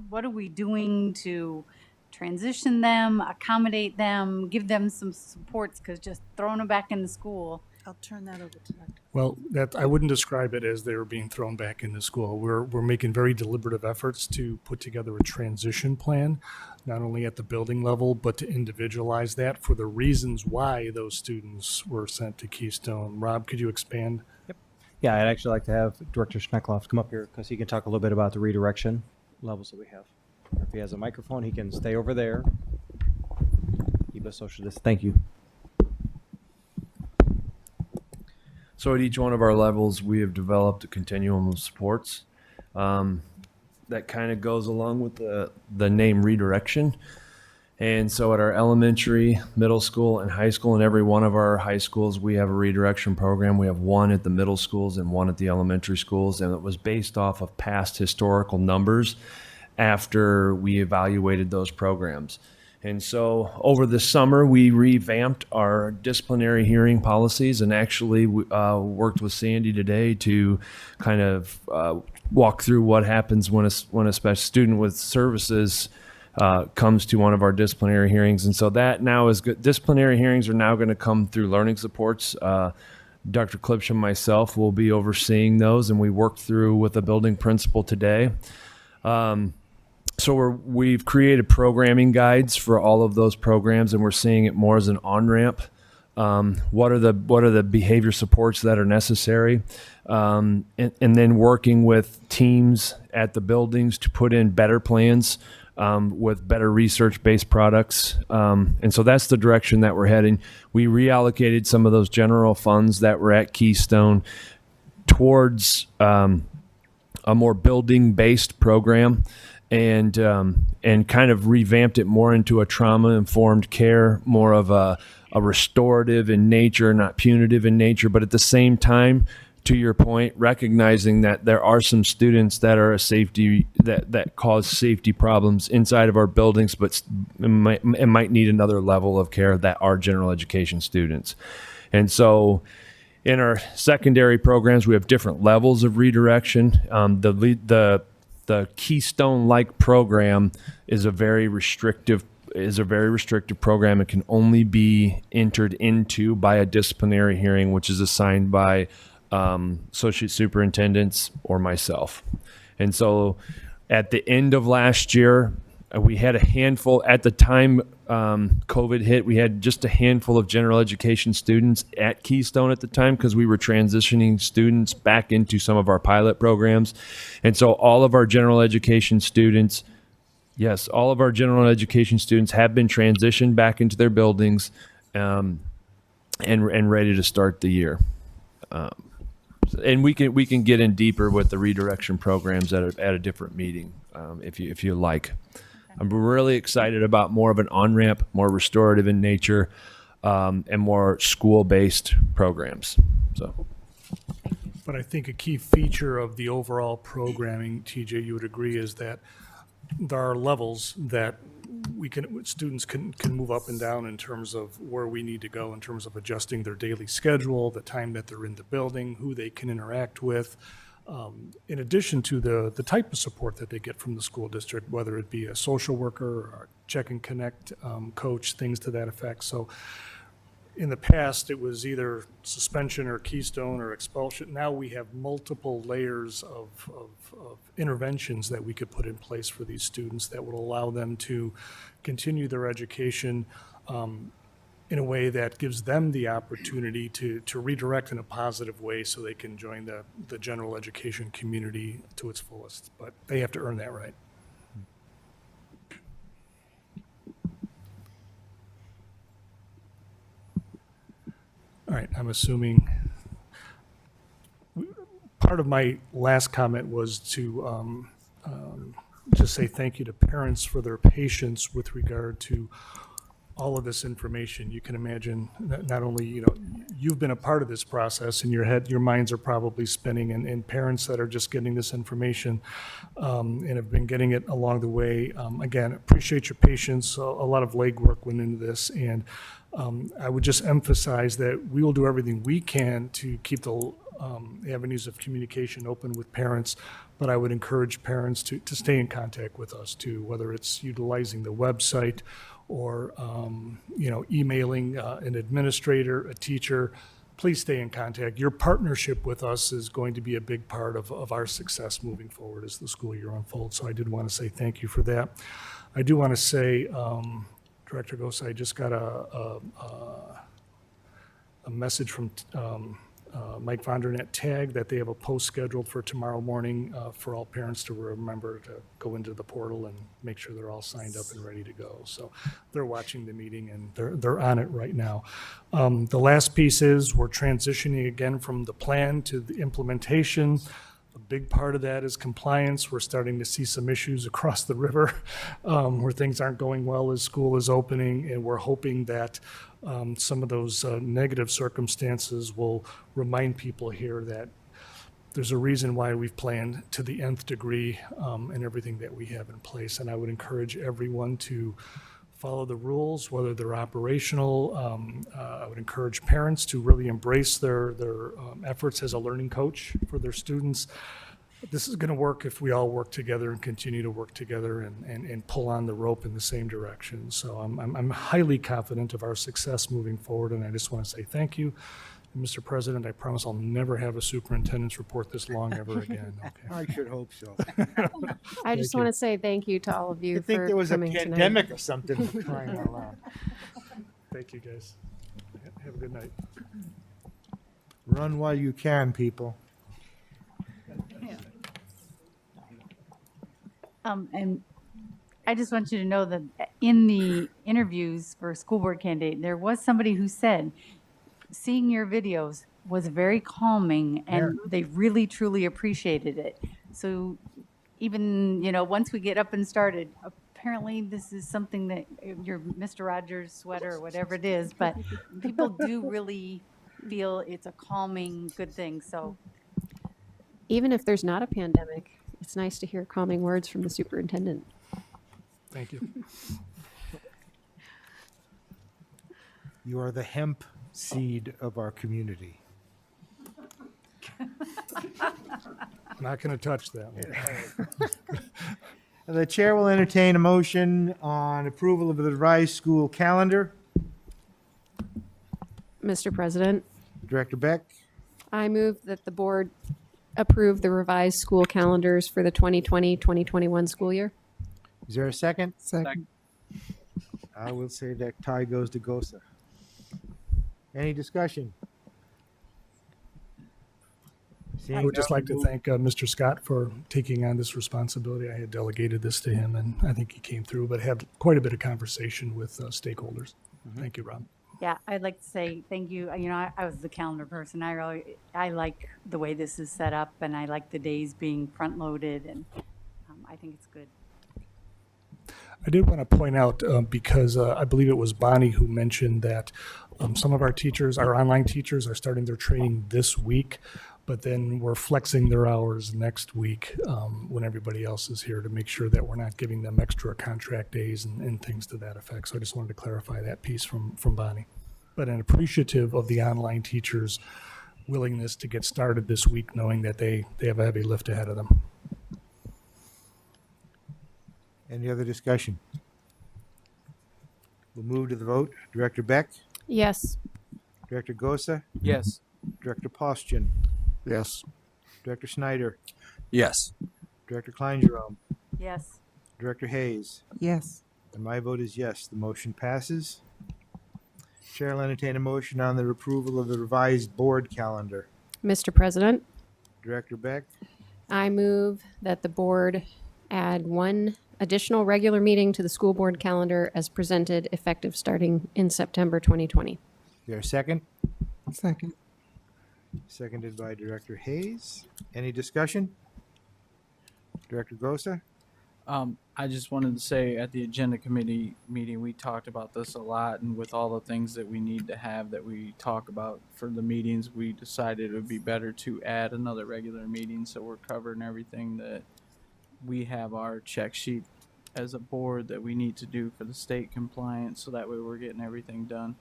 what are we doing to transition them, accommodate them, give them some supports? Because just throwing them back in the school. I'll turn that over to Dr. Well, I wouldn't describe it as they were being thrown back into school. We're making very deliberative efforts to put together a transition plan, not only at the building level, but to individualize that for the reasons why those students were sent to Keystone. Rob, could you expand? Yeah, I'd actually like to have Director Schneckloff come up here because he can talk a little bit about the redirection levels that we have. If he has a microphone, he can stay over there. Keep us social distance. Thank you. So at each one of our levels, we have developed a continuum of supports that kind of goes along with the name redirection. And so at our elementary, middle school, and high school, in every one of our high schools, we have a redirection program. We have one at the middle schools and one at the elementary schools, and it was based off of past historical numbers after we evaluated those programs. And so over the summer, we revamped our disciplinary hearing policies and actually worked with Sandy today to kind of walk through what happens when a special student with services comes to one of our disciplinary hearings. And so that now is good. Disciplinary hearings are now going to come through learning supports. Dr. Klipsch and myself will be overseeing those, and we worked through with a building principal today. So we've created programming guides for all of those programs, and we're seeing it more as an on-ramp. What are the behavior supports that are necessary? And then working with teams at the buildings to put in better plans with better research-based products. And so that's the direction that we're heading. We reallocated some of those general funds that were at Keystone towards a more building-based program, and kind of revamped it more into a trauma-informed care, more of a restorative in nature, not punitive in nature, but at the same time, to your point, recognizing that there are some students that are that cause safety problems inside of our buildings, but it might need another level of care that are general education students. And so in our secondary programs, we have different levels of redirection. The Keystone-like program is a very restrictive program. It can only be entered into by a disciplinary hearing, which is assigned by associate superintendents or myself. And so at the end of last year, we had a handful. At the time COVID hit, we had just a handful of general education students at Keystone at the time because we were transitioning students back into some of our pilot programs. And so all of our general education students, all of our general education students have been transitioned back into their buildings and ready to start the year. And we can get in deeper with the redirection programs at a different meeting if you like. I'm really excited about more of an on-ramp, more restorative in nature, and more school-based programs. So, But I think a key feature of the overall programming, TJ, you would agree, is that there are levels that students can move up and down in terms of where we need to go in terms of adjusting their daily schedule, the time that they're in the building, who they can interact with. In addition to the type of support that they get from the school district, whether it be a social worker or check and connect coach, things to that effect. So in the past, it was either suspension or keystone or expulsion. Now we have multiple layers of interventions that we could put in place for these students that would allow them to continue their education in a way that gives them the opportunity to redirect in a positive way so they can join the general education community to its fullest. But they have to earn that right. All right, I'm assuming part of my last comment was to just say thank you to parents for their patience with regard to all of this information. You can imagine that not only, you've been a part of this process in your minds are probably spinning, and parents that are just getting this information and have been getting it along the way. Again, appreciate your patience. A lot of legwork went into this, and I would just emphasize that we will do everything we can to keep the avenues of communication open with parents, but I would encourage parents to stay in contact with us too, whether it's utilizing the website or emailing an administrator, a teacher. Please stay in contact. Your partnership with us is going to be a big part of our success moving forward as the school year unfolds. So I did want to say thank you for that. I do want to say, Director Gosa, I just got a message from Mike Vondern at TAG that they have a post scheduled for tomorrow morning for all parents to remember to go into the portal and make sure they're all signed up and ready to go. So they're watching the meeting and they're on it right now. The last piece is we're transitioning again from the plan to the implementation. A big part of that is compliance. We're starting to see some issues across the river where things aren't going well as school is opening, and we're hoping that some of those negative circumstances will remind people here that there's a reason why we've planned to the nth degree and everything that we have in place. And I would encourage everyone to follow the rules, whether they're operational. I would encourage parents to really embrace their efforts as a learning coach for their students. This is going to work if we all work together and continue to work together and pull on the rope in the same direction. So I'm highly confident of our success moving forward, and I just want to say thank you. And Mr. President, I promise I'll never have a superintendent's report this long ever again. Okay. I should hope so. I just want to say thank you to all of you I think for there was a coming pandemic tonight. or something crying out loud. Thank you, guys. Have a good night. Run while you can, people. And I just want you to know that in the interviews for school board candidate, there was somebody who said, seeing your videos was very calming and they really truly appreciated it. So even, once we get up and started, apparently this is something that your Mr. Rogers sweater or whatever it is, but people do really feel it's a calming, good thing. So Even if there's not a pandemic, it's nice to hear calming words from the superintendent. Thank you. You are the hemp seed of our community. Not going to touch that one. The chair will entertain a motion on approval of the revised school calendar. Mr. President, Director Beck, I move that the board approve the revised school calendars for the 2020-2021 school year. is there a second? Second. I will say that tie goes to Gosa. Any discussion? I would just like to thank Mr. Scott for taking on this responsibility. I had delegated this to him, and I think he came through, but had quite a bit of conversation with stakeholders. Thank you, Rob. yeah, I'd like to say thank you. I was the calendar person. I like the way this is set up, and I like the days being front loaded, and I think it's good. I did want to point out, because I believe it was Bonnie who mentioned that some of our teachers, our online teachers, are starting their training this week, but then we're flexing their hours next week when everybody else is here to make sure that we're not giving them extra contract days and things to that effect. So I just wanted to clarify that piece from Bonnie. But I'm appreciative of the online teachers' willingness to get started this week, knowing that they have a heavy lift ahead of them. Any other discussion? We'll move to the vote. Director Beck, Yes. Director Gosa, Yes. Director Postian, Yes. Director Snyder, Yes. Director Kleingerome, Yes. Director Hayes, Yes. and my vote is yes. The motion passes. Chair will entertain a motion on the approval of the revised board calendar. Mr. President, Director Beck, I move that the board add one additional regular meeting to the school board calendar as presented, effective starting in September 2020. is there a second? Second. Seconded by Director Hayes. Any discussion? Director Gosa? I just wanted to say at the agenda committee meeting, we talked about this a lot, and with all the things that we need to have that we talk about for the meetings, we decided it would be better to add another regular meeting so we're covering everything that we have our check sheet as a board that we need to do for the state compliance, so that way we're getting everything done.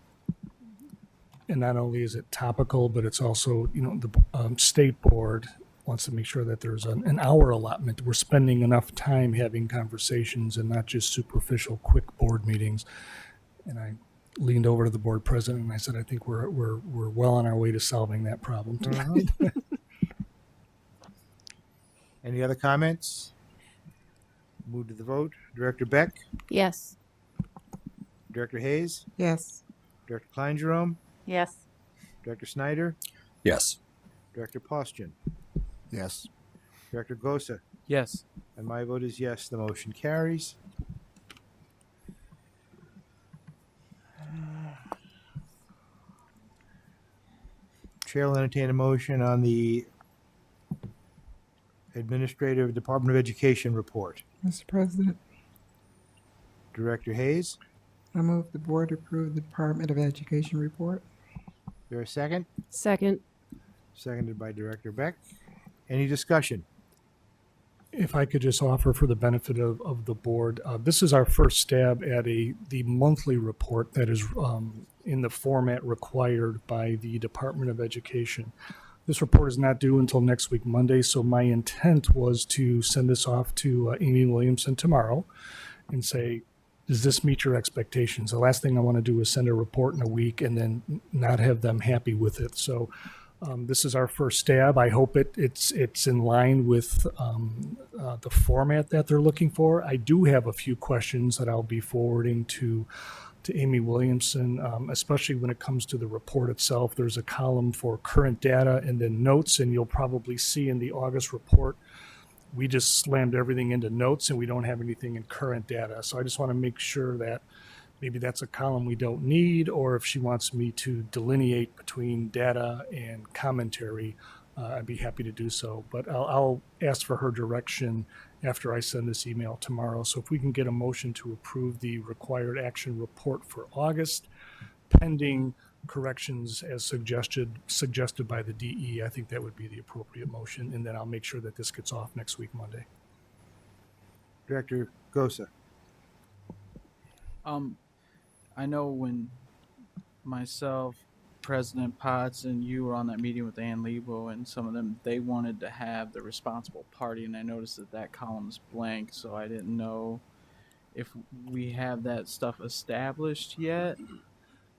And not only is it topical, but it's also, the state board wants to make sure that there's an hour allotment. We're spending enough time having conversations and not just superficial, quick board meetings. And I leaned over to the board president and I said, I think we're well on our way to solving that problem tonight. Any other comments? Move to the vote. Director Beck, Yes. Director Hayes, Yes. Director Kleingerome, Yes. Director Snyder, Yes. Director Postian, Yes. Director Gosa, Yes. and my vote is yes. The motion carries. Chair will entertain a motion on the Administrative Department of Education report. Mr. President, Director Hayes, I move the board approve the Department of Education report. is there a second? Second. Seconded by Director Beck. Any discussion? If I could just offer for the benefit of the board, this is our first stab at the monthly report that is in the format required by the Department of Education. This report is not due until next week, Monday, so my intent was to send this off to Amy Williamson tomorrow and say, does this meet your expectations? The last thing I want to do is send a report in a week and then not have them happy with it. So this is our first stab. I hope it's in line with the format that they're looking for. I do have a few questions that I'll be forwarding to Amy Williamson, especially when it comes to the report itself. There's a column for current data and then notes, and you'll probably see in the August report, we just slammed everything into notes and we don't have anything in current data. So I just want to make sure that maybe that's a column we don't need, or if she wants me to delineate between data and commentary, I'd be happy to do so. But I'll ask for her direction after I send this email tomorrow. So if we can get a motion to approve the required action report for August, pending corrections as suggested by the DE, I think that would be the appropriate motion. And then I'll make sure that this gets off next week, Monday. Director Gosa. I know when myself, President Potts, and you were on that meeting with Ann Lebo and some of them, they wanted to have the responsible party, and I noticed that column is blank, so I didn't know if we have that stuff established yet,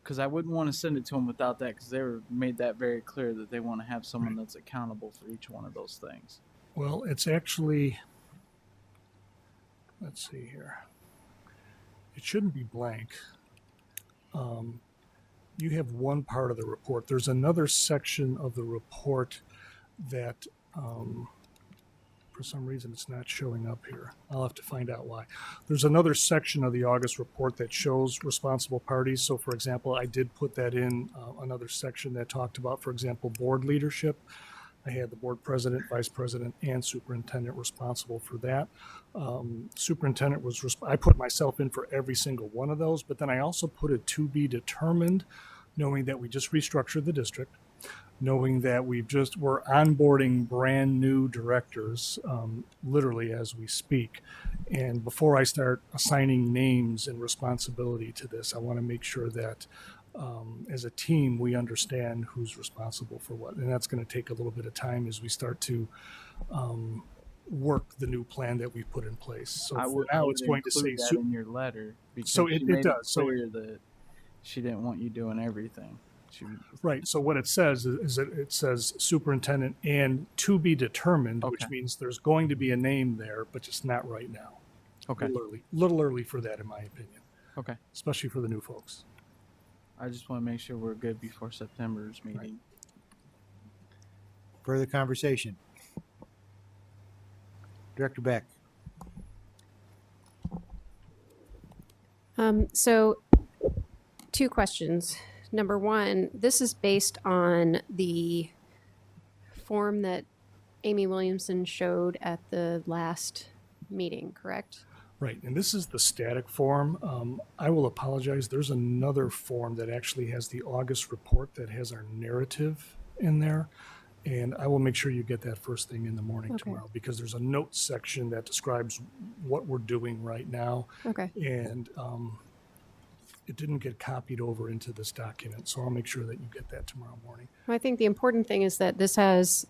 because I wouldn't want to send it to them without that, because they made that very clear that they want to have someone that's accountable for each one of those things. Well, it's actually, let's see here. It shouldn't be blank. You have one part of the report. There's another section of the report that, for some reason, it's not showing up here. I'll have to find out why. There's another section of the August report that shows responsible parties. So, for example, I did put that in another section that talked about, for example, board leadership. I had the board president, vice president, and superintendent responsible for that. Superintendent was, I put myself in for every single one of those, but then I also put a to be determined, knowing that we just restructured the district, knowing that we're onboarding brand new directors, literally as we speak. And before I start assigning names and responsibility to this, I want to make sure that as a team, we understand who's responsible for what. And that's going to take a little bit of time as we start to work the new plan that we've put in place. So I for would, now, it's going to say, include that in your letter because so she it made does. So clear that she didn't want you doing everything. right. So what it says is that it says superintendent and to be determined, which means there's going to be a name there, but just not right now. Okay. Little early for that, in my opinion. Okay. Especially for the new folks. I just want to make sure we're good before September's meeting. Right. Further conversation? Director Beck. So, two questions. Number one, this is based on the form that Amy Williamson showed at the last meeting, correct? Right, and this is the static form. I will apologize. There's another form that actually has the August report that has our narrative in there. And I will make sure you get that first thing in the morning tomorrow, because there's a notes section that describes what we're doing right now. Okay. And it didn't get copied over into this document, so I'll make sure that you get that tomorrow morning. Well, I think the important thing is that this has,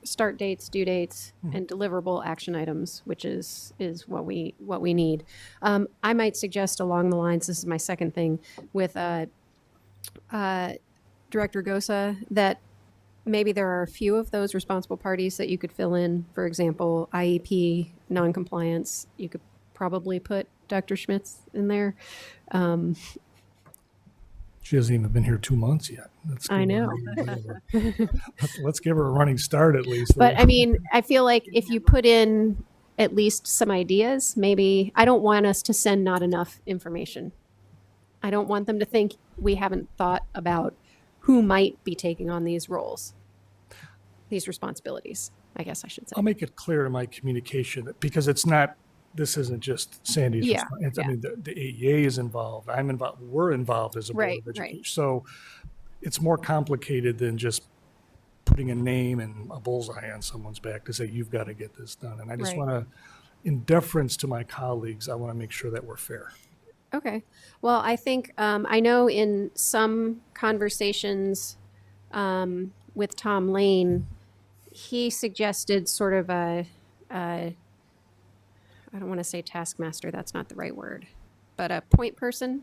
start dates, due dates, and deliverable action items, which is what we need. I might suggest along the lines, this is my second thing, with Director Gosa, that maybe there are a few of those responsible parties that you could fill in. For example, IEP, noncompliance. You could probably put Dr. Schmitz in there. She hasn't even been here 2 months yet. I know. Let's give her a running start at least. But I mean, I feel like if you put in at least some ideas, maybe I don't want us to send not enough information. I don't want them to think we haven't thought about who might be taking on these roles, these responsibilities, I guess I should say. I'll make it clear in my communication that, because this isn't just Sandy's. Yeah, I mean, the AEA is involved. I'm involved. We're involved as a board of education. Right. So it's more complicated than just putting a name and a bullseye on someone's back to say, you've got to get this done. And I just want to, in deference to my colleagues, I want to make sure that we're fair. Okay. Well, I think, I know in some conversations with Tom Lane, he suggested sort of I don't want to say taskmaster, that's not the right word, but a point person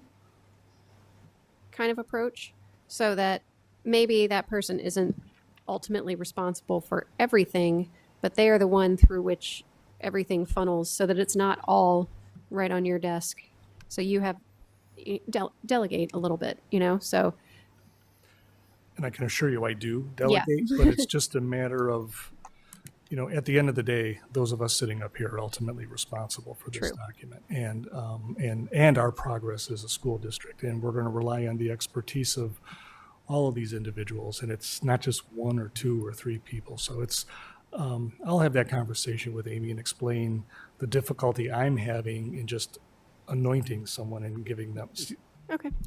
kind of approach, so that maybe that person isn't ultimately responsible for everything, but they are the one through which everything funnels, so that it's not all right on your desk. So you have delegate a little bit, so. And I can assure you I do delegate, but it's just a matter of, at the end of the day, those of us sitting up here are ultimately responsible for this document and our progress as a school district. And we're going to rely on the expertise of all of these individuals. And it's not just one or two or three people. So I'll have that conversation with Amy and explain the difficulty I'm having in just anointing someone and giving them,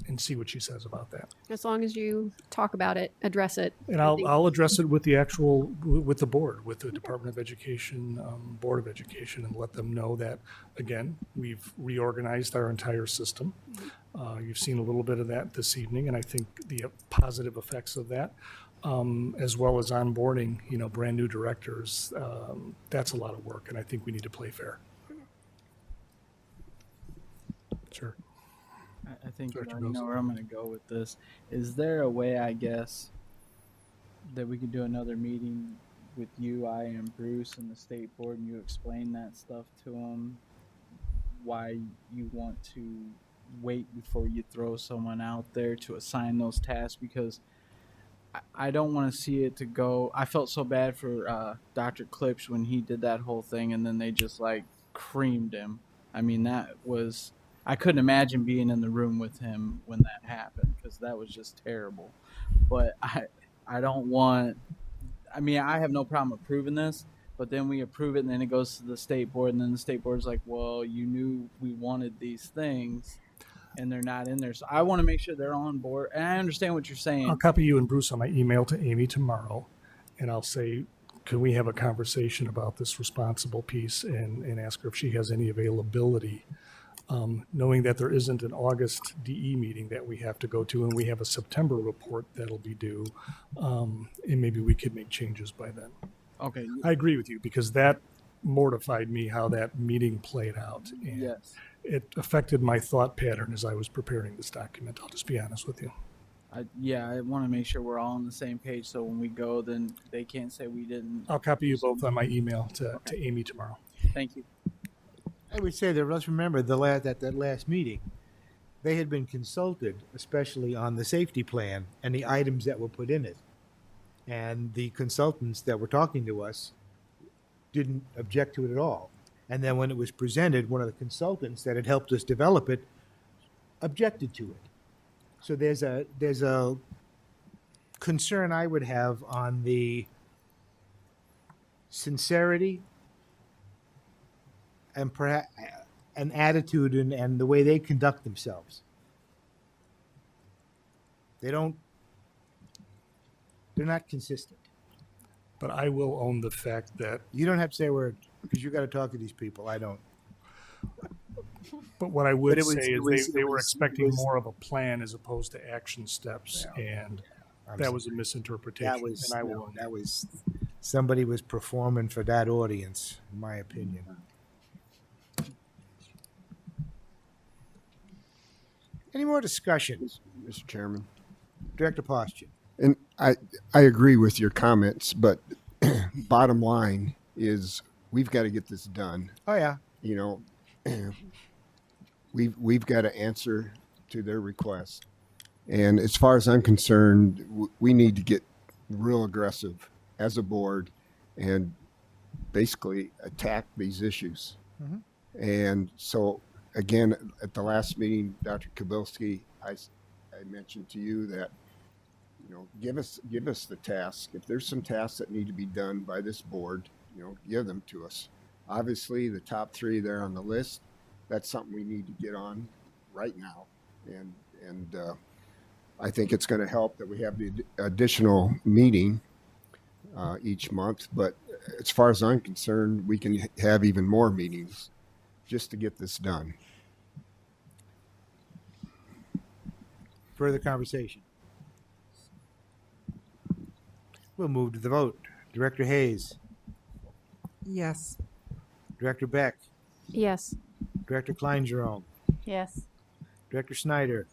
and see what she says about that. As long as you talk about it, address it. And I'll address it with with the board, with the Department of Education, Board of Education, and let them know that, again, we've reorganized our entire system. You've seen a little bit of that this evening, and I think the positive effects of that, as well as onboarding, brand new directors, that's a lot of work, and I think we need to play fair. Sure. I think you know where I'm going to go with this. Is there a way, I guess, that we could do another meeting with you, I, and Bruce and the state board, and you explain that stuff to them? Why you want to wait before you throw someone out there to assign those tasks? Because I don't want to see it to go. I felt so bad for Dr. Klipsch when he did that whole thing, and then they just creamed him. I mean, I couldn't imagine being in the room with him when that happened, because that was just terrible. But I don't want, I have no problem approving this, but then we approve it and then it goes to the state board, and then the state board's like, well, you knew we wanted these things and they're not in there. So I want to make sure they're on board. And I understand what you're saying. I'll copy you and Bruce on my email to Amy tomorrow, and I'll say, can we have a conversation about this responsible piece, and ask her if she has any availability. Knowing that there isn't an August DE meeting that we have to go to, and we have a September report that'll be due, and maybe we could make changes by then. Okay. I agree with you, because that mortified me how that meeting played out. And Yes. it affected my thought pattern as I was preparing this document. I'll just be honest with you. I want to make sure we're all on the same page, so when we go, then they can't say we didn't. I'll copy you both on my email to Amy tomorrow. Thank you. I would say that let's remember that last meeting, they had been consulted, especially on the safety plan and the items that were put in it. And the consultants that were talking to us didn't object to it at all. And then when it was presented, one of the consultants that had helped us develop it objected to it. So there's a concern I would have on the sincerity and perhaps an attitude and the way they conduct themselves. They're not consistent. But I will own the fact that. You don't have to say a word because you got to talk to these people. I don't. But what I would But it was- say it is was- they it were was- expecting it was- more of a plan as opposed to action steps, and that was a misinterpretation. That was, and I will own that was, somebody was performing for that audience, in my opinion. Any more discussion? Mr. Chairman. Director Poston. And I agree with your comments, but bottom line is we've got to get this done. Oh, yeah. You know, we've got to answer to their request. And as far as I'm concerned, we need to get real aggressive as a board and basically attack these issues. Mhm. And so, again, at the last meeting, Dr. Kabilski, I mentioned to you that, you know, give us the task. If there's some tasks that need to be done by this board, you know, give them to us. Obviously, the top 3 there on the list, that's something we need to get on right now. And I think it's going to help that we have the additional meeting each month. But as far as I'm concerned, we can have even more meetings just to get this done. Further conversation. We'll move to the vote. Director Hayes. Yes. Director Beck. Yes. Director Klein Jerome. Yes. Director Snyder.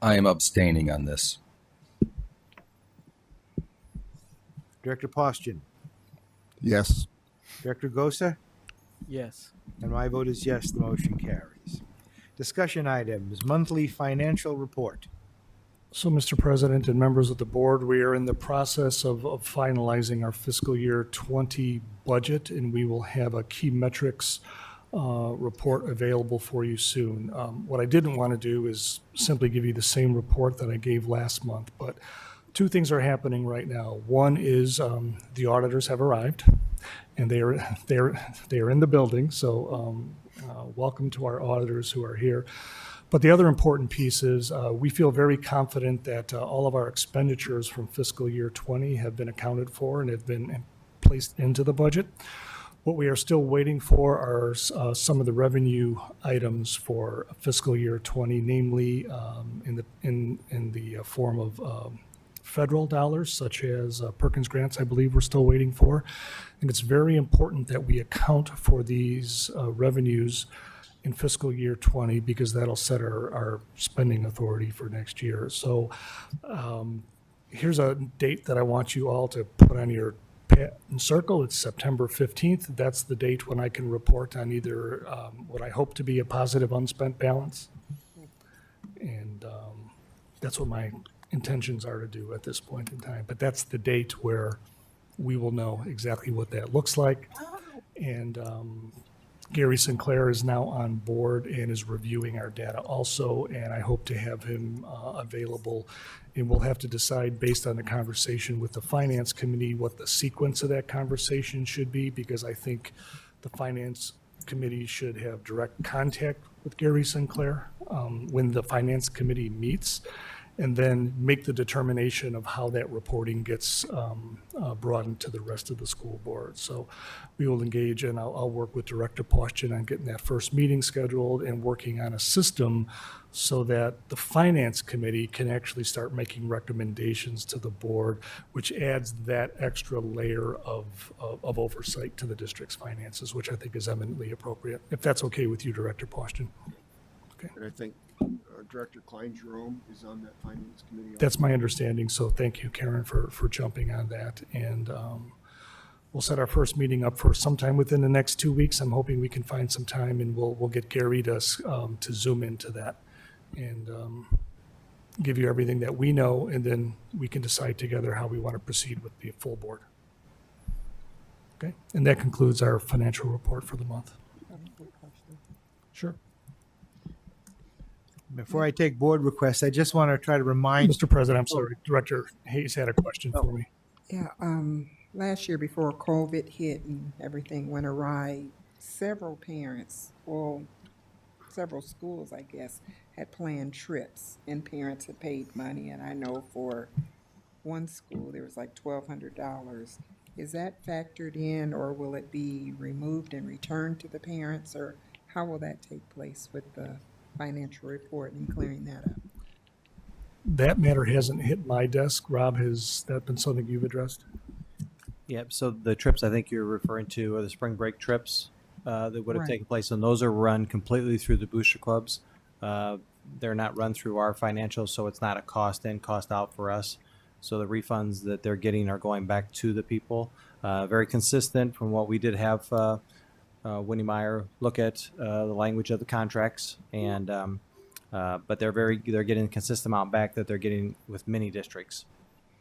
I am abstaining on this. Director Poston. Yes. Director Gosa. Yes. And my vote is yes, the motion carries. Discussion items, monthly financial report. So, Mr. President and members of the board, we are in the process of finalizing our fiscal year 20 budget, and we will have a key metrics report available for you soon. What I didn't want to do is simply give you the same report that I gave last month, but 2 things are happening right now. One is the auditors have arrived, and they are in the building. So welcome to our auditors who are here. But the other important piece is we feel very confident that all of our expenditures from fiscal year 20 have been accounted for and have been placed into the budget. What we are still waiting for are some of the revenue items for fiscal year 20, namely in the form of federal dollars, such as Perkins grants, I believe we're still waiting for. And it's very important that we account for these revenues in fiscal year 20 because that'll set our spending authority for next year. So here's a date that I want you all to put on your pad and circle. It's September 15th. That's the date when I can report on either what I hope to be a positive unspent balance. And that's what my intentions are to do at this point in time. But that's the date where we will know exactly what that looks like. And Gary Sinclair is now on board and is reviewing our data also, and I hope to have him available. And we'll have to decide based on the conversation with the Finance Committee what the sequence of that conversation should be, because I think the Finance Committee should have direct contact with Gary Sinclair when the Finance Committee meets, and then make the determination of how that reporting gets brought into the rest of the school board. So we will engage, and I'll work with Director Poston on getting that first meeting scheduled and working on a system so that the finance committee can actually start making recommendations to the board, which adds that extra layer of oversight to the district's finances, which I think is eminently appropriate, if that's okay with you, Director Poston. And I think Director Klein Jerome is on that finance committee. Also. That's my understanding, so thank you, Karen, for jumping on that. And we'll set our first meeting up for sometime within the next 2 weeks. I'm hoping we can find some time, and we'll get Gary to zoom into that and give you everything that we know, and then we can decide together how we want to proceed with the full board. Okay, and that concludes our financial report for the month. Sure. Before I take board requests, I just want to try to remind. Mr. President, I'm sorry, Director Hayes had a question for me. Yeah, last year before COVID hit and everything went awry, several parents, well, several schools, I guess, had planned trips and parents had paid money. And I know for one school, there was like $1,200. Is that factored in, or will it be removed and returned to the parents, or how will that take place with the financial report and clearing that up? That matter hasn't hit my desk. Rob, has that been something you've addressed? Yep. So the trips I think you're referring to are the spring break trips that would have Right. taken place, and those are run completely through the booster clubs. They're not run through our financials, so it's not a cost in, cost out for us. So the refunds that they're getting are going back to the people. Very consistent from what we did have Winnie Meyer look at the language of the contracts, and but they're getting a consistent amount back that they're getting with many districts.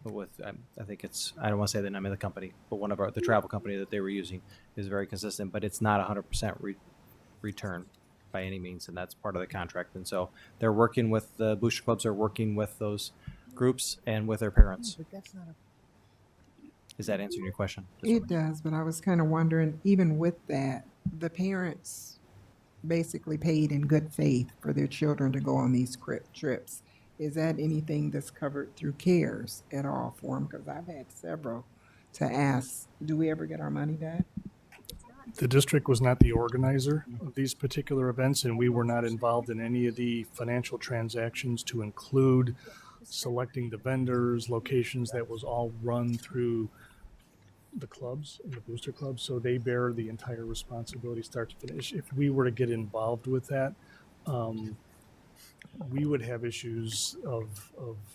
With I think it's, I don't want to say the name of the company, but one of the travel company that they were using is very consistent, but it's not 100% return by any means, and that's part of the contract. And so they're working with the booster clubs, are working with those groups and with their parents. But that's not a Is that answering your question? It does, but I was kind of wondering, even with that, the parents basically paid in good faith for their children to go on these trips. Is that anything that's covered through CARES at all for them? Because I've had several to ask, do we ever get our money back? The district was not the organizer of these particular events, and we were not involved in any of the financial transactions to include selecting the vendors, locations. That was all run through the clubs and the booster clubs, so they bear the entire responsibility start to finish. If we were to get involved with that, we would have issues of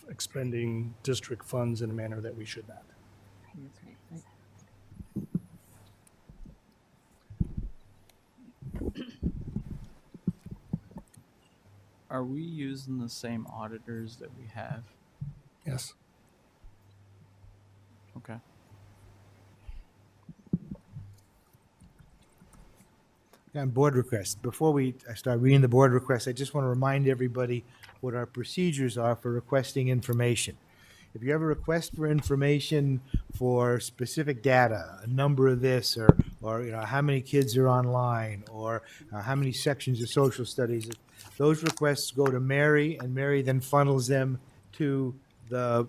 expending district funds in a manner that we should not. Are we using the same auditors that we have? Yes. Okay. On board requests, before I start reading the board requests, I just want to remind everybody what our procedures are for requesting information. If you have a request for information for specific data, a number of this, or you know, how many kids are online, or how many sections of social studies, those requests go to Mary, and Mary then funnels them to the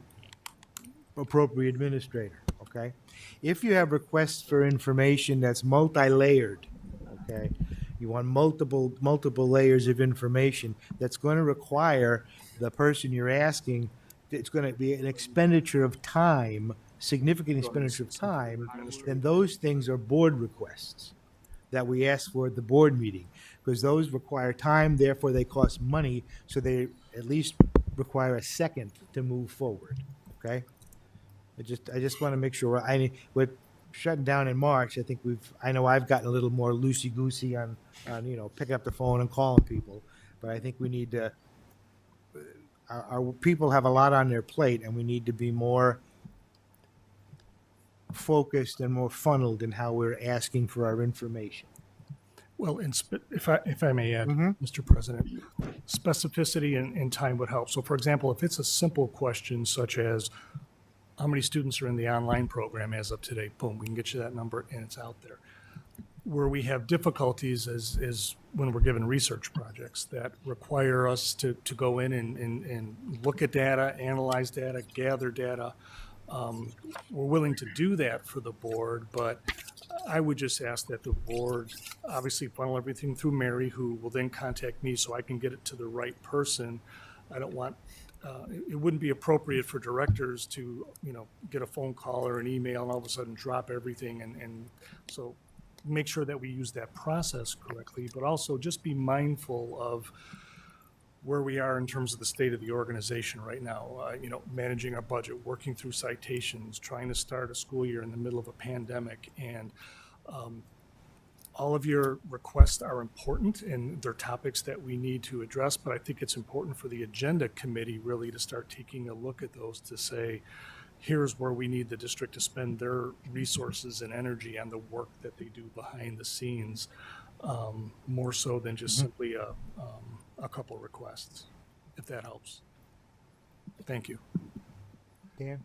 appropriate administrator, okay? If you have requests for information that's multi-layered, okay, you want multiple layers of information, that's going to require the person you're asking, it's going to be an expenditure of time, significant expenditure of time, then those things are board requests that we ask for at the board meeting, because those require time, therefore they cost money, so they at least require a second to move forward, okay? I just want to make sure, we're shutting down in March, I know I've gotten a little more loosey-goosey on, you know, picking up the phone and calling people, but I think we need to, our people have a lot on their plate, and we need to be more focused and more funneled in how we're asking for our information. Well, if I may add, Mr. President, specificity and time would help. So for example, if it's a simple question such as how many students are in the online program as of today, boom, we can get you that number and it's out there. Where we have difficulties is when we're given research projects that require us to go in and look at data, analyze data, gather data. We're willing to do that for the board, but I would just ask that the board obviously funnel everything through Mary, who will then contact me so I can get it to the right person. I don't want, it wouldn't be appropriate for directors to, get a phone call or an email and all of a sudden drop everything. And so make sure that we use that process correctly, but also just be mindful of where we are in terms of the state of the organization right now, managing our budget, working through citations, trying to start a school year in the middle of a pandemic. And all of your requests are important and they're topics that we need to address, but I think it's important for the agenda committee really to start taking a look at those to say, here's where we need the district to spend their resources and energy on the work that they do behind the scenes, more so than just simply a couple requests, if that helps. Thank you. Dan?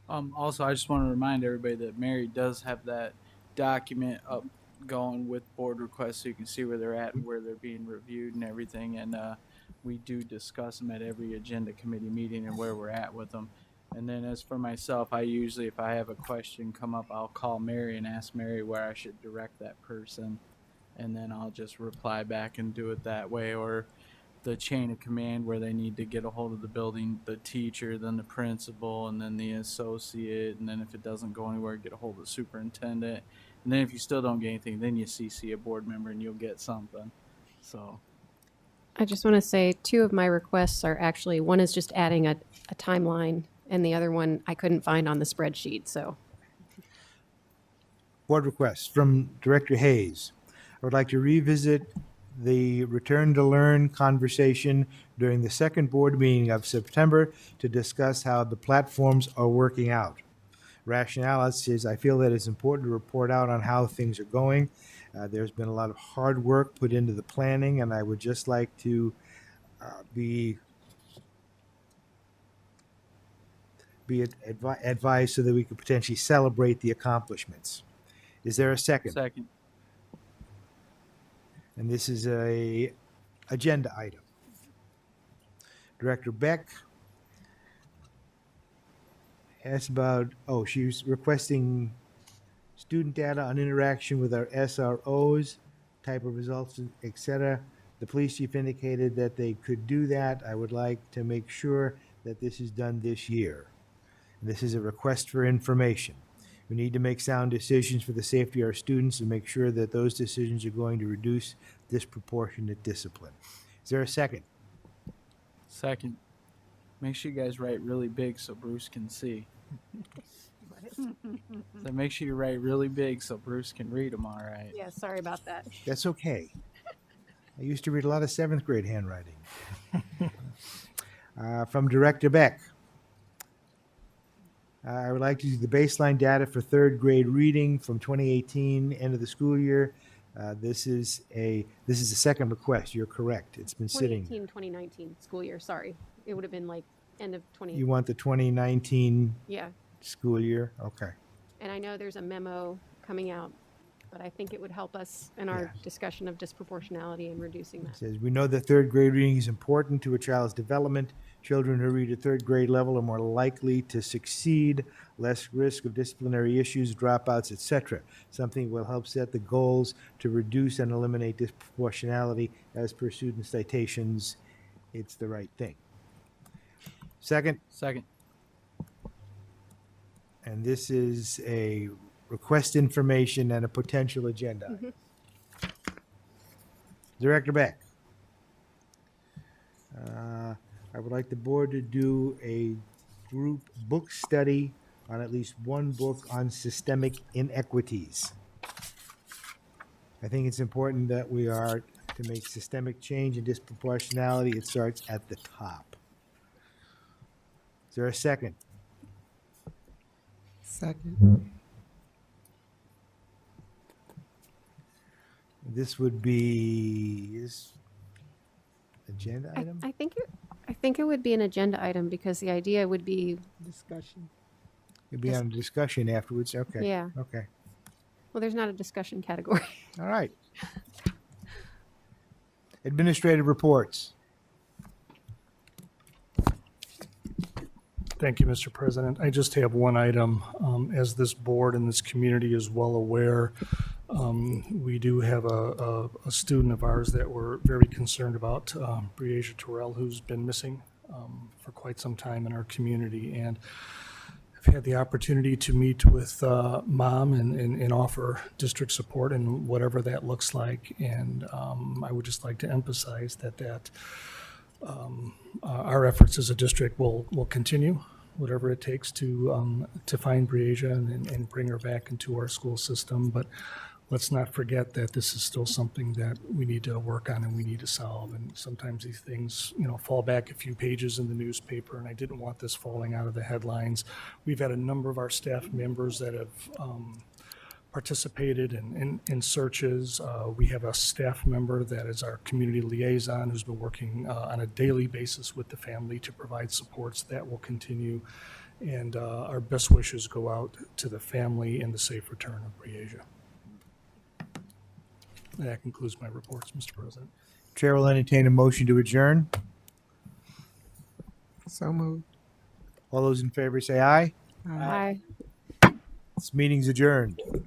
Also, I just want to remind everybody that Mary does have that document up going with board requests so you can see where they're at and where they're being reviewed and everything. And we do discuss them at every agenda committee meeting and where we're at with them. And then as for myself, I usually, if I have a question come up, I'll call Mary and ask Mary where I should direct that person. And then I'll just reply back and do it that way. Or the chain of command where they need to get a hold of the building, the teacher, then the principal, and then the associate. And then if it doesn't go anywhere, get a hold of the superintendent. And then if you still don't get anything, then you CC a board member and you'll get something. So I just want to say 2 of my requests are actually, one is just adding a timeline, and the other one I couldn't find on the spreadsheet, so. Board requests from Director Hayes. I would like to revisit the return to learn conversation during the second board meeting of September to discuss how the platforms are working out. Rationale is I feel that it's important to report out on how things are going. There's been a lot of hard work put into the planning, and I would just like to be advised so that we could potentially celebrate the accomplishments. Is there a second? Second. And this is a agenda item. Director Beck asked about, she's requesting student data on interaction with our SROs, type of results, etc. The police chief indicated that they could do that. I would like to make sure that this is done this year. And this is a request for information. We need to make sound decisions for the safety of our students and make sure that those decisions are going to reduce disproportionate discipline. Is there a second? Second. Make sure you guys write really big so Bruce can see. So make sure you write really big so Bruce can read them all right. Yeah, sorry about that. That's okay. I used to read a lot of 7th grade handwriting. From Director Beck. I would like to do the baseline data for 3rd grade reading from 2018, end of the school year. This is the second request. You're correct. It's been sitting. 2018-2019 school year, sorry. It would have been like end of 20. You want the 2019 Yeah. school year? Okay. And I know there's a memo coming out, but I think it would help us in our discussion of disproportionality and reducing It that. says, we know that 3rd grade reading is important to a child's development. Children who read at 3rd grade level are more likely to succeed, less risk of disciplinary issues, dropouts, etc. Something will help set the goals to reduce and eliminate disproportionality as per student citations. It's the right thing. Second. Second. And this is a request information and a potential agenda. Mhm. Director Beck. I would like the board to do a group book study on at least one book on systemic inequities. I think it's important that we are to make systemic change and disproportionality. It starts at the top. Is there a second? Second. This would be agenda item? I think it would be an agenda item because the idea would be, Discussion. It'd be on discussion afterwards. Okay. Yeah. Okay. well, there's not a discussion category. All right. Administrative reports. Thank you, Mr. President. I just have one item. As this board and this community is well aware, we do have a student of ours that we're very concerned about, Breasia Terrell, who's been missing for quite some time in our community. And I've had the opportunity to meet with mom and offer district support and whatever that looks like. And I would just like to emphasize that our efforts as a district will continue, whatever it takes to find Breasia and bring her back into our school system. But let's not forget that this is still something that we need to work on and we need to solve. And sometimes these things, fall back a few pages in the newspaper, and I didn't want this falling out of the headlines. We've had a number of our staff members that have participated in searches. We have a staff member that is our community liaison who's been working on a daily basis with the family to provide supports. That will continue. And our best wishes go out to the family and the safe return of Breasia. That concludes my reports, Mr. President. Chair will entertain a motion to adjourn. So moved. All those in favor say aye. Aye. This meeting's adjourned.